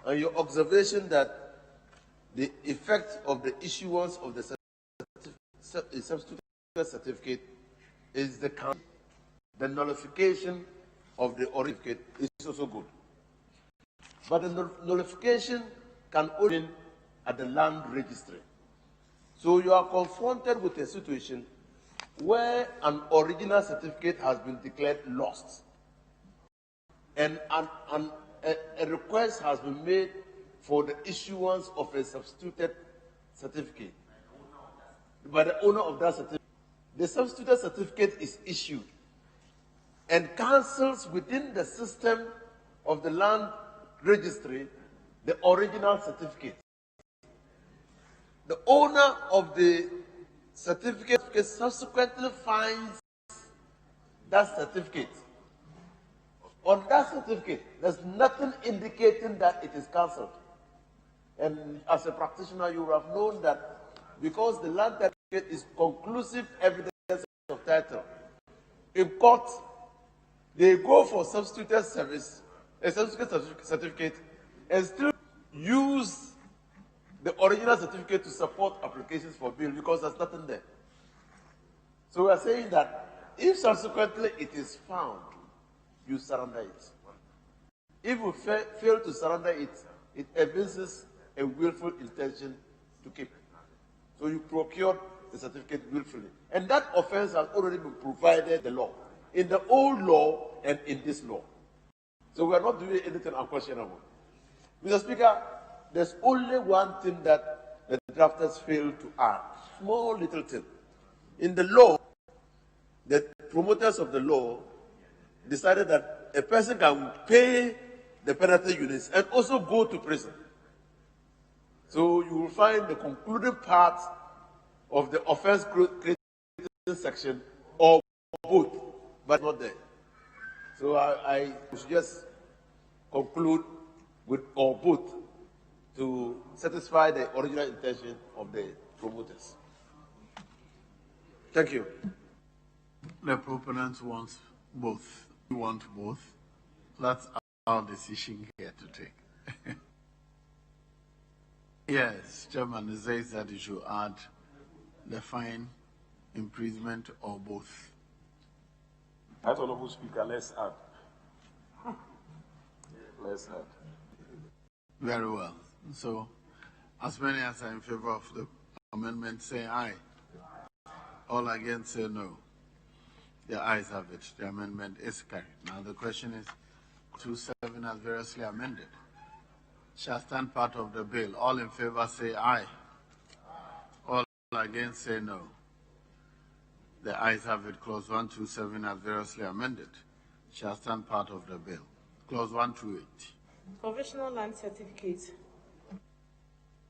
And your observation that the effect of the issuance of the substitute certificate is the nullification of the original certificate is also good. But the nullification can only be at the land registry. So you are confronted with a situation where an original certificate has been declared lost, and a request has been made for the issuance of a substituted certificate by the owner of that certificate. The substituted certificate is issued and cancels within the system of the land registry the original certificate. The owner of the certificate subsequently finds that certificate. On that certificate, there's nothing indicating that it is cancelled. And as a practitioner, you have known that because the land certificate is conclusive evidence of title, in court, they go for substituted service, a substituted certificate, and still use the original certificate to support applications for bail because there's nothing there. So we are saying that if subsequently it is found, you surrender it. If we fail to surrender it, it evinces a willful intention to keep. So you procured the certificate willfully. And that offense has already been provided in the law, in the old law and in this law. So we are not doing anything unquestionable. Mr. Speaker, there's only one thing that the drafters failed to add, small little thing. In the law, the promoters of the law decided that a person can pay the penalty units and also go to prison. So you will find the concluding part of the offense creating section or both, but not there. So I should just conclude with or both to satisfy the original intention of the promoters. Thank you. The proponents want both. We want both. That's our decision here to take. Yes, Chairman says that you should add the fine, imprisonment, or both. Right, Honorable Speaker, let's add. Let's add. Very well. So, as many as are in favor of the amendment say aye. All against say no. The ayes have it. The amendment is carried. Now the question is, 27 as variously amended shall stand part of the bill. All in favor say aye. All against say no. The ayes have it. Clause 127 as variously amended shall stand part of the bill. Clause 128. Provisional land certificate.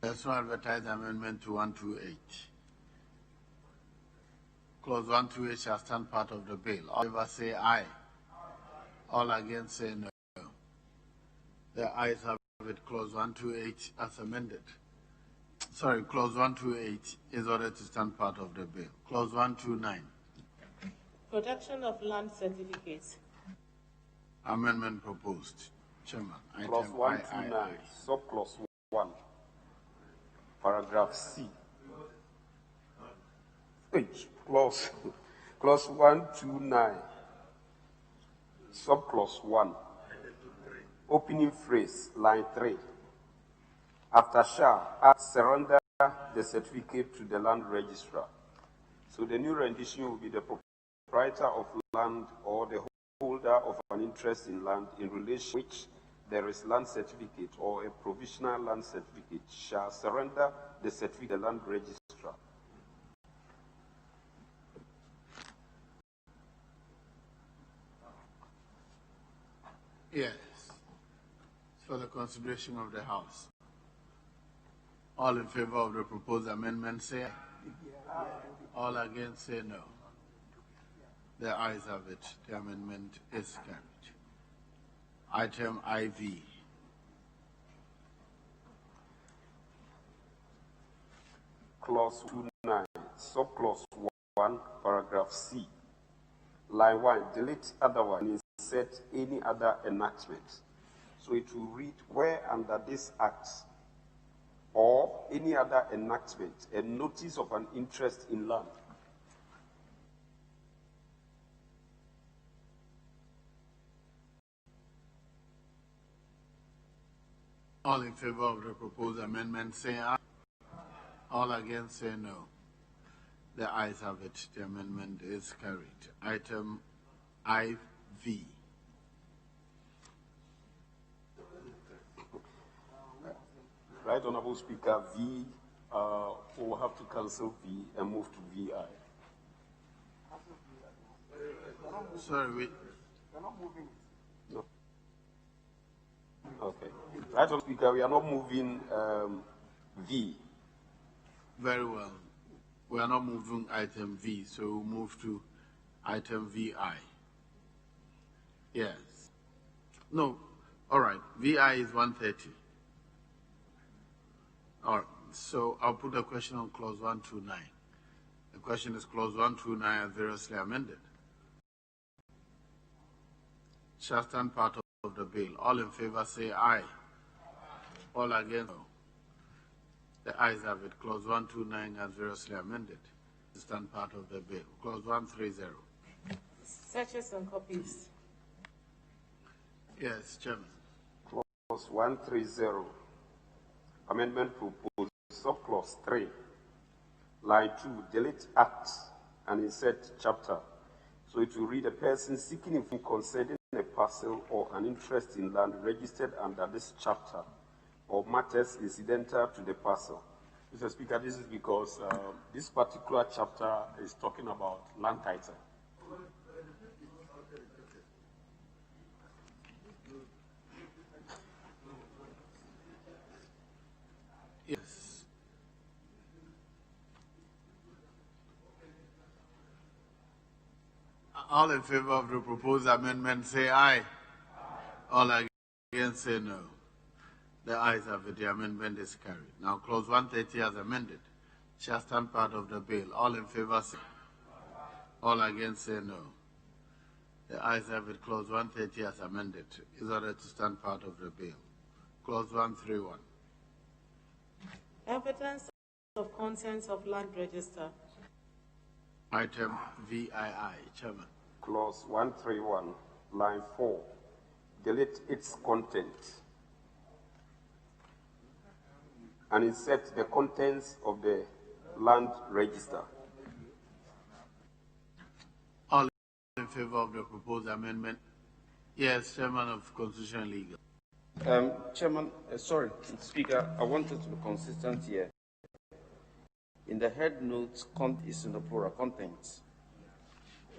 There's no advertised amendment to 128. Clause 128 shall stand part of the bill. All in favor say aye. All against say no. The ayes have it. Clause 128 as amended. Sorry, Clause 128 is ordered to stand part of the bill. Clause 129. Production of land certificates. Amendment proposed. Chairman. Clause 129, subclause 1, paragraph C. Clause 129, subclause 1, opening phrase, line 3. After shall, add surrender the certificate to the land registrar. So the new rendition will be the proprietor of land or the holder of an interest in land in relation to which there is land certificate or a provisional land certificate shall surrender the certificate to the land registrar. Yes. For the consideration of the House. All in favor of the proposed amendment say aye. All against say no. The ayes have it. The amendment is carried. Item IV. Clause 29, subclause 1, paragraph C. Line 1, delete otherwise and insert any other enactment. So it will read, where under this act or any other enactment, a notice of an interest in land. All in favor of the proposed amendment say aye. All against say no. The ayes have it. The amendment is carried. Item IV. Right, Honorable Speaker, V, we'll have to cancel V and move to VI. Sorry, wait. No. Okay. Right, Honorable Speaker, we are not moving V. Very well. We are not moving item V, so we'll move to item VI. Yes. No. All right. VI is 130. All right. So I'll put a question on clause 129. The question is clause 129 as variously amended. Shall stand part of the bill. All in favor say aye. All against no. The ayes have it. Clause 129 as variously amended. Stand part of the bill. Clause 130. Searches and copies. Yes, Chairman. Clause 130. amendment proposed, subclause 3, line 2, delete act and insert chapter. So it will read, a person seeking information concerning a parcel or an interest in land registered under this chapter or matters incidental to the parcel. Mr. Speaker, this is because this particular chapter is talking about land title. Yes. All in favor of the proposed amendment say aye. All against say no. The ayes have it. The amendment is carried. Now, clause 130 as amended shall stand part of the bill. All in favor say aye. All against say no. The ayes have it. Clause 130 as amended is ordered to stand part of the bill. Clause 131. Evidence of contents of land register. Item VII, Chairman. Clause 131, line 4, delete its content and insert the contents of the land register. All in favor of the proposed amendment? Yes, Chairman of Constitution and Legal. Chairman, sorry, Speaker, I wanted to be consistent here. In the head notes, is in the plural contents.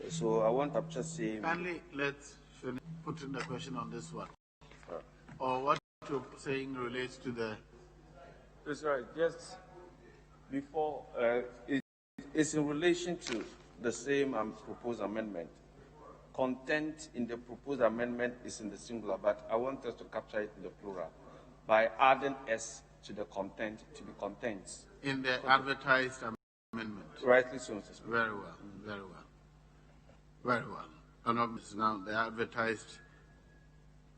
So I want to just say. Kindly let's finish putting the question on this one. Or what you're saying relates to the. That's right. Just before, it's in relation to the same proposed amendment. Content in the proposed amendment is in the singular, but I want us to capture it in the plural by adding S to the content to be contents. In the advertised amendment. Rightly so, Mr. Speaker. Very well, very well. Very well. Now, the advertised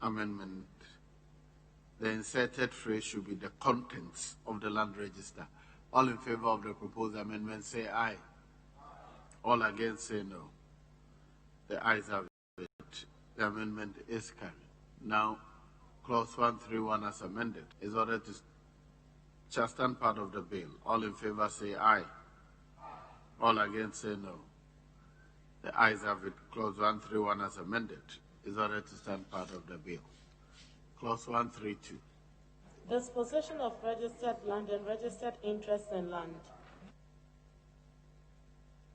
amendment, the inserted phrase should be the contents of the land register. All in favor of the proposed amendment say aye. All against say no. The ayes have it. The amendment is carried. Now, clause 131 as amended is ordered to shall stand part of the bill. All in favor say aye. All against say no. The ayes have it. Clause 131 as amended is ordered to stand part of the bill. Clause 132. Disposition of registered land and registered interest in land.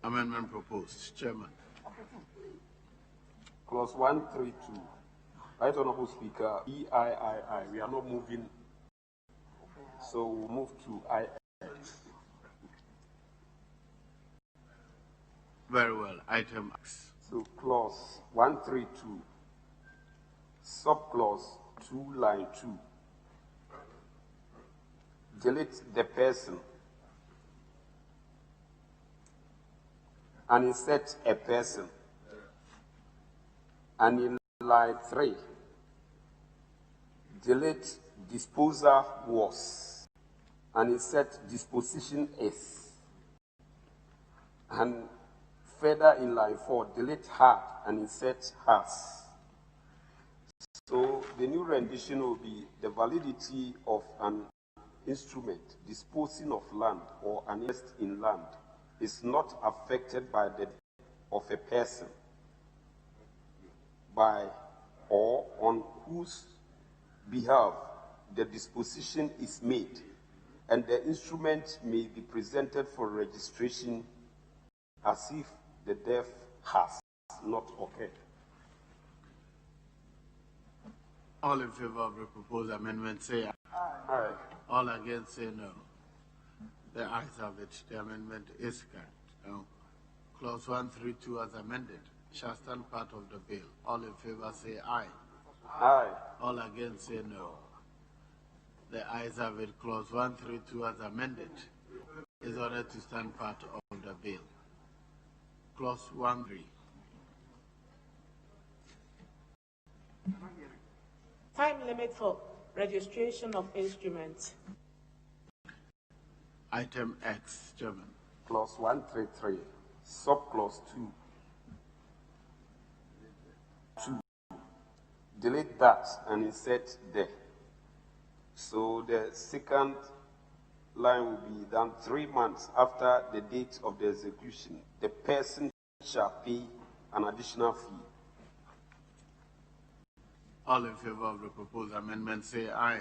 Amendment proposed. Chairman. Clause 132. Right Honorable Speaker, EIII, we are not moving, so we'll move to II. Very well. Item X. So clause 132, subclause 2, line 2. Delete the person and insert a person. And in line 3, delete disposer was and insert disposition is. And further in line 4, delete had and insert has. So the new rendition will be the validity of an instrument disposing of land or an interest in land is not affected by the death of a person by or on whose behalf the disposition is made, and the instrument may be presented for registration as if the death has not occurred. All in favor of the proposed amendment say aye. Aye. All against say no. The ayes have it. The amendment is carried. Now, clause 132 as amended shall stand part of the bill. All in favor say aye. Aye. All against say no. The ayes have it. Clause 132 as amended is ordered to stand part of the bill. Clause 13. Time limit for registration of instruments. Item X, Chairman. Clause 133, subclause 2. Delete that and insert the. So the second line will be then 3 months after the date of the execution, the person shall pay an additional fee. All in favor of the proposed amendment say aye.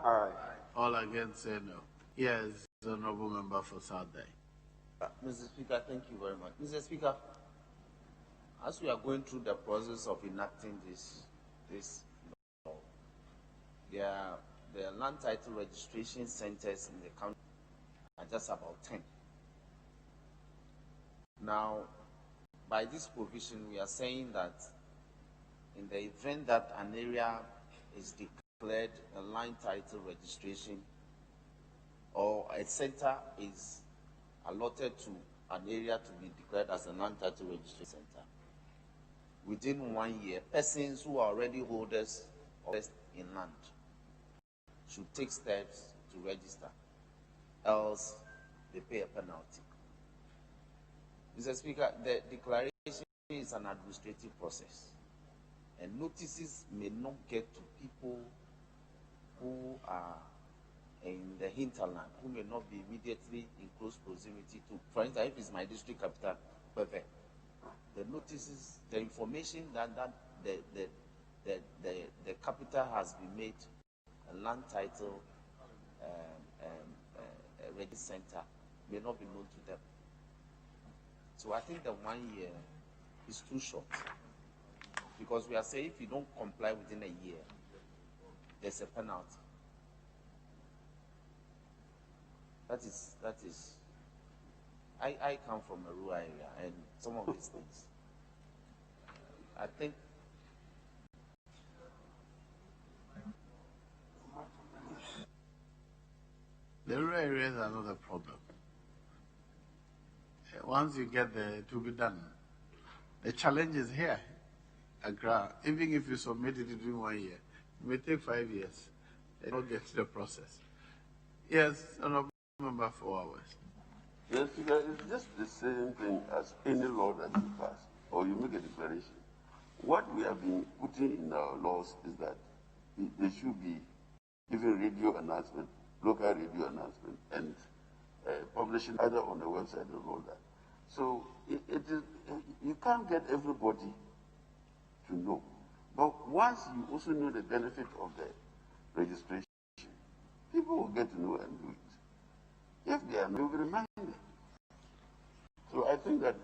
Aye. All against say no. Yes, the honorable member for South Day. Mr. Speaker, thank you very much. Mr. Speaker, as we are going through the process of enacting this law, the land title registration centers in the county are just about 10. Now, by this provision, we are saying that in the event that an area is declared a land title registration or a center is allotted to an area to be declared as a land title registration center, within 1 year, persons who are already holders of in land should take steps to register, else they pay a penalty. Mr. Speaker, the declaration is an administrative process, and notices may not get to people who are in the hinterland, who may not be immediately in close proximity to, for instance, if it's my district capital, perfect. The notices, the information that the capital has been made a land title register center may not be known to them. So I think the 1 year is too short, because we are saying if you don't comply within a year, there's a penalty. That is. I come from a rural area, and some of these things, I think. The rural areas are not a problem. Once you get there, it will be done. The challenge is here, Accra. Even if you submit it within 1 year, it may take 5 years. They don't get to the process. Yes, honorable member for hours. Yes, because it's just the same thing as any law that you pass or you make a declaration. What we have been putting in our laws is that there should be even radio announcement, local radio announcement, and publishing either on the website or all that. So it is, you can't get everybody to know. But once you also know the benefit of the registration, people will get to know and do it. If they are not, they will be reminded. So I think that,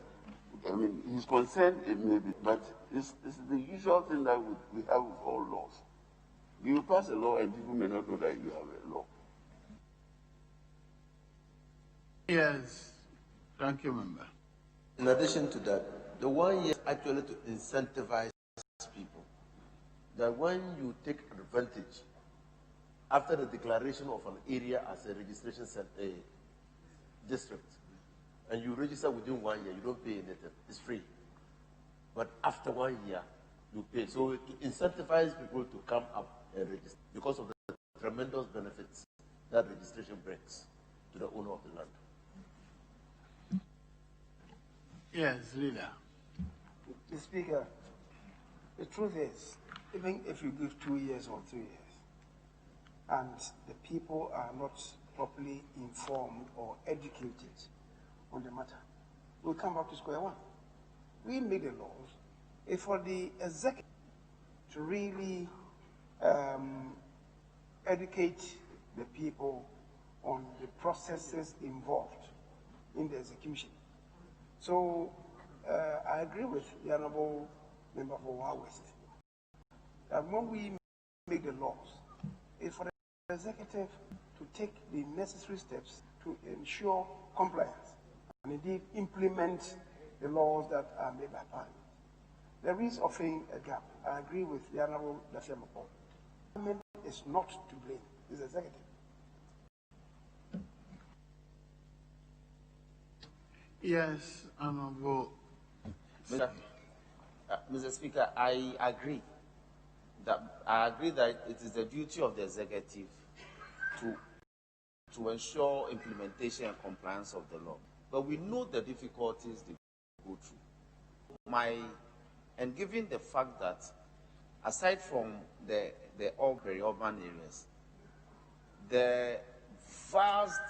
I mean, his concern, it may be, but it's the usual thing that we have with all laws. You pass a law and people may not know that you have a law. Yes, thank you, member. In addition to that, the 1 year is actually to incentivize people. That when you take advantage after the declaration of an area as a registration center, district, and you register within 1 year, you don't pay anything. It's free. But after 1 year, you pay. So to incentivize people to come up and register because of the tremendous benefits that registration brings to the owner of the land. Yes, leader. Mr. Speaker, the truth is, even if you give 2 years or 3 years, and the people are not properly informed or educated on the matter, we'll come back to square one. We made the laws if for the executive to really educate the people on the processes involved in the execution. So I agree with the Honorable Member for Wa West that when we make the laws, it's for the executive to take the necessary steps to ensure compliance and indeed implement the laws that are made by Parliament. There is often a gap. I agree with the Honorable Dafia-Mopong. Parliament is not to blame, it's the executive. Yes, Honorable. Mr. Speaker, I agree that it is the duty of the executive to ensure implementation and compliance of the law. But we know the difficulties they go through. And given the fact that aside from the all very urban areas, the vast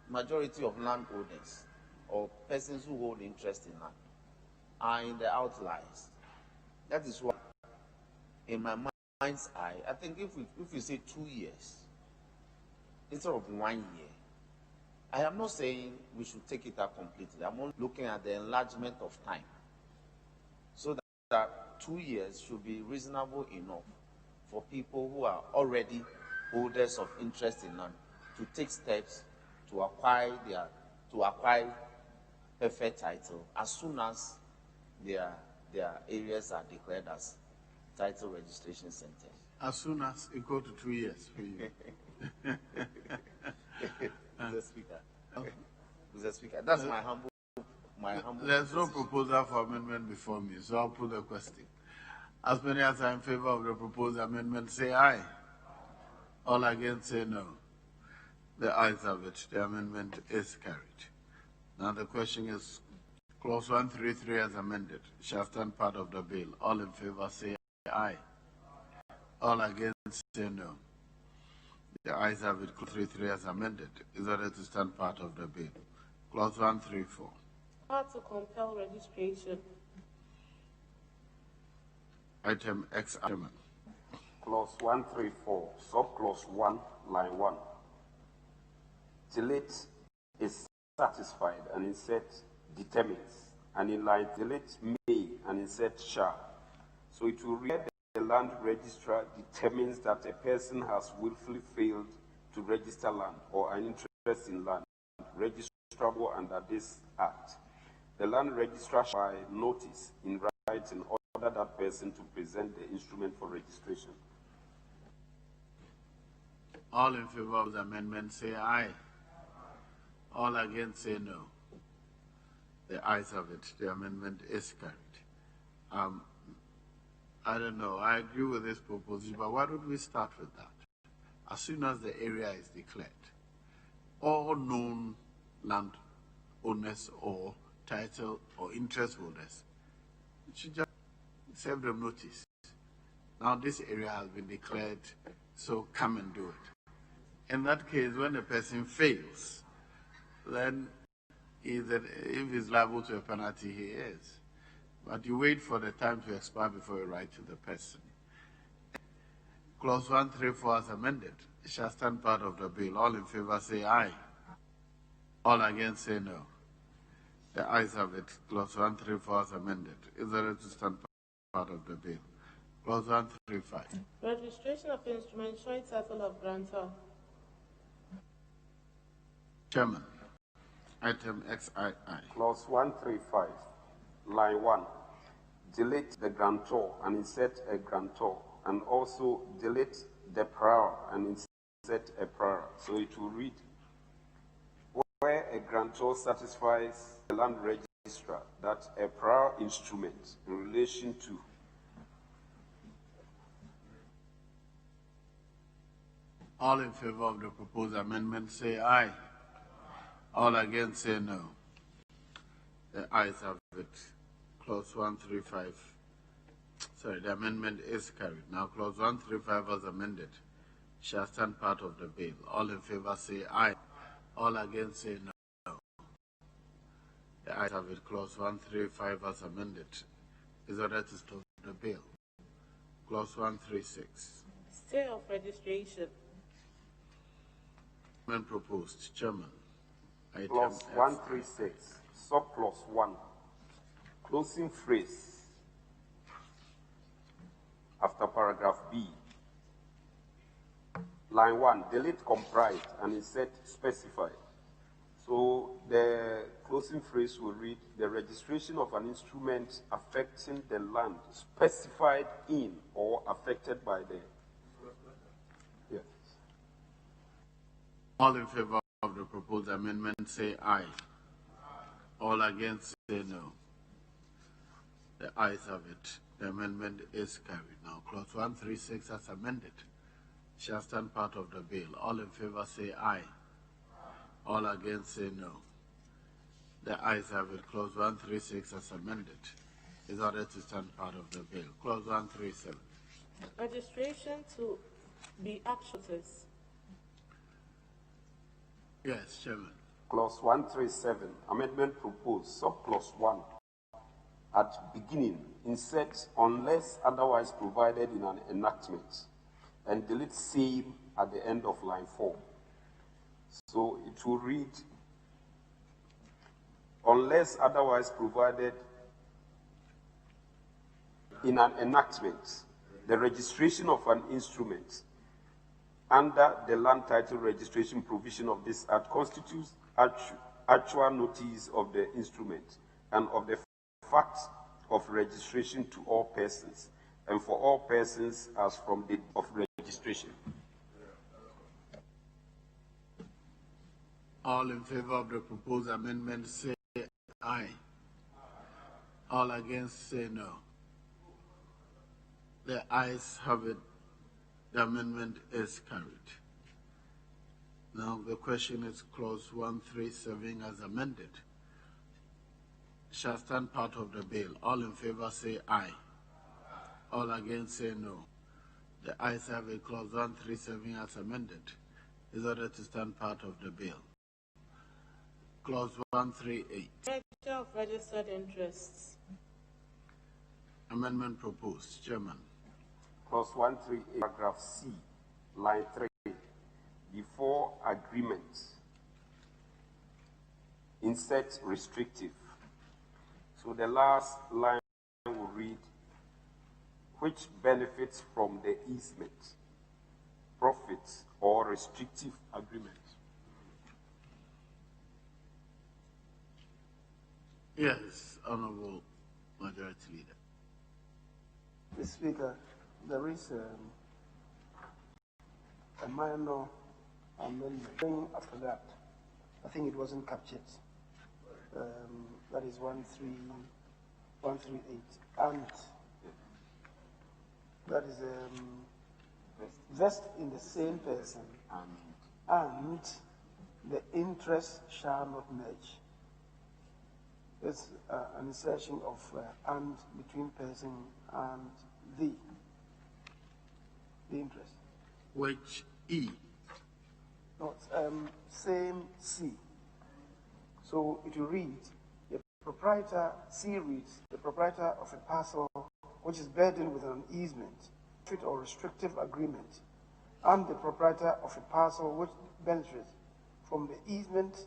majority of landowners or persons who hold interest in land are in the outliers. That is why, in my mind's eye, I think if we say 2 years instead of 1 year, I am not saying we should take it out completely. I'm only looking at the enlargement of time, so that 2 years should be reasonable enough for people who are already holders of interest in land to take steps to acquire perfect title as soon as their areas are declared as title registration centers. As soon as it go to 2 years for you. Mr. Speaker. Mr. Speaker, that's my humble. There's no proposal for amendment before me, so I'll put the question. As many as are in favor of the proposed amendment, say aye. All against, say no. The ayes have it. The amendment is carried. Now the question is, Clause 133 as amended shall stand part of the bill. All in favor, say aye. All against, say no. The ayes have it. Clause 133 as amended is ordered to stand part of the bill. Clause 134. Part to compel registration. Item X. Chairman. Clause 134, subclause 1, line 1. Till it is satisfied and insert determines, and in line till it may and insert shall. So it will read the land registrar determines that a person has willfully failed to register land or an interest in land registrable under this act. The land registrar shall by notice in writing order that person to present the instrument for registration. All in favor of the amendment, say aye. All against, say no. The ayes have it. The amendment is carried. I don't know. I agree with this proposition, but why don't we start with that? As soon as the area is declared, all known land owners or title or interest holders should just serve them notice. Now this area has been declared, so come and do it. In that case, when a person fails, then if he's liable to a penalty, he is. But you wait for the time to expire before you write to the person. Clause 134 as amended shall stand part of the bill. All in favor say aye. All against say no. The ayes have it. Clause 134 as amended is ordered to stand part of the bill. Clause 135. Registration of instrument showing title of grantor. Chairman, item XII. Clause 135, line 1. Delete the grantor and insert a grantor, and also delete the prior and insert a prior. So it will read, where a grantor satisfies the land registrar that a prior instrument in relation to all in favor of the proposed amendment say aye. All against say no. The ayes have it. Clause 135. Sorry, the amendment is carried. Now clause 135 as amended shall stand part of the bill. All in favor say aye. All against say no. The ayes have it. Clause 135 as amended is ordered to stop the bill. Clause 136. Stay of registration. Amendment proposed. Chairman. Clause 136, subclause 1, closing phrase after paragraph B. Line 1, delete comprised and insert specified. So the closing phrase will read, the registration of an instrument affecting the land specified in or affected by the... Yes. All in favor of the proposed amendment say aye. All against say no. The ayes have it. The amendment is carried. Now clause 136 as amended shall stand part of the bill. All in favor say aye. All against say no. The ayes have it. Clause 136 as amended is ordered to stand part of the bill. Clause 137. Registration to be actuators. Yes, Chairman. Clause 137, amendment proposed, subclause 1, at beginning, insert unless otherwise provided in an enactment, and delete same at the end of line 4. So it will read, unless otherwise provided in an enactment, the registration of an instrument under the land title registration provision of this act constitutes actual notice of the instrument and of the fact of registration to all persons, and for all persons as from the date of registration. All in favor of the proposed amendment say aye. All against say no. The ayes have it. The amendment is carried. Now the question is clause 137 as amended. Shall stand part of the bill. All in favor say aye. All against say no. The ayes have it. Clause 137 as amended is ordered to stand part of the bill. Clause 138. Register of registered interests. Amendment proposed. Chairman. Clause 138, paragraph C, line 3, before agreement, insert restrictive. So the last line will read, which benefits from the easement, profits, or restrictive agreement. Yes, Honorable Majority Leader. Mr. Speaker, there is a minor amendment after that. I think it wasn't captured. That is 138. And that is vest in the same person, and the interest shall not merge. It's an insertion of and between person and the interest. Which E? No, same C. So it will read, the proprietor, C reads, the proprietor of a parcel which is burdened with an easement, profit or restrictive agreement, and the proprietor of a parcel which benefits from the easement,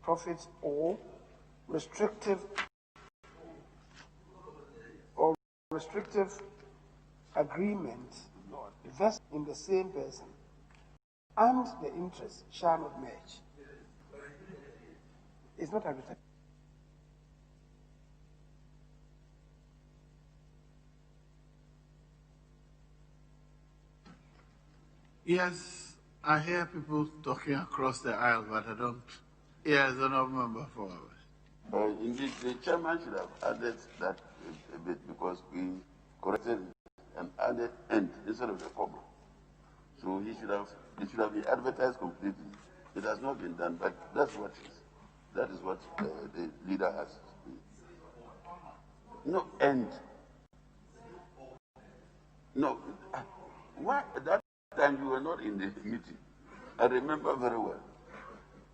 profit, or restrictive agreement vest in the same person, and the interest shall not merge. It's not advertised. Yes, I hear people talking across the aisle, but I don't. Yes, Honorable Member for hours. Indeed, the chairman should have added that a bit because we corrected and added end instead of the comma. So it should have been advertised completely. It has not been done, but that is what the leader has. No end. No. Why at that time you were not in the meeting? I remember very well.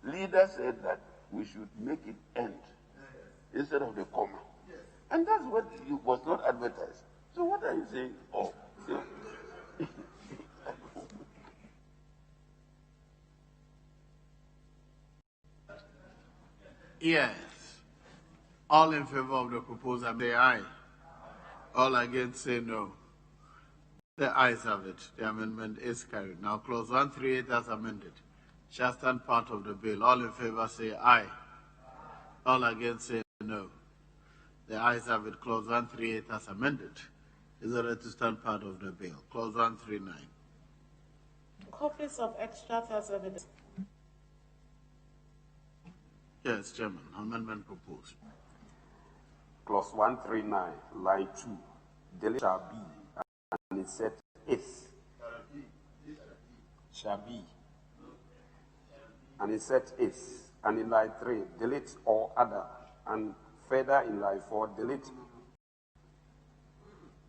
Leader said that we should make it end instead of the comma. And that's what was not advertised. So what are you saying? Oh, Yes. All in favor of the proposal say aye. All against say no. The ayes have it. The amendment is carried. Now clause 138 as amended shall stand part of the bill. All in favor say aye. All against say no. The ayes have it. Clause 138 as amended is ordered to stand part of the bill. Clause 139. Copies of extracts as evidence. Yes, Chairman. Amendment proposed. Clause 139, line 2, delete shall be and insert is. Shall be and insert is. And in line 3, delete or other. And further in line 4, delete.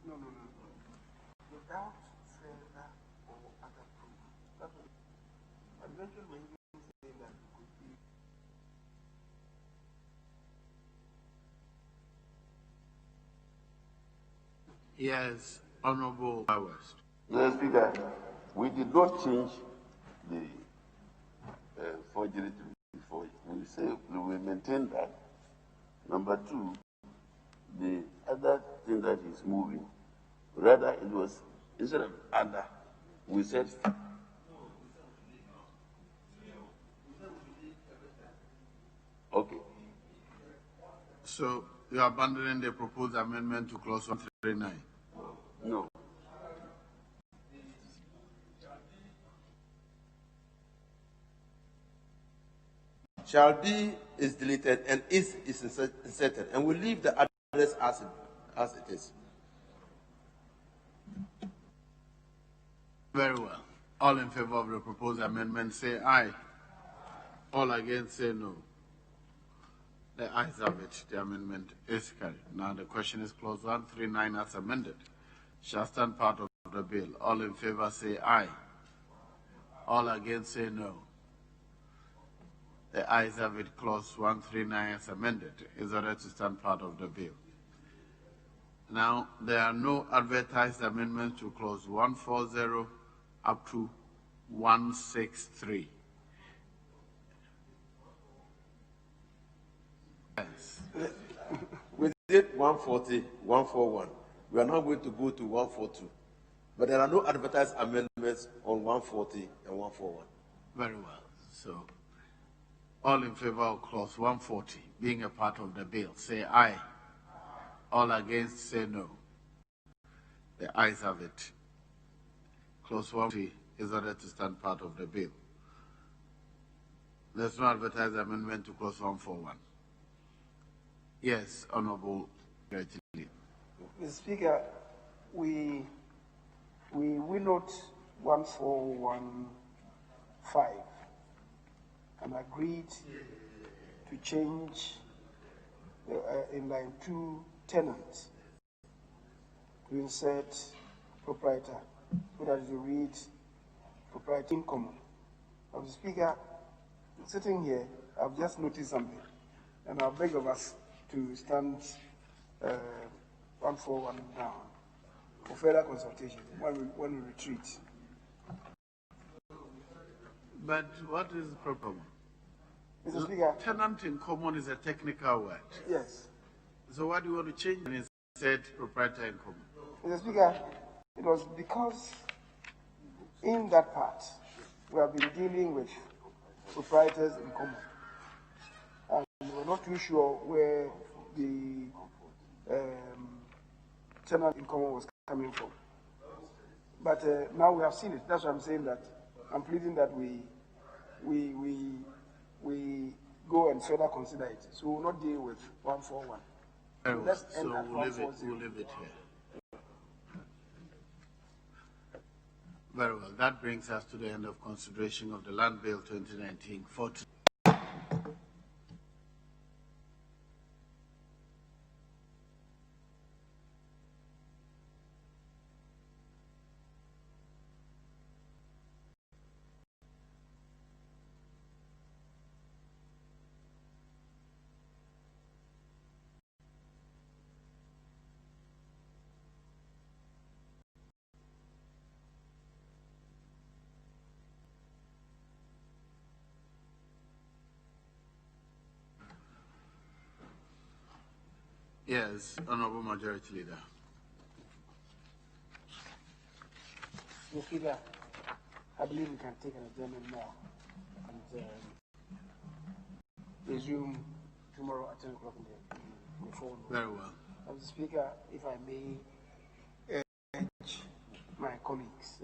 No. Without further or other proof. That will eventually when you say that it could be Yes, Honorable West. Mr. Speaker, we did not change the forgery to forgery. We say we will maintain that. Number two, the other thing that is moving, rather it was, instead of under, we said okay. So you are abandoning the proposed amendment to clause 139? No. Shall be is deleted and is inserted, and we leave the address as it is. Very well. All in favor of the proposed amendment say aye. All against say no. The ayes have it. The amendment is carried. Now the question is clause 139 as amended. Shall stand part of the bill. All in favor say aye. All against say no. The ayes have it. Clause 139 as amended is ordered to stand part of the bill. Now, there are no advertised amendments to clause 140 up to 163. Yes. We did 140, 141. We are now going to go to 142. But there are no advertised amendments on 140 and 141. Very well. So, all in favor of clause 140 being a part of the bill, say aye. All against, say no. The ayes have it. Clause 140 is ordered to stand part of the bill. There's no advertised amendment to clause 141. Yes, Honorable Mr. Speaker, we note 1415 and agreed to change in line 2 tenants to insert proprietor, so that you read proprietor in common. Mr. Speaker, sitting here, I've just noticed something, and I'll beg of us to stand 141 down for further consultation when we retreat. But what is the problem? Mr. Speaker. Tenant in common is a technical word. Yes. So what do you want to change and instead proprietor in common? Mr. Speaker, it was because in that part we have been dealing with proprietors in common. And we're not too sure where the tenant in common was coming from. But now we have seen it. That's why I'm saying that I'm pleading that we go and further consider it. So we'll not deal with 141. So let's end at we'll leave 140. it here. Very well. That brings us to the end of consideration of the Land Bill 2019-40. Yes, Honorable Majority Leader. Mr. Speaker, I believe we can take an adjournment now and resume tomorrow at 10 o'clock in the phone. Very well. Mr. Speaker, if I may urge my colleagues,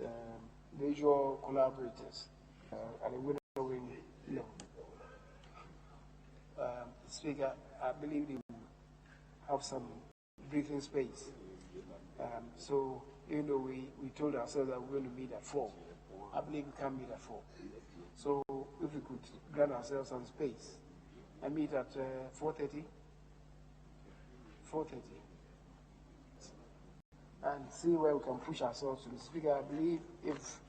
the usual collaborators, at a winnowing level. Speaker, I believe they will have some breathing space. So even though we told ourselves that we're going to meet at 4, I believe we can meet at 4. So if we could grant ourselves some space and meet at 4:30, and see where we can push ourselves to. Mr. Speaker, I believe if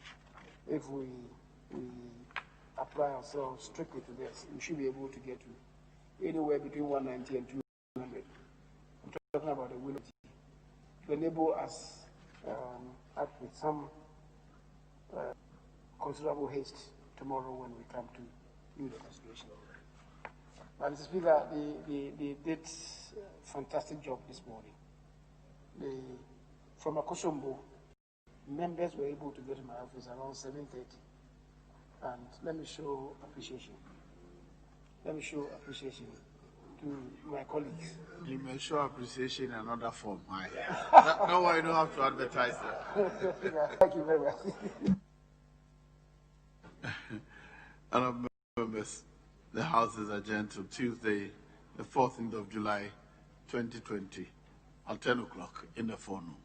we apply ourselves strictly to this, we should be able to get to anywhere between 190 and 200. I'm talking about the winner to enable us act with some considerable haste tomorrow when we come to view the Constitution. Mr. Speaker, they did a fantastic job this morning. From Akosombo, members were able to get to my office around 7:30. And let me show appreciation. Let me show appreciation to my colleagues. You may show appreciation in another form. No worry, you don't have to advertise it. Thank you very much. Honourable members, the House is adjourned till Tuesday, the 14th of July, 2020, at 10 o'clock in the forenoon.